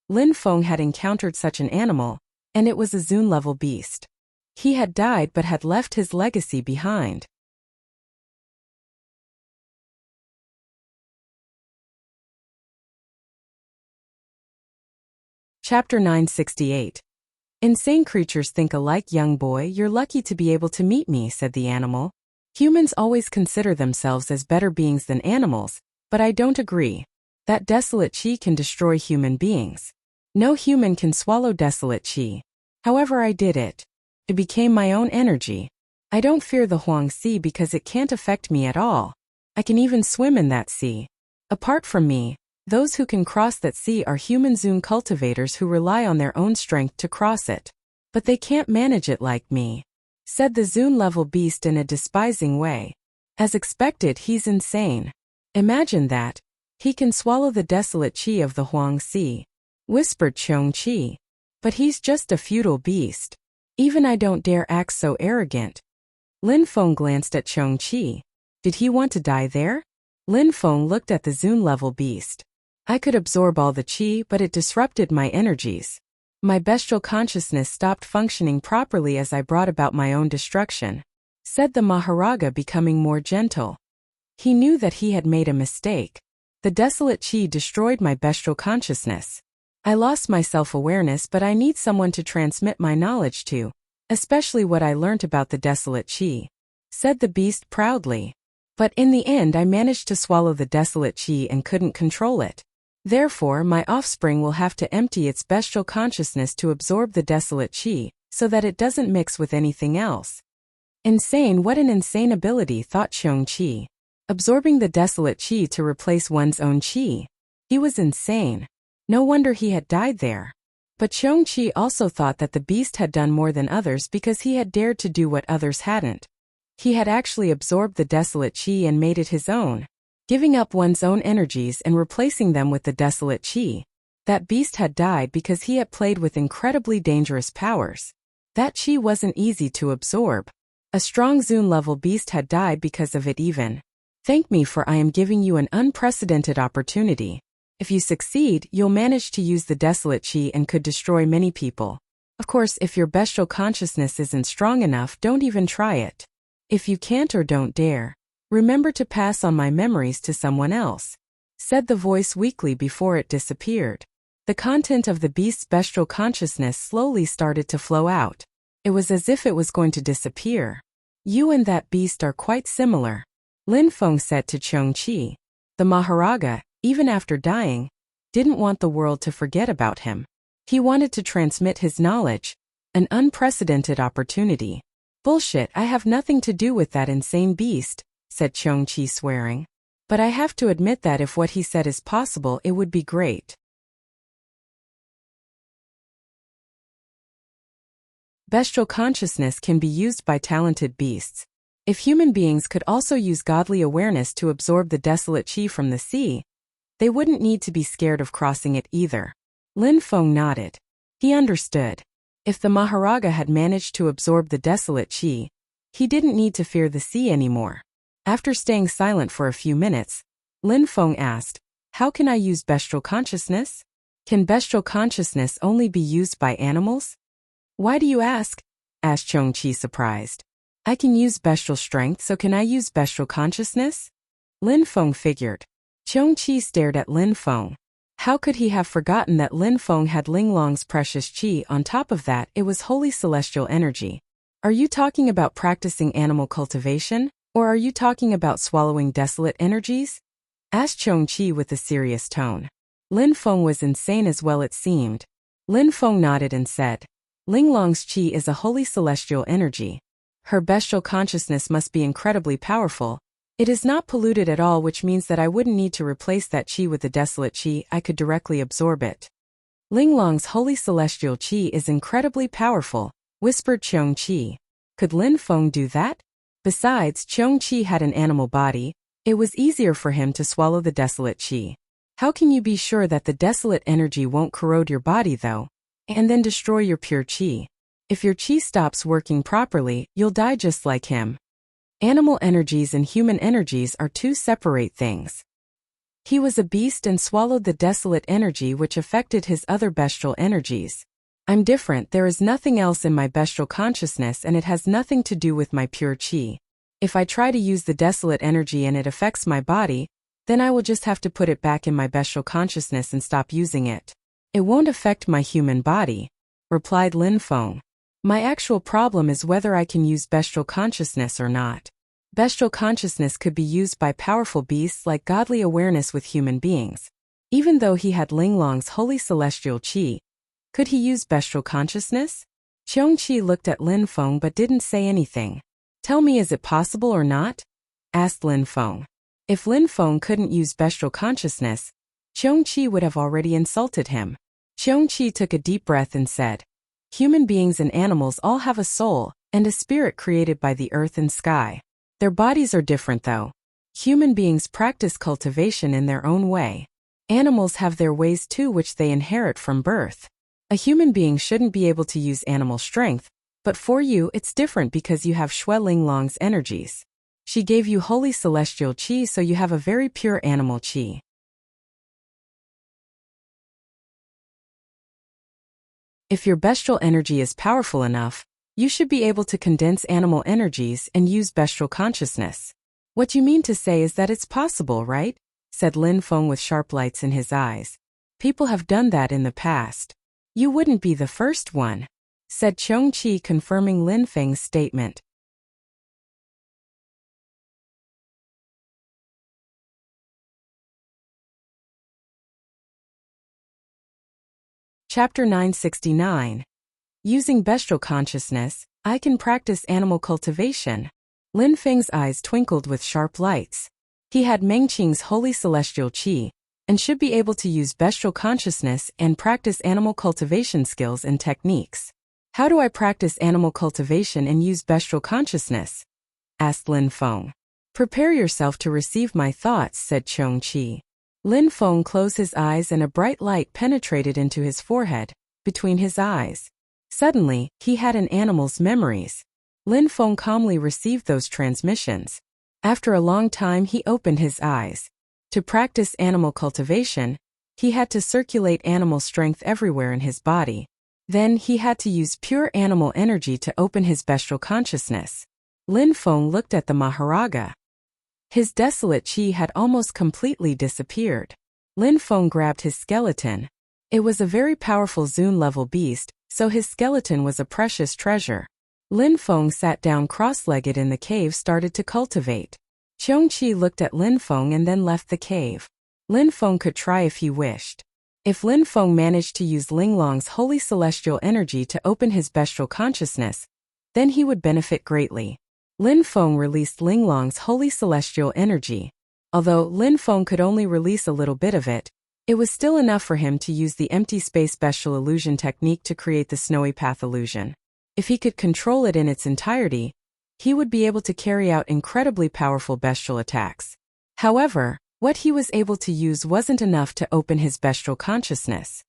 Lin Feng had encountered such an animal, and it was a Zun-level beast. He had died but had left his legacy behind. Chapter 968. Insane creatures think alike, young boy, you're lucky to be able to meet me, said the animal. Humans always consider themselves as better beings than animals, but I don't agree. That desolate qi can destroy human beings. No human can swallow desolate qi. However, I did it. It became my own energy. I don't fear the Huang Sea because it can't affect me at all. I can even swim in that sea. Apart from me, those who can cross that sea are human Zun cultivators who rely on their own strength to cross it. But they can't manage it like me, said the Zun-level beast in a despising way. As expected, he's insane. Imagine that. He can swallow the desolate qi of the Huang Sea, whispered Qiongqi. But he's just a feudal beast. Even I don't dare act so arrogant. Lin Feng glanced at Qiongqi. Did he want to die there? Lin Feng looked at the Zun-level beast. I could absorb all the qi, but it disrupted my energies. My bestial consciousness stopped functioning properly as I brought about my own destruction, said the Maharaga, becoming more gentle. He knew that he had made a mistake. The desolate qi destroyed my bestial consciousness. I lost my self-awareness, but I need someone to transmit my knowledge to, especially what I learnt about the desolate qi, said the beast proudly. But in the end I managed to swallow the desolate qi and couldn't control it. Therefore, my offspring will have to empty its bestial consciousness to absorb the desolate qi, so that it doesn't mix with anything else. Insane, what an insane ability, thought Qiongqi. Absorbing the desolate qi to replace one's own qi. He was insane. No wonder he had died there. But Qiongqi also thought that the beast had done more than others because he had dared to do what others hadn't. He had actually absorbed the desolate qi and made it his own, giving up one's own energies and replacing them with the desolate qi. That beast had died because he had played with incredibly dangerous powers. That qi wasn't easy to absorb. A strong Zun-level beast had died because of it even. Thank me, for I am giving you an unprecedented opportunity. If you succeed, you'll manage to use the desolate qi and could destroy many people. Of course, if your bestial consciousness isn't strong enough, don't even try it. If you can't or don't dare, remember to pass on my memories to someone else, said the voice weakly before it disappeared. The content of the beast's bestial consciousness slowly started to flow out. It was as if it was going to disappear. You and that beast are quite similar, Lin Feng said to Qiongqi. The Maharaga, even after dying, didn't want the world to forget about him. He wanted to transmit his knowledge, an unprecedented opportunity. Bullshit, I have nothing to do with that insane beast, said Qiongqi, swearing. But I have to admit that if what he said is possible, it would be great. Bestial consciousness can be used by talented beasts. If human beings could also use godly awareness to absorb the desolate qi from the sea, They wouldn't need to be scared of crossing it either. Lin Feng nodded. He understood. If the Maharaja had managed to absorb the desolate qi, he didn't need to fear the sea anymore. After staying silent for a few minutes, Lin Feng asked, "How can I use bestial consciousness? Can bestial consciousness only be used by animals?" "Why do you ask?" asked Chongqi, surprised. "I can use bestial strength, so can I use bestial consciousness?" Lin Feng figured. Chongqi stared at Lin Feng. How could he have forgotten that Lin Feng had Linglong's precious qi? On top of that, it was holy celestial energy. "Are you talking about practicing animal cultivation, or are you talking about swallowing desolate energies?" asked Chongqi with a serious tone. Lin Feng was insane as well, it seemed. Lin Feng nodded and said, "Linglong's qi is a holy celestial energy. Her bestial consciousness must be incredibly powerful. It is not polluted at all, which means that I wouldn't need to replace that qi with the desolate qi, I could directly absorb it." "Linglong's holy celestial qi is incredibly powerful," whispered Chongqi. Could Lin Feng do that? Besides, Chongqi had an animal body. It was easier for him to swallow the desolate qi. How can you be sure that the desolate energy won't corrode your body though, and then destroy your pure qi? If your qi stops working properly, you'll die just like him. Animal energies and human energies are two separate things. He was a beast and swallowed the desolate energy which affected his other bestial energies. I'm different, there is nothing else in my bestial consciousness and it has nothing to do with my pure qi. If I try to use the desolate energy and it affects my body, then I will just have to put it back in my bestial consciousness and stop using it. It won't affect my human body," replied Lin Feng. "My actual problem is whether I can use bestial consciousness or not. Bestial consciousness could be used by powerful beasts like godly awareness with human beings. Even though he had Linglong's holy celestial qi, could he use bestial consciousness?" Chongqi looked at Lin Feng but didn't say anything. "Tell me, is it possible or not?" asked Lin Feng. If Lin Feng couldn't use bestial consciousness, Chongqi would have already insulted him. Chongqi took a deep breath and said, "Human beings and animals all have a soul and a spirit created by the earth and sky. Their bodies are different though. Human beings practice cultivation in their own way. Animals have their ways too which they inherit from birth. A human being shouldn't be able to use animal strength, but for you it's different because you have Shui Linglong's energies. She gave you holy celestial qi, so you have a very pure animal qi. If your bestial energy is powerful enough, you should be able to condense animal energies and use bestial consciousness. What you mean to say is that it's possible, right?" said Lin Feng with sharp lights in his eyes. "People have done that in the past. You wouldn't be the first one," said Chongqi, confirming Lin Feng's statement. Chapter 969. Using bestial consciousness, I can practice animal cultivation. Lin Feng's eyes twinkled with sharp lights. He had Mengqing's holy celestial qi, and should be able to use bestial consciousness and practice animal cultivation skills and techniques. "How do I practice animal cultivation and use bestial consciousness?" asked Lin Feng. "Prepare yourself to receive my thoughts," said Chongqi. Lin Feng closed his eyes and a bright light penetrated into his forehead, between his eyes. Suddenly, he had an animal's memories. Lin Feng calmly received those transmissions. After a long time he opened his eyes. To practice animal cultivation, he had to circulate animal strength everywhere in his body. Then he had to use pure animal energy to open his bestial consciousness. Lin Feng looked at the Maharaja. His desolate qi had almost completely disappeared. Lin Feng grabbed his skeleton. It was a very powerful Zun-level beast, so his skeleton was a precious treasure. Lin Feng sat down cross-legged in the cave, started to cultivate. Chongqi looked at Lin Feng and then left the cave. Lin Feng could try if he wished. If Lin Feng managed to use Linglong's holy celestial energy to open his bestial consciousness, then he would benefit greatly. Lin Feng released Linglong's holy celestial energy. Although Lin Feng could only release a little bit of it, it was still enough for him to use the empty space bestial illusion technique to create the snowy path illusion. If he could control it in its entirety, he would be able to carry out incredibly powerful bestial attacks. However, What he was able to use wasn't enough to open his bestial consciousness.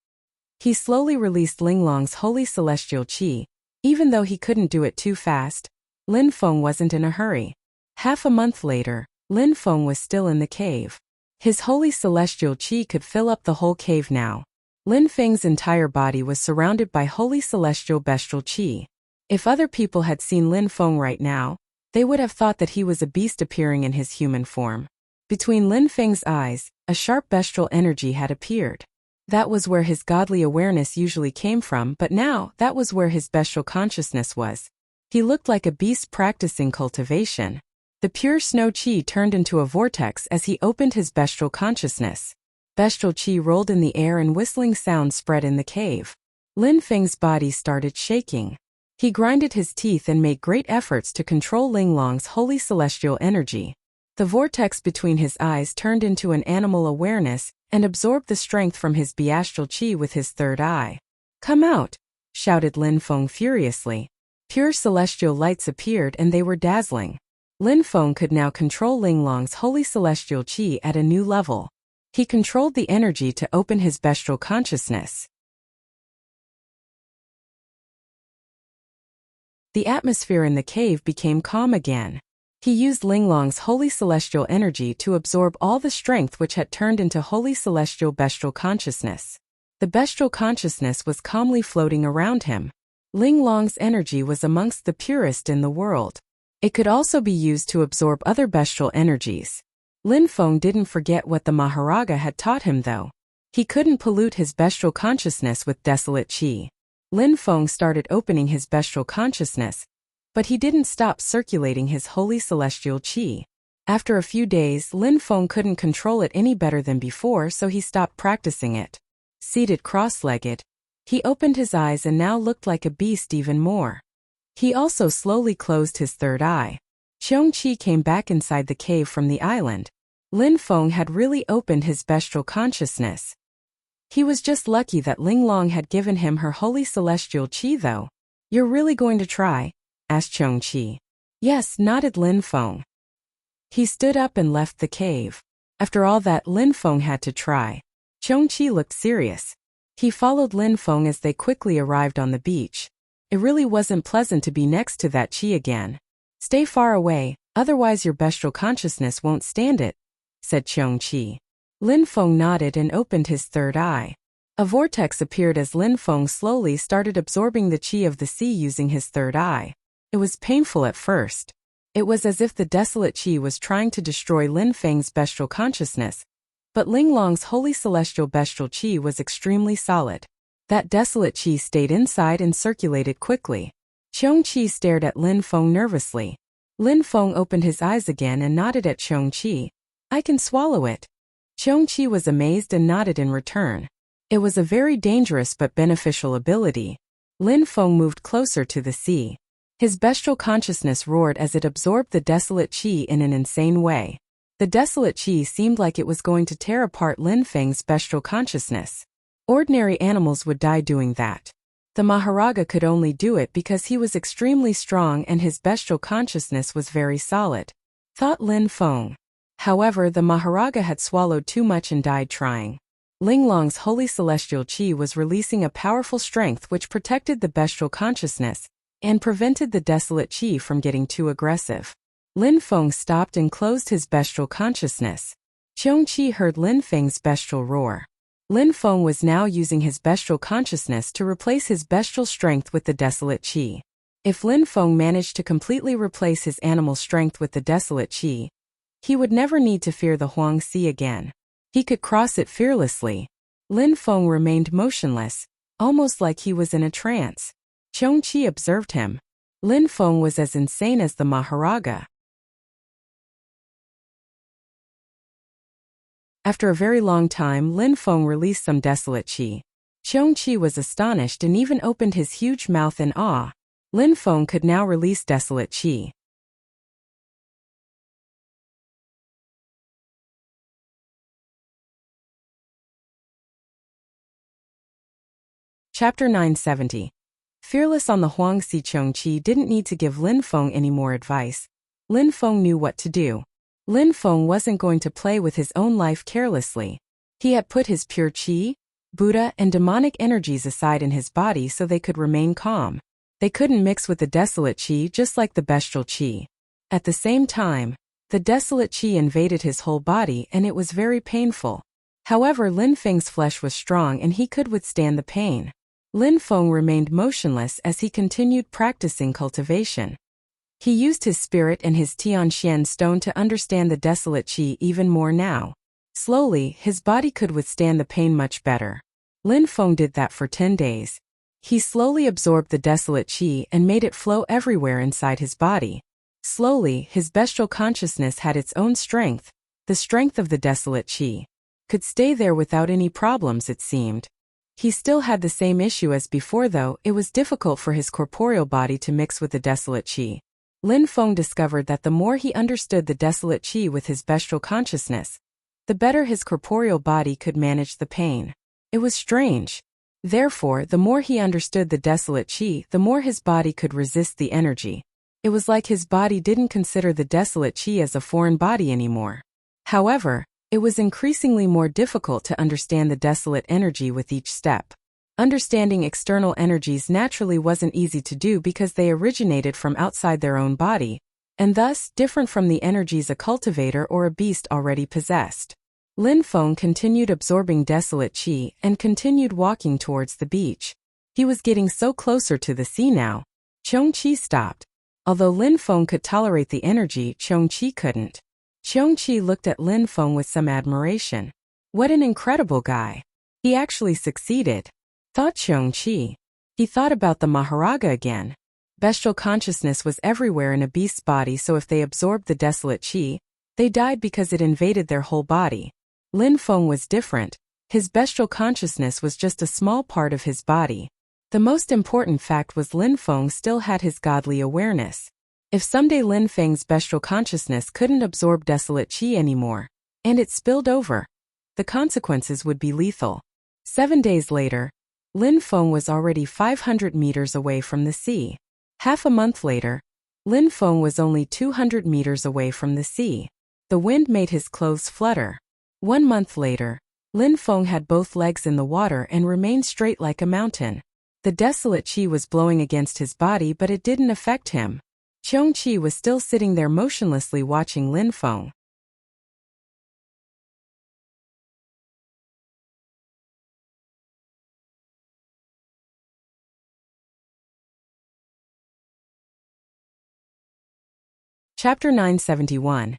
He slowly released Linglong's holy celestial qi. Even though he couldn't do it too fast, Lin Feng wasn't in a hurry. Half a month later, Lin Feng was still in the cave. His holy celestial qi could fill up the whole cave now. Lin Feng's entire body was surrounded by holy celestial bestial qi. If other people had seen Lin Feng right now, they would have thought that he was a beast appearing in his human form. Between Lin Feng's eyes, a sharp bestial energy had appeared. That was where his godly awareness usually came from, but now that was where his bestial consciousness was. He looked like a beast practicing cultivation. The pure snow qi turned into a vortex as he opened his bestial consciousness. Bestial qi rolled in the air and whistling sounds spread in the cave. Lin Feng's body started shaking. He grinded his teeth and made great efforts to control Linglong's holy celestial energy. The vortex between his eyes turned into an animal awareness and absorbed the strength from his bestial qi with his third eye. "Come out!" shouted Lin Feng furiously. Pure celestial lights appeared and they were dazzling. Lin Feng could now control Linglong's holy celestial qi at a new level. He controlled the energy to open his bestial consciousness. The atmosphere in the cave became calm again. He used Linglong's holy celestial energy to absorb all the strength which had turned into holy celestial bestial consciousness. The bestial consciousness was calmly floating around him. Linglong's energy was amongst the purest in the world. It could also be used to absorb other bestial energies. Lin Feng didn't forget what the Maharaja had taught him though. He couldn't pollute his bestial consciousness with desolate qi. Lin Feng started opening his bestial consciousness, but he didn't stop circulating his holy celestial qi. After a few days, Lin Feng couldn't control it any better than before, so he stopped practicing it. Seated cross-legged, he opened his eyes and now looked like a beast even more. He also slowly closed his third eye. Qiongqi came back inside the cave from the island. Lin Feng had really opened his bestial consciousness. He was just lucky that Linglong had given him her holy celestial qi though. "You're really going to try?" asked Qiongqi. "Yes," nodded Lin Feng. He stood up and left the cave. After all that Lin Feng had to try. Qiongqi looked serious. He followed Lin Feng as they quickly arrived on the beach. It really wasn't pleasant to be next to that qi again. "Stay far away, otherwise your bestial consciousness won't stand it," said Qiongqi. Lin Feng nodded and opened his third eye. A vortex appeared as Lin Feng slowly started absorbing the qi of the sea using his third eye. It was painful at first. It was as if the desolate qi was trying to destroy Lin Feng's bestial consciousness, but Linglong's holy celestial bestial qi was extremely solid. That desolate qi stayed inside and circulated quickly. Qiongqi stared at Lin Feng nervously. Lin Feng opened his eyes again and nodded at Qiongqi. "I can swallow it." Qiongqi was amazed and nodded in return. It was a very dangerous but beneficial ability. Lin Feng moved closer to the sea. His bestial consciousness roared as it absorbed the desolate qi in an insane way. The desolate qi seemed like it was going to tear apart Lin Feng's bestial consciousness. Ordinary animals would die doing that. The Maharaja could only do it because he was extremely strong and his bestial consciousness was very solid, thought Lin Feng. However, the Maharaja had swallowed too much and died trying. Linglong's holy celestial qi was releasing a powerful strength which protected the bestial consciousness and prevented the desolate qi from getting too aggressive. Lin Feng stopped and closed his bestial consciousness. Qiongqi heard Lin Feng's bestial roar. Lin Feng was now using his bestial consciousness to replace his bestial strength with the desolate qi. If Lin Feng managed to completely replace his animal strength with the desolate qi, he would never need to fear the Huang Sea again. He could cross it fearlessly. Lin Feng remained motionless, almost like he was in a trance. Qiongqi observed him. Lin Feng was as insane as the Maharaja. After a very long time, Lin Feng released some desolate qi. Qiongqi was astonished and even opened his huge mouth in awe. Lin Feng could now release desolate qi. Chapter 970. Fearless on the Huangxi. Qiongqi didn't need to give Lin Feng any more advice. Lin Feng knew what to do. Lin Feng wasn't going to play with his own life carelessly. He had put his pure qi, Buddha, and demonic energies aside in his body so they could remain calm. They couldn't mix with the desolate qi just like the bestial qi. At the same time, the desolate qi invaded his whole body and it was very painful. However, Lin Feng's flesh was strong and he could withstand the pain. Lin Feng remained motionless as he continued practicing cultivation. He used his spirit and his Tianxian stone to understand the desolate qi even more now. Slowly, his body could withstand the pain much better. Lin Feng did that for 10 days. He slowly absorbed the desolate qi and made it flow everywhere inside his body. Slowly, his bestial consciousness had its own strength, the strength of the desolate qi. Could stay there without any problems, it seemed. He still had the same issue as before though, it was difficult for his corporeal body to mix with the desolate qi. Lin Feng discovered that the more he understood the desolate qi with his bestial consciousness, the better his corporeal body could manage the pain. It was strange. Therefore, the more he understood the desolate qi, the more his body could resist the energy. It was like his body didn't consider the desolate qi as a foreign body anymore. However, it was increasingly more difficult to understand the desolate energy with each step. Understanding external energies naturally wasn't easy to do because they originated from outside their own body, and thus different from the energies a cultivator or a beast already possessed. Lin Feng continued absorbing desolate qi and continued walking towards the beach. He was getting so closer to the sea now. Chong Qi stopped. Although Lin Feng could tolerate the energy, Chong Qi couldn't. Chong Qi looked at Lin Feng with some admiration. What an incredible guy. He actually succeeded, thought Chong Qi. He thought about the Maharaja again. Bestial consciousness was everywhere in a beast's body, so if they absorbed the desolate qi, they died because it invaded their whole body. Lin Feng was different. His bestial consciousness was just a small part of his body. The most important fact was Lin Feng still had his godly awareness. If someday Lin Feng's bestial consciousness couldn't absorb desolate qi anymore, and it spilled over, the consequences would be lethal. 7 days later, Lin Feng was already 500 meters away from the sea. Half a month later, Lin Feng was only 200 meters away from the sea. The wind made his clothes flutter. 1 month later, Lin Feng had both legs in the water and remained straight like a mountain. The desolate qi was blowing against his body, but it didn't affect him. Chong Qi was still sitting there motionlessly watching Lin Feng. Chapter 971.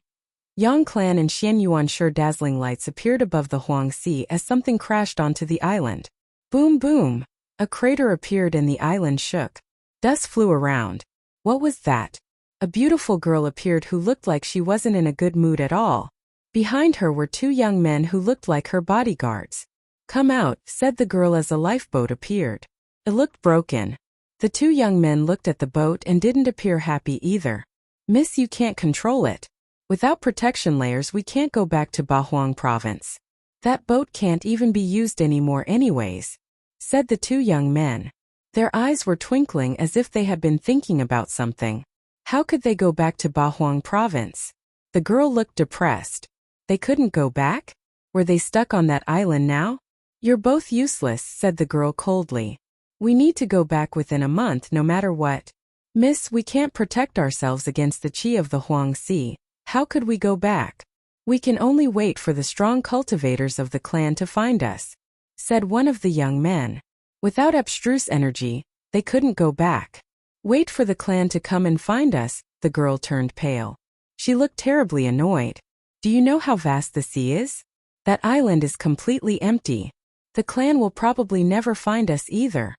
Yang Clan and Xian Yuanshe dazzling lights appeared above the Huang Sea as something crashed onto the island. Boom boom! A crater appeared and the island shook. Dust flew around. What was that? A beautiful girl appeared who looked like she wasn't in a good mood at all. Behind her were 2 young men who looked like her bodyguards. Come out, said the girl as a lifeboat appeared. It looked broken. The 2 young men looked at the boat and didn't appear happy either. Miss, you can't control it. Without protection layers we can't go back to Bahuang province. That boat can't even be used anymore anyways, said the 2 young men. Their eyes were twinkling as if they had been thinking about something. How could they go back to Bahuang province? The girl looked depressed. They couldn't go back? Were they stuck on that island now? You're both useless, said the girl coldly. We need to go back within a month no matter what. Miss, we can't protect ourselves against the qi of the Huang Sea. How could we go back? We can only wait for the strong cultivators of the clan to find us, said one of the young men. Without abstruse energy, they couldn't go back. Wait for the clan to come and find us, the girl turned pale. She looked terribly annoyed. Do you know how vast the sea is? That island is completely empty. The clan will probably never find us either.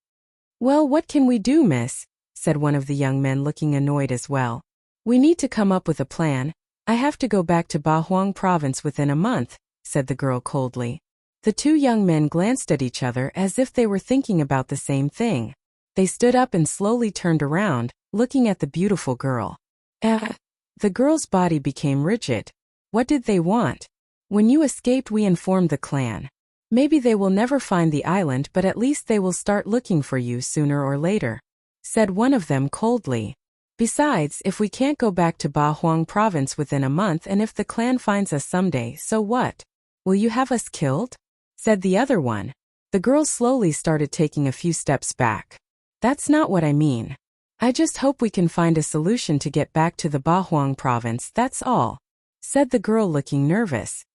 Well, what can we do, miss? Said one of the young men looking annoyed as well. We need to come up with a plan. I have to go back to Bahuang province within a month, said the girl coldly. The 2 young men glanced at each other as if they were thinking about the same thing. They stood up and slowly turned around, looking at the beautiful girl. The girl's body became rigid. What did they want? When you escaped, we informed the clan. Maybe they will never find the island, but at least they will start looking for you sooner or later, said one of them coldly. Besides, if we can't go back to Ba Huang province within a month and if the clan finds us someday, so what? Will you have us killed? Said the other one. The girl slowly started taking a few steps back. That's not what I mean. I just hope we can find a solution to get back to the Ba Huang province, that's all. Said the girl looking nervous.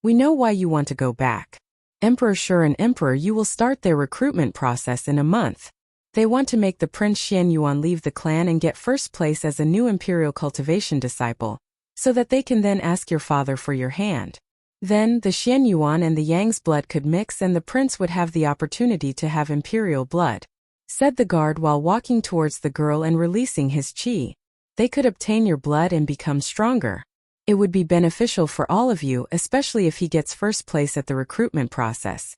We know why you want to go back. Emperor Shi and Emperor Yu will start their recruitment process in a month. They want to make the Prince Xian Yuan leave the clan and get first place as a new imperial cultivation disciple, so that they can then ask your father for your hand. Then, the Xian Yuan and the Yang's blood could mix and the prince would have the opportunity to have imperial blood. Said the guard while walking towards the girl and releasing his qi. They could obtain your blood and become stronger. It would be beneficial for all of you, especially if he gets first place at the recruitment process.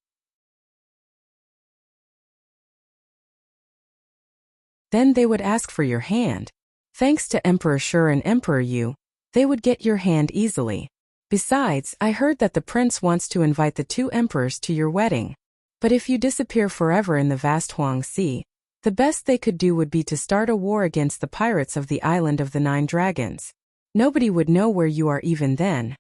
Then they would ask for your hand. Thanks to Emperor Shi and Emperor Yu, they would get your hand easily. Besides, I heard that the prince wants to invite the two emperors to your wedding. But if you disappear forever in the vast Huang Sea, the best they could do would be to start a war against the pirates of the Island of the Nine Dragons. Nobody would know where you are even then.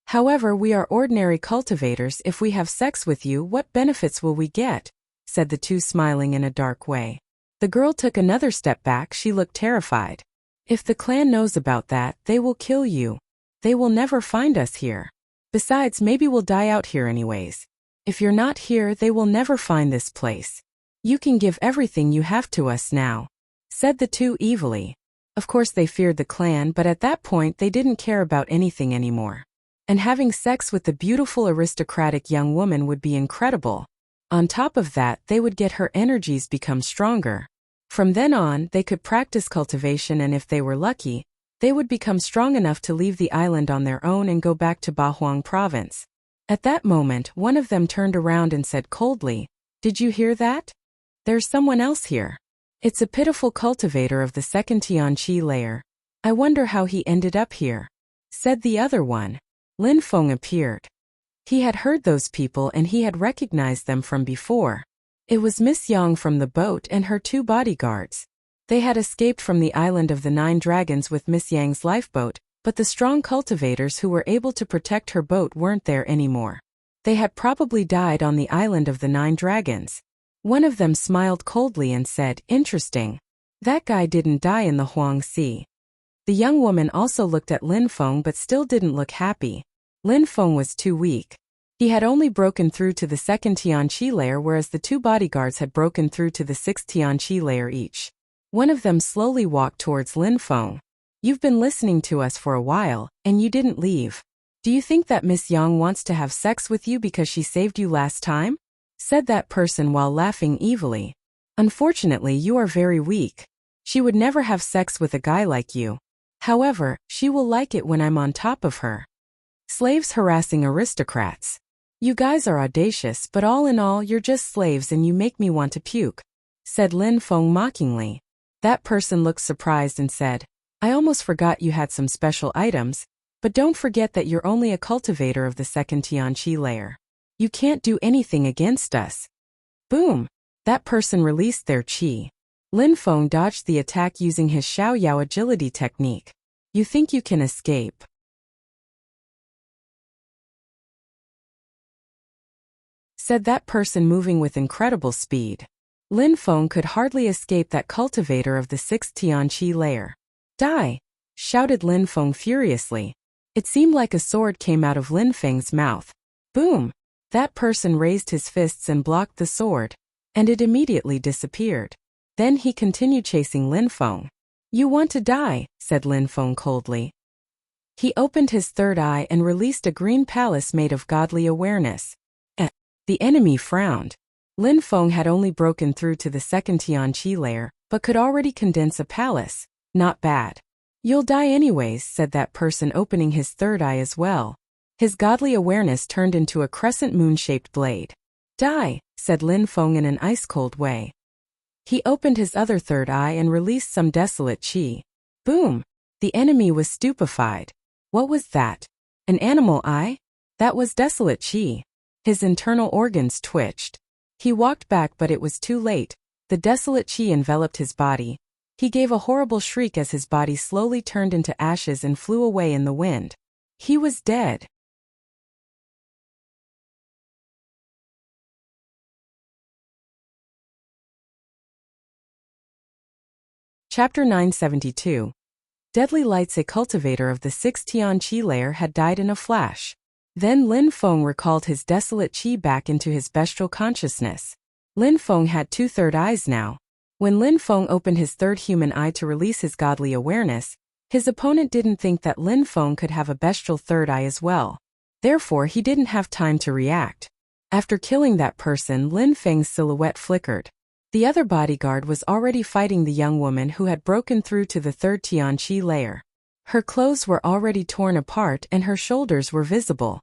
However, we are ordinary cultivators. If we have sex with you, what benefits will we get? Said the two, smiling in a dark way. The girl took another step back. She looked terrified. If the clan knows about that, they will kill you. They will never find us here. Besides, maybe we'll die out here anyways. If you're not here, they will never find this place. You can give everything you have to us now. Said the two evilly. Of course they feared the clan, but at that point they didn't care about anything anymore. And having sex with the beautiful aristocratic young woman would be incredible. On top of that, they would get her energies become stronger. From then on, they could practice cultivation, and if they were lucky, they would become strong enough to leave the island on their own and go back to Ba Huang province. At that moment, one of them turned around and said coldly, "Did you hear that? There's someone else here. It's a pitiful cultivator of the second Tianqi layer. I wonder how he ended up here." Said the other one. Lin Feng appeared. He had heard those people and he had recognized them from before. It was Miss Yang from the boat and her two bodyguards. They had escaped from the Island of the Nine Dragons with Miss Yang's lifeboat, but the strong cultivators who were able to protect her boat weren't there anymore. They had probably died on the Island of the Nine Dragons. One of them smiled coldly and said, "Interesting. That guy didn't die in the Huang Sea." The young woman also looked at Lin Feng but still didn't look happy. Lin Feng was too weak. He had only broken through to the second Tianqi layer, whereas the two bodyguards had broken through to the sixth Tianqi layer each. One of them slowly walked towards Lin Feng. "You've been listening to us for a while, and you didn't leave. Do you think that Miss Yang wants to have sex with you because she saved you last time?" Said that person while laughing evilly. "Unfortunately, you are very weak. She would never have sex with a guy like you. However, she will like it when I'm on top of her." Slaves harassing aristocrats. "You guys are audacious, but all in all, you're just slaves and you make me want to puke," said Lin Feng mockingly. That person looked surprised and said, "I almost forgot you had some special items, but don't forget that you're only a cultivator of the second Tianqi layer. You can't do anything against us." Boom! That person released their qi. Lin Feng dodged the attack using his Xiaoyao agility technique. "You think you can escape?" Said that person moving with incredible speed. Lin Feng could hardly escape that cultivator of the sixth Tianqi layer. "Die!" shouted Lin Feng furiously. It seemed like a sword came out of Lin Feng's mouth. Boom! That person raised his fists and blocked the sword, and it immediately disappeared. Then he continued chasing Lin Feng. "You want to die," said Lin Feng coldly. He opened his third eye and released a green palace made of godly awareness. The enemy frowned. Lin Feng had only broken through to the second Tianqi layer, but could already condense a palace. Not bad. "You'll die anyways," said that person, opening his third eye as well. His godly awareness turned into a crescent moon-shaped blade. "Die," said Lin Feng in an ice-cold way. He opened his other third eye and released some desolate qi. Boom! The enemy was stupefied. What was that? An animal eye? That was desolate qi. His internal organs twitched. He walked back, but it was too late. The desolate qi enveloped his body. He gave a horrible shriek as his body slowly turned into ashes and flew away in the wind. He was dead. Chapter 972. Deadly Lights. A cultivator of the 6th Tian Qi layer had died in a flash. Then Lin Feng recalled his desolate qi back into his bestial consciousness. Lin Feng had 2 third eyes now. When Lin Feng opened his 3rd human eye to release his godly awareness, his opponent didn't think that Lin Feng could have a bestial 3rd eye as well. Therefore, he didn't have time to react. After killing that person, Lin Feng's silhouette flickered. The other bodyguard was already fighting the young woman who had broken through to the 3rd Tian Qi layer. Her clothes were already torn apart and her shoulders were visible.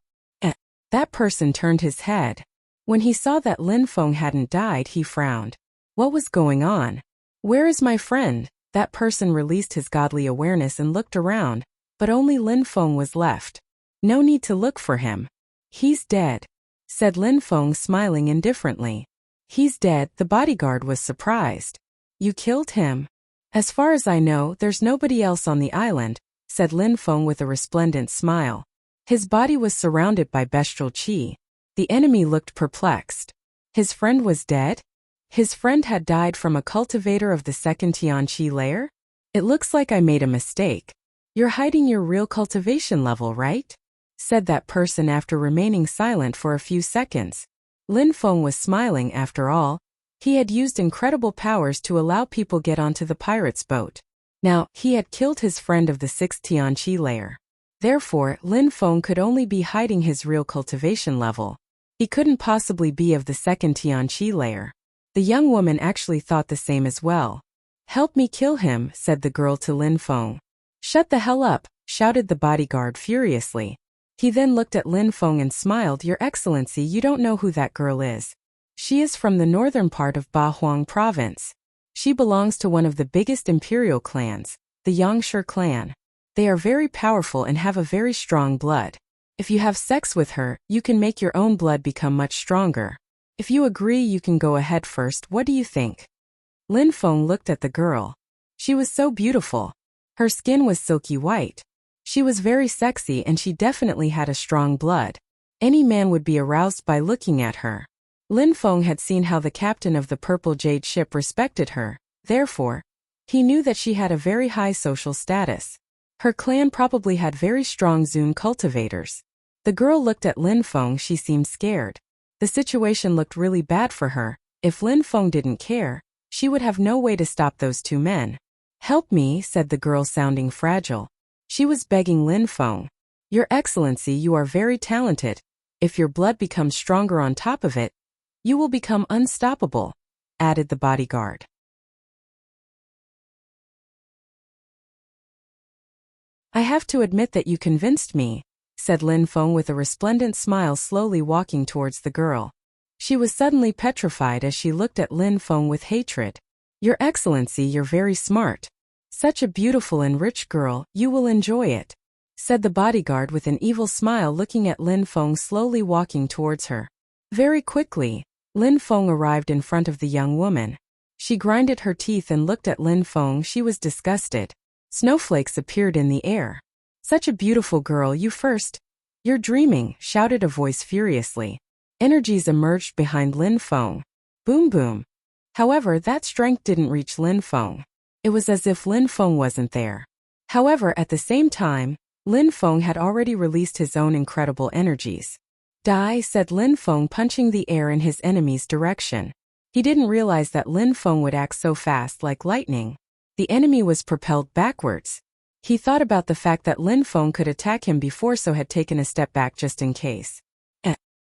That person turned his head. When he saw that Lin Feng hadn't died, he frowned. What was going on? Where is my friend? That person released his godly awareness and looked around, but only Lin Feng was left. No need to look for him. He's dead, said Lin Feng, smiling indifferently. He's dead. The bodyguard was surprised. You killed him? As far as I know, there's nobody else on the island, said Lin Feng with a resplendent smile. His body was surrounded by bestial qi. The enemy looked perplexed. His friend was dead? His friend had died from a cultivator of the 2nd Tian Qi layer? It looks like I made a mistake. You're hiding your real cultivation level, right? Said that person after remaining silent for a few seconds. Lin Feng was smiling. After all, he had used incredible powers to allow people get onto the pirate's boat. Now, he had killed his friend of the 6th Tian Qi layer. Therefore, Lin Feng could only be hiding his real cultivation level. He couldn't possibly be of the 2nd Tian Qi layer. The young woman actually thought the same as well. Help me kill him, said the girl to Lin Feng. Shut the hell up, shouted the bodyguard furiously. He then looked at Lin Feng and smiled. Your Excellency, you don't know who that girl is. She is from the northern part of Bahuang province. She belongs to one of the biggest imperial clans, the Yangshi clan. They are very powerful and have a very strong blood. If you have sex with her, you can make your own blood become much stronger. If you agree, you can go ahead first. What do you think? Lin Feng looked at the girl. She was so beautiful. Her skin was silky white. She was very sexy and she definitely had a strong blood. Any man would be aroused by looking at her. Lin Feng had seen how the captain of the Purple Jade ship respected her. Therefore, he knew that she had a very high social status. Her clan probably had very strong Zun cultivators. The girl looked at Lin Feng. She seemed scared. The situation looked really bad for her. If Lin Feng didn't care, she would have no way to stop those 2 men. Help me, said the girl, sounding fragile. She was begging Lin Feng. Your Excellency, you are very talented. If your blood becomes stronger on top of it, you will become unstoppable, added the bodyguard. I have to admit that you convinced me, said Lin Feng with a resplendent smile, slowly walking towards the girl. She was suddenly petrified as she looked at Lin Feng with hatred. Your Excellency, you're very smart. Such a beautiful and rich girl, you will enjoy it, said the bodyguard with an evil smile, looking at Lin Feng, slowly walking towards her. Very quickly, Lin Feng arrived in front of the young woman. She grinded her teeth and looked at Lin Feng. She was disgusted. Snowflakes appeared in the air. Such a beautiful girl, you first. You're dreaming, shouted a voice furiously. Energies emerged behind Lin Feng. Boom boom. However, that strength didn't reach Lin Feng. It was as if Lin Feng wasn't there. However, at the same time, Lin Feng had already released his own incredible energies. Die, said Lin Feng, punching the air in his enemy's direction. He didn't realize that Lin Feng would act so fast, like lightning. The enemy was propelled backwards. He thought about the fact that Lin Feng could attack him before, so had taken a step back just in case.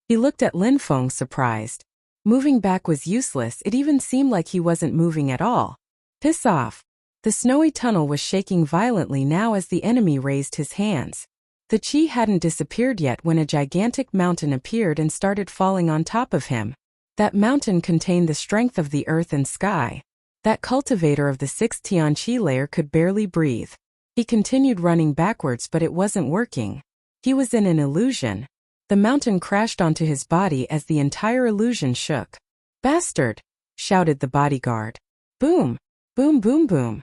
He looked at Lin Feng, surprised. Moving back was useless. It even seemed like he wasn't moving at all. Piss off. The snowy tunnel was shaking violently now as the enemy raised his hands. The chi hadn't disappeared yet when a gigantic mountain appeared and started falling on top of him. That mountain contained the strength of the earth and sky. That cultivator of the 6th Tian Qi layer could barely breathe. He continued running backwards, but it wasn't working. He was in an illusion. The mountain crashed onto his body as the entire illusion shook. Bastard! Shouted the bodyguard. Boom! Boom boom boom!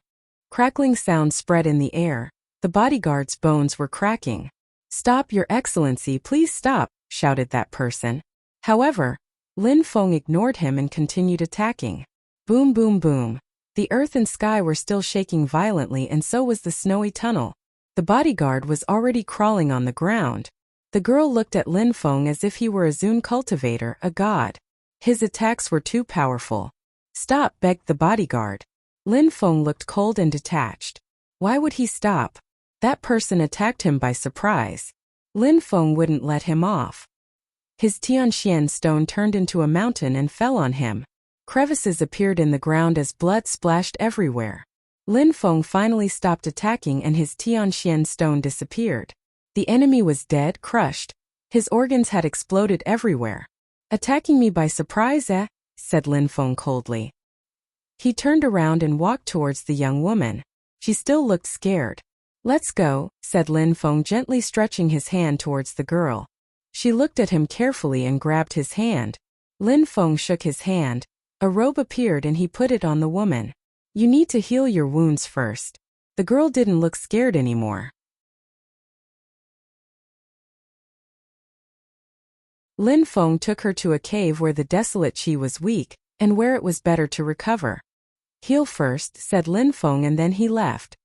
Crackling sounds spread in the air. The bodyguard's bones were cracking. "Stop, Your Excellency, please stop," shouted that person. However, Lin Feng ignored him and continued attacking. Boom, boom, boom. The earth and sky were still shaking violently, and so was the snowy tunnel. The bodyguard was already crawling on the ground. The girl looked at Lin Feng as if he were a Zun cultivator, a god. His attacks were too powerful. "Stop," begged the bodyguard. Lin Feng looked cold and detached. Why would he stop? That person attacked him by surprise. Lin Feng wouldn't let him off. His Tianxian stone turned into a mountain and fell on him. Crevices appeared in the ground as blood splashed everywhere. Lin Feng finally stopped attacking and his Tianxian stone disappeared. The enemy was dead, crushed. His organs had exploded everywhere. "Attacking me by surprise, eh?" said Lin Feng coldly. He turned around and walked towards the young woman. She still looked scared. "Let's go," said Lin Feng, gently stretching his hand towards the girl. She looked at him carefully and grabbed his hand. Lin Feng shook his hand. A robe appeared and he put it on the woman. "You need to heal your wounds first." The girl didn't look scared anymore. Lin Feng took her to a cave where the desolate qi was weak, and where it was better to recover. "Heal first," said Lin Feng, and then he left.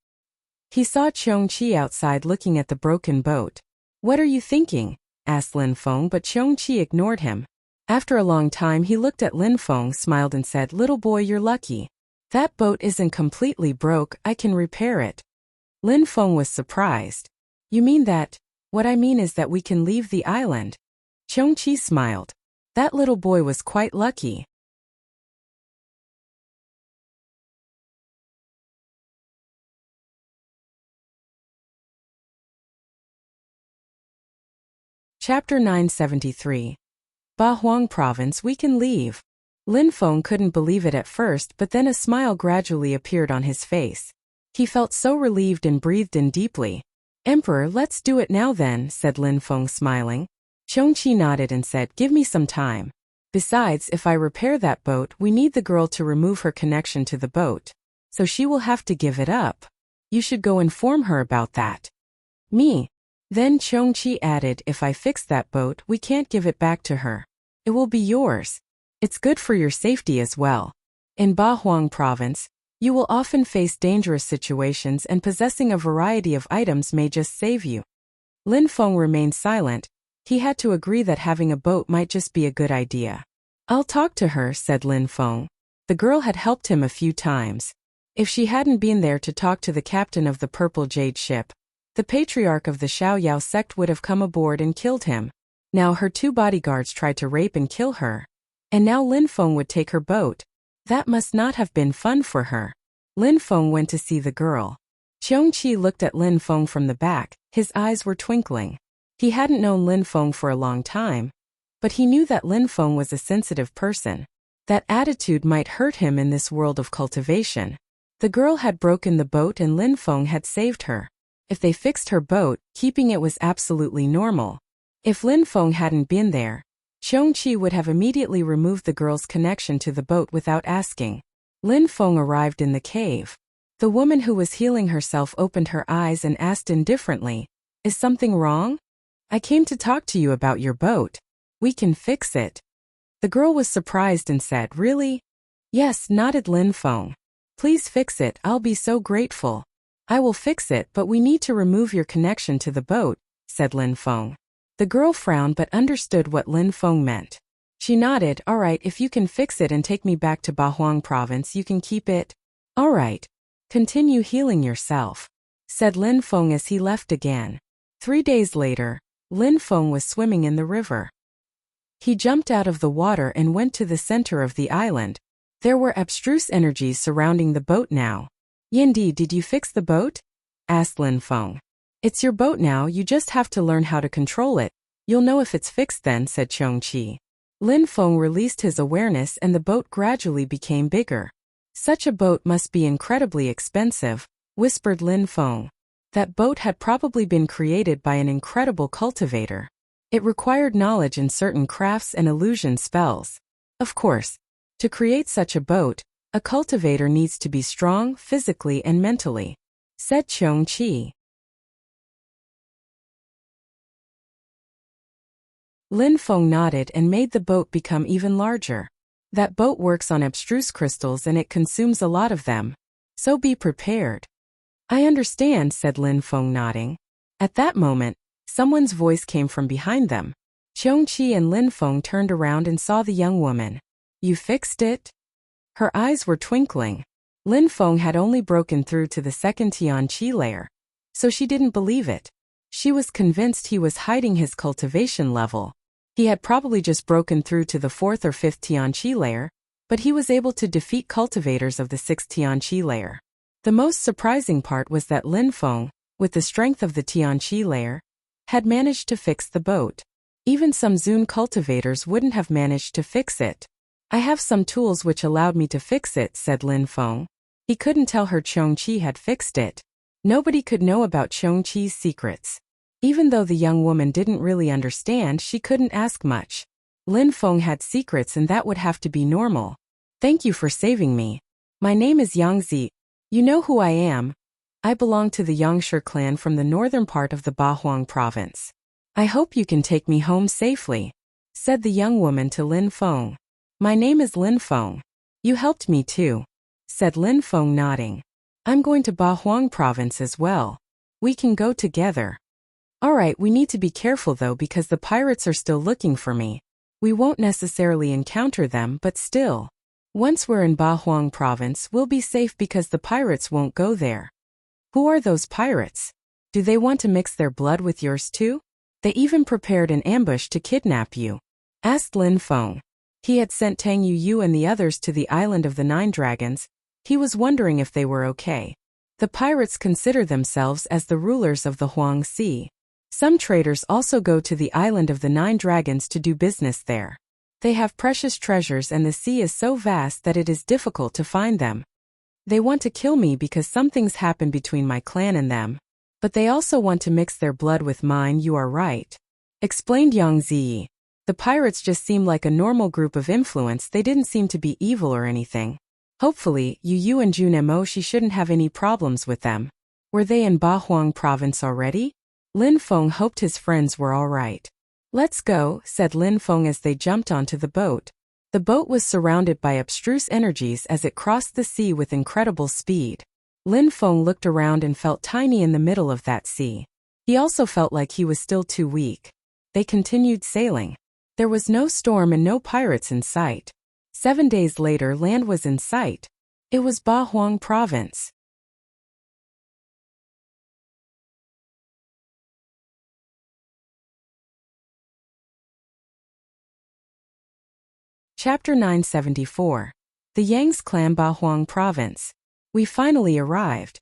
He saw Qiong Qi outside looking at the broken boat. "What are you thinking?" asked Lin Feng, but Qiong Qi ignored him. After a long time he looked at Lin Feng, smiled and said, "Little boy, you're lucky. That boat isn't completely broke, I can repair it." Lin Feng was surprised. "You mean that?" "What I mean is that we can leave the island." Qiong Qi smiled. That little boy was quite lucky. Chapter 973. Ba Huang Province, we can leave. Lin Feng couldn't believe it at first, but then a smile gradually appeared on his face. He felt so relieved and breathed in deeply. "Emperor, let's do it now then," said Lin Feng, smiling. Qiong Qi nodded and said, "Give me some time. Besides, if I repair that boat, we need the girl to remove her connection to the boat. So she will have to give it up. You should go inform her about that." "Me?" Then Qiong Qi added, "If I fix that boat, we can't give it back to her. It will be yours. It's good for your safety as well. In Ba Huang Province, you will often face dangerous situations, and possessing a variety of items may just save you." Lin Feng remained silent. He had to agree that having a boat might just be a good idea. "I'll talk to her," said Lin Feng. The girl had helped him a few times. If she hadn't been there to talk to the captain of the Purple Jade ship, the patriarch of the Xiaoyao sect would have come aboard and killed him. Now her two bodyguards tried to rape and kill her. And now Lin Feng would take her boat. That must not have been fun for her. Lin Feng went to see the girl. Qiong Qi looked at Lin Feng from the back. His eyes were twinkling. He hadn't known Lin Feng for a long time, but he knew that Lin Feng was a sensitive person. That attitude might hurt him in this world of cultivation. The girl had broken the boat and Lin Feng had saved her. If they fixed her boat, keeping it was absolutely normal. If Lin Feng hadn't been there, Qiong Qi would have immediately removed the girl's connection to the boat without asking. Lin Feng arrived in the cave. The woman who was healing herself opened her eyes and asked indifferently, "Is something wrong?" "I came to talk to you about your boat. We can fix it." The girl was surprised and said, "Really?" "Yes," nodded Lin Feng. "Please fix it, I'll be so grateful." "I will fix it, but we need to remove your connection to the boat," said Lin Feng. The girl frowned but understood what Lin Feng meant. She nodded, "All right, if you can fix it and take me back to Ba Huang Province, you can keep it." "All right. Continue healing yourself," said Lin Feng as he left again. 3 days later, Lin Feng was swimming in the river. He jumped out of the water and went to the center of the island. There were abstruse energies surrounding the boat now. "Yindi, did you fix the boat?" asked Lin Feng. "It's your boat now, you just have to learn how to control it. You'll know if it's fixed then," said Qiong Qi. Lin Feng released his awareness and the boat gradually became bigger. "Such a boat must be incredibly expensive," whispered Lin Feng. That boat had probably been created by an incredible cultivator. It required knowledge in certain crafts and illusion spells. Of course, to create such a boat, A cultivator needs to be strong physically and mentally, said Chong-chi. Lin Feng nodded and made the boat become even larger. That boat works on abstruse crystals and it consumes a lot of them. So be prepared. I understand, said Lin Feng, nodding. At that moment, someone's voice came from behind them. Chong-chi and Lin Feng turned around and saw the young woman. You fixed it? Her eyes were twinkling. Lin Feng had only broken through to the second Tian-chi layer, so she didn't believe it. She was convinced he was hiding his cultivation level. He had probably just broken through to the fourth or fifth Tian-chi layer, but he was able to defeat cultivators of the sixth Tian-chi layer. The most surprising part was that Lin Feng, with the strength of the Tian-chi layer, had managed to fix the boat. Even some Zun cultivators wouldn't have managed to fix it. I have some tools which allowed me to fix it, said Lin Feng. He couldn't tell her Chong-chi had fixed it. Nobody could know about Chong-chi's secrets. Even though the young woman didn't really understand, she couldn't ask much. Lin Feng had secrets and that would have to be normal. Thank you for saving me. My name is Yang Zi. You know who I am. I belong to the Yangshi clan from the northern part of the Bahuang province. I hope you can take me home safely, said the young woman to Lin Feng. My name is Lin Feng. You helped me too, said Lin Feng, nodding. I'm going to Bahuang province as well. We can go together. Alright, we need to be careful though because the pirates are still looking for me. We won't necessarily encounter them, but still. Once we're in Bahuang province, we'll be safe because the pirates won't go there. Who are those pirates? Do they want to mix their blood with yours too? They even prepared an ambush to kidnap you, asked Lin Feng. He had sent Tang Yu and the others to the island of the 9 dragons. He was wondering if they were okay. The pirates consider themselves as the rulers of the Huang Sea. Some traders also go to the island of the 9 dragons to do business there. They have precious treasures and the sea is so vast that it is difficult to find them. They want to kill me because something's happened between my clan and them. But they also want to mix their blood with mine, you are right, explained Yang Zi. The pirates just seem like a normal group of influence, they didn't seem to be evil or anything. Hopefully, Yu and Jun Moshi shouldn't have any problems with them. Were they in Bahuang province already? Lin Feng hoped his friends were all right. Let's go, said Lin Feng as they jumped onto the boat. The boat was surrounded by abstruse energies as it crossed the sea with incredible speed. Lin Feng looked around and felt tiny in the middle of that sea. He also felt like he was still too weak. They continued sailing. There was no storm and no pirates in sight. 7 days later, land was in sight. It was Bahuang province. Chapter 974. The Yang's clan, Bahuang province. We finally arrived.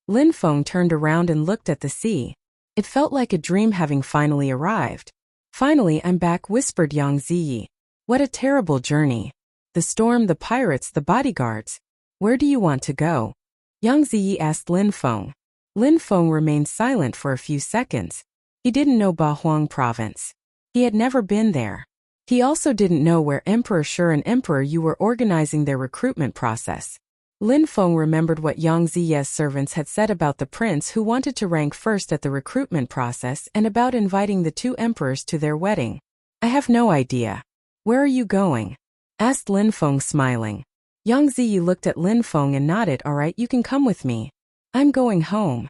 Lin Feng turned around and looked at the sea. It felt like a dream having finally arrived. Finally, I'm back, whispered Yang Zi. What a terrible journey. The storm, the pirates, the bodyguards. Where do you want to go? Yang Zi asked Lin Feng. Lin Feng remained silent for a few seconds. He didn't know Bahuang province. He had never been there. He also didn't know where Emperor Shi and Emperor Yu were organizing their recruitment process. Lin Feng remembered what Yang Zi's servants had said about the prince who wanted to rank first at the recruitment process and about inviting the 2 emperors to their wedding. I have no idea. Where are you going? Asked Lin Feng, smiling. Yang Zi looked at Lin Feng and nodded. All right, you can come with me. I'm going home.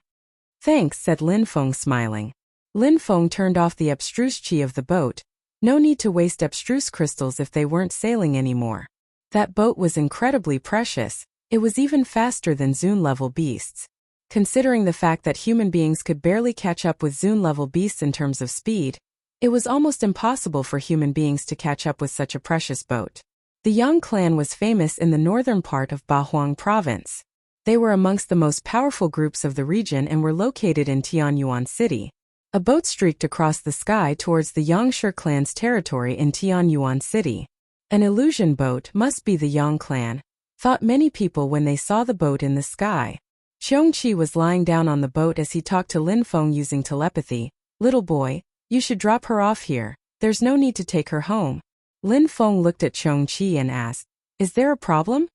Thanks, said Lin Feng, smiling. Lin Feng turned off the abstruse chi of the boat. No need to waste abstruse crystals if they weren't sailing anymore. That boat was incredibly precious. It was even faster than Zun-level beasts. Considering the fact that human beings could barely catch up with Zun-level beasts in terms of speed, it was almost impossible for human beings to catch up with such a precious boat. The Yang clan was famous in the northern part of Bahuang province. They were amongst the most powerful groups of the region and were located in Tianyuan City. A boat streaked across the sky towards the Yangshi clan's territory in Tianyuan City. An illusion boat must be the Yang clan, thought many people when they saw the boat in the sky. Chong-chi was lying down on the boat as he talked to Lin Feng using telepathy. Little boy, you should drop her off here. There's no need to take her home. Lin Feng looked at Chong-chi and asked, is there a problem?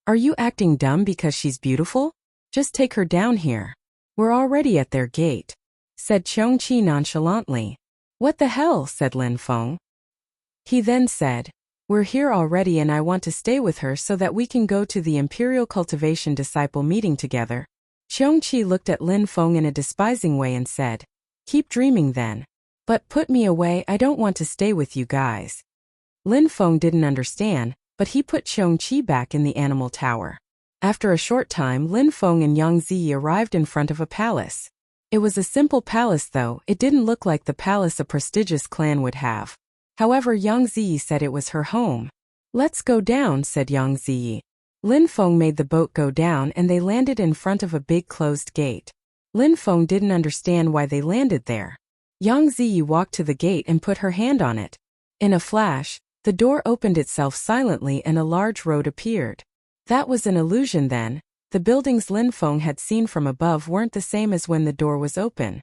Are you acting dumb because she's beautiful? Just take her down here. We're already at their gate, said Qiongqi nonchalantly. What the hell, said Lin Feng. He then said, we're here already and I want to stay with her so that we can go to the Imperial Cultivation Disciple meeting together. Qiongqi looked at Lin Feng in a despising way and said, keep dreaming then. But put me away, I don't want to stay with you guys. Lin Feng didn't understand, but he put Qiongqi back in the animal tower. After a short time, Lin Feng and Yang Ziyi arrived in front of a palace. It was a simple palace though, it didn't look like the palace a prestigious clan would have. However, Yang Ziyi said it was her home. Let's go down, said Yang Ziyi. Lin Feng made the boat go down and they landed in front of a big closed gate. Lin Feng didn't understand why they landed there. Yang Ziyi walked to the gate and put her hand on it. In a flash, the door opened itself silently and a large road appeared. That was an illusion then. The buildings Lin Feng had seen from above weren't the same as when the door was open.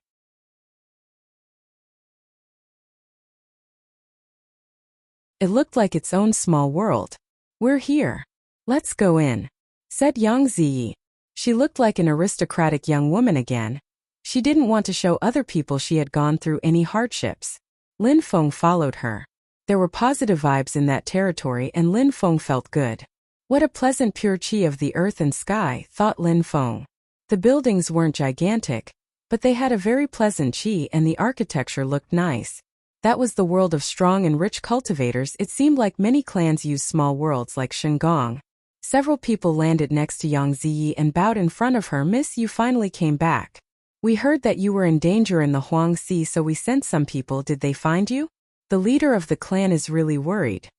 It looked like its own small world. We're here. Let's go in, said Yang Ziyi. She looked like an aristocratic young woman again. She didn't want to show other people she had gone through any hardships. Lin Feng followed her. There were positive vibes in that territory and Lin Feng felt good. What a pleasant pure qi of the earth and sky, thought Lin Feng. The buildings weren't gigantic, but they had a very pleasant qi and the architecture looked nice. That was the world of strong and rich cultivators. It seemed like many clans use small worlds like Shinggong. Several people landed next to Yang Ziyi and bowed in front of her. Miss, you finally came back. We heard that you were in danger in the Huang Sea, so we sent some people. Did they find you? The leader of the clan is really worried.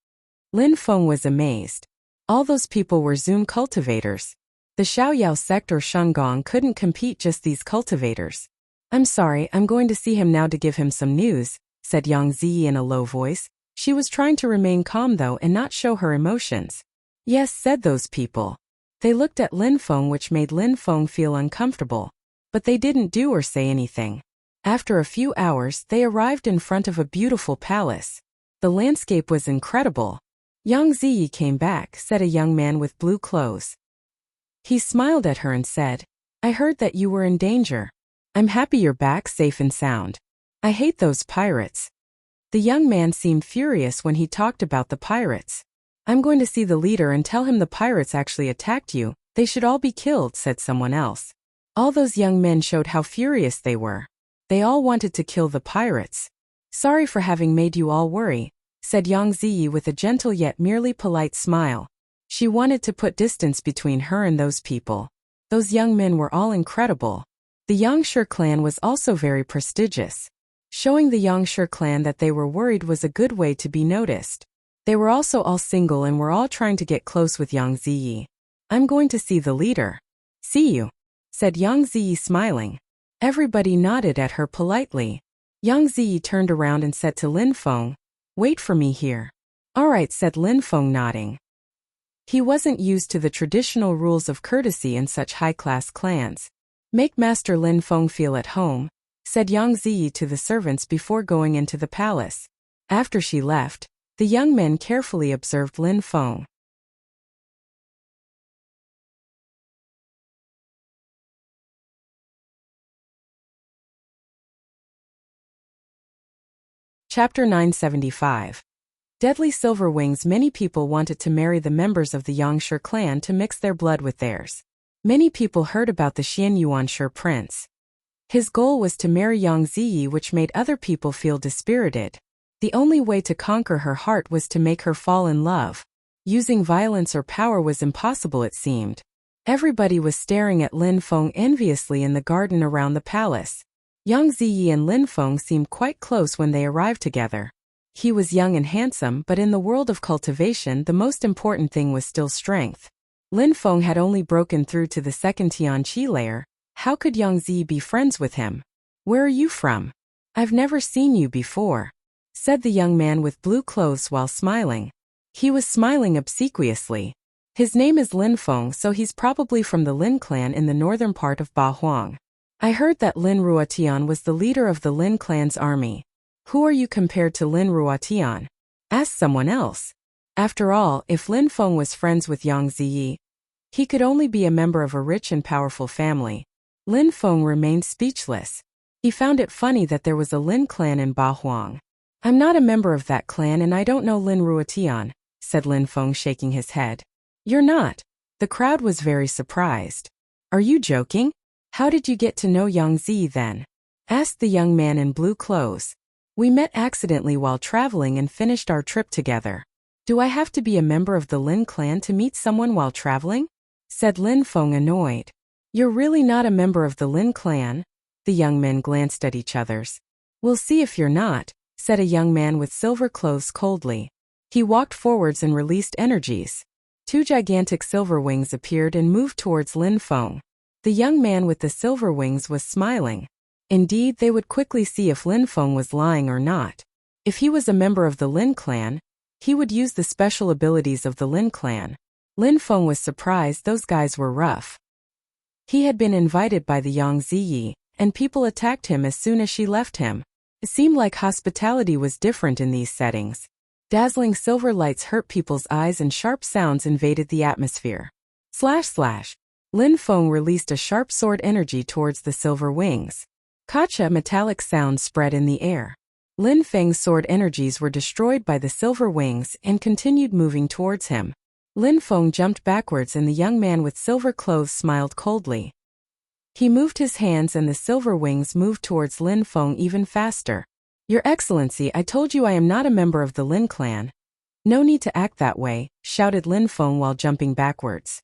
Lin Feng was amazed. All those people were Zoom cultivators. The Xiaoyao sect or Shinggong couldn't compete, just these cultivators. I'm sorry, I'm going to see him now to give him some news, said Yang Ziyi in a low voice. She was trying to remain calm though and not show her emotions. Yes, said those people. They looked at Lin Feng, which made Lin Feng feel uncomfortable. But they didn't do or say anything. After a few hours, they arrived in front of a beautiful palace. The landscape was incredible. Yang Ziyi came back, said a young man with blue clothes. He smiled at her and said, I heard that you were in danger. I'm happy you're back safe and sound. I hate those pirates. The young man seemed furious when he talked about the pirates. I'm going to see the leader and tell him the pirates actually attacked you. They should all be killed, said someone else. All those young men showed how furious they were. They all wanted to kill the pirates. Sorry for having made you all worry, said Yang Ziyi with a gentle yet merely polite smile. She wanted to put distance between her and those people. Those young men were all incredible. The Yangshi clan was also very prestigious. Showing the Yangshi clan that they were worried was a good way to be noticed. They were also all single and were all trying to get close with Yang Ziyi. I'm going to see the leader. See you, said Yang Ziyi smiling. Everybody nodded at her politely. Yang Ziyi turned around and said to Lin Feng, wait for me here. All right, said Lin Feng nodding. He wasn't used to the traditional rules of courtesy in such high-class clans. Make Master Lin Feng feel at home, said Yang Ziyi to the servants before going into the palace. After she left, the young men carefully observed Lin Feng. Chapter 975. Deadly Silver Wings. Many people wanted to marry the members of the Yangshi clan to mix their blood with theirs. Many people heard about the Xian Yuanshi prince. His goal was to marry Yang Ziyi, which made other people feel dispirited. The only way to conquer her heart was to make her fall in love. Using violence or power was impossible, it seemed. Everybody was staring at Lin Feng enviously in the garden around the palace. Yang Ziyi and Lin Feng seemed quite close when they arrived together. He was young and handsome, but in the world of cultivation the most important thing was still strength. Lin Feng had only broken through to the second Tianqi layer. How could Yang Ziyi be friends with him? Where are you from? I've never seen you before, said the young man with blue clothes while smiling. He was smiling obsequiously. His name is Lin Feng, so he's probably from the Lin clan in the northern part of Bahuang. I heard that Lin Ruotian was the leader of the Lin clan's army. Who are you compared to Lin Ruotian? Ask someone else. After all, if Lin Feng was friends with Yang Ziyi, He could only be a member of a rich and powerful family. Lin Feng remained speechless. He found it funny that there was a Lin clan in Ba Huang. I'm not a member of that clan and I don't know Lin Ruotian, said Lin Feng, shaking his head. You're not? The crowd was very surprised. Are you joking? How did you get to know Yang Zi then? Asked the young man in blue clothes. We met accidentally while traveling and finished our trip together. Do I have to be a member of the Lin clan to meet someone while traveling? Said Lin Feng, annoyed. You're really not a member of the Lin clan? The young men glanced at each others. We'll see if you're not, said a young man with silver clothes coldly. He walked forwards and released energies. 2 gigantic silver wings appeared and moved towards Lin Feng. The young man with the silver wings was smiling. Indeed, they would quickly see if Lin Feng was lying or not. If he was a member of the Lin clan, he would use the special abilities of the Lin clan. Lin Feng was surprised those guys were rough. He had been invited by the Yang Ziyi, and people attacked him as soon as she left him. It seemed like hospitality was different in these settings. Dazzling silver lights hurt people's eyes and sharp sounds invaded the atmosphere. Slash slash. Lin Feng released a sharp sword energy towards the silver wings. Kacha metallic sounds spread in the air. Lin Feng's sword energies were destroyed by the silver wings and continued moving towards him. Lin Feng jumped backwards and the young man with silver clothes smiled coldly. He moved his hands and the silver wings moved towards Lin Feng even faster. Your Excellency, I told you I am not a member of the Lin clan. No need to act that way, shouted Lin Feng while jumping backwards.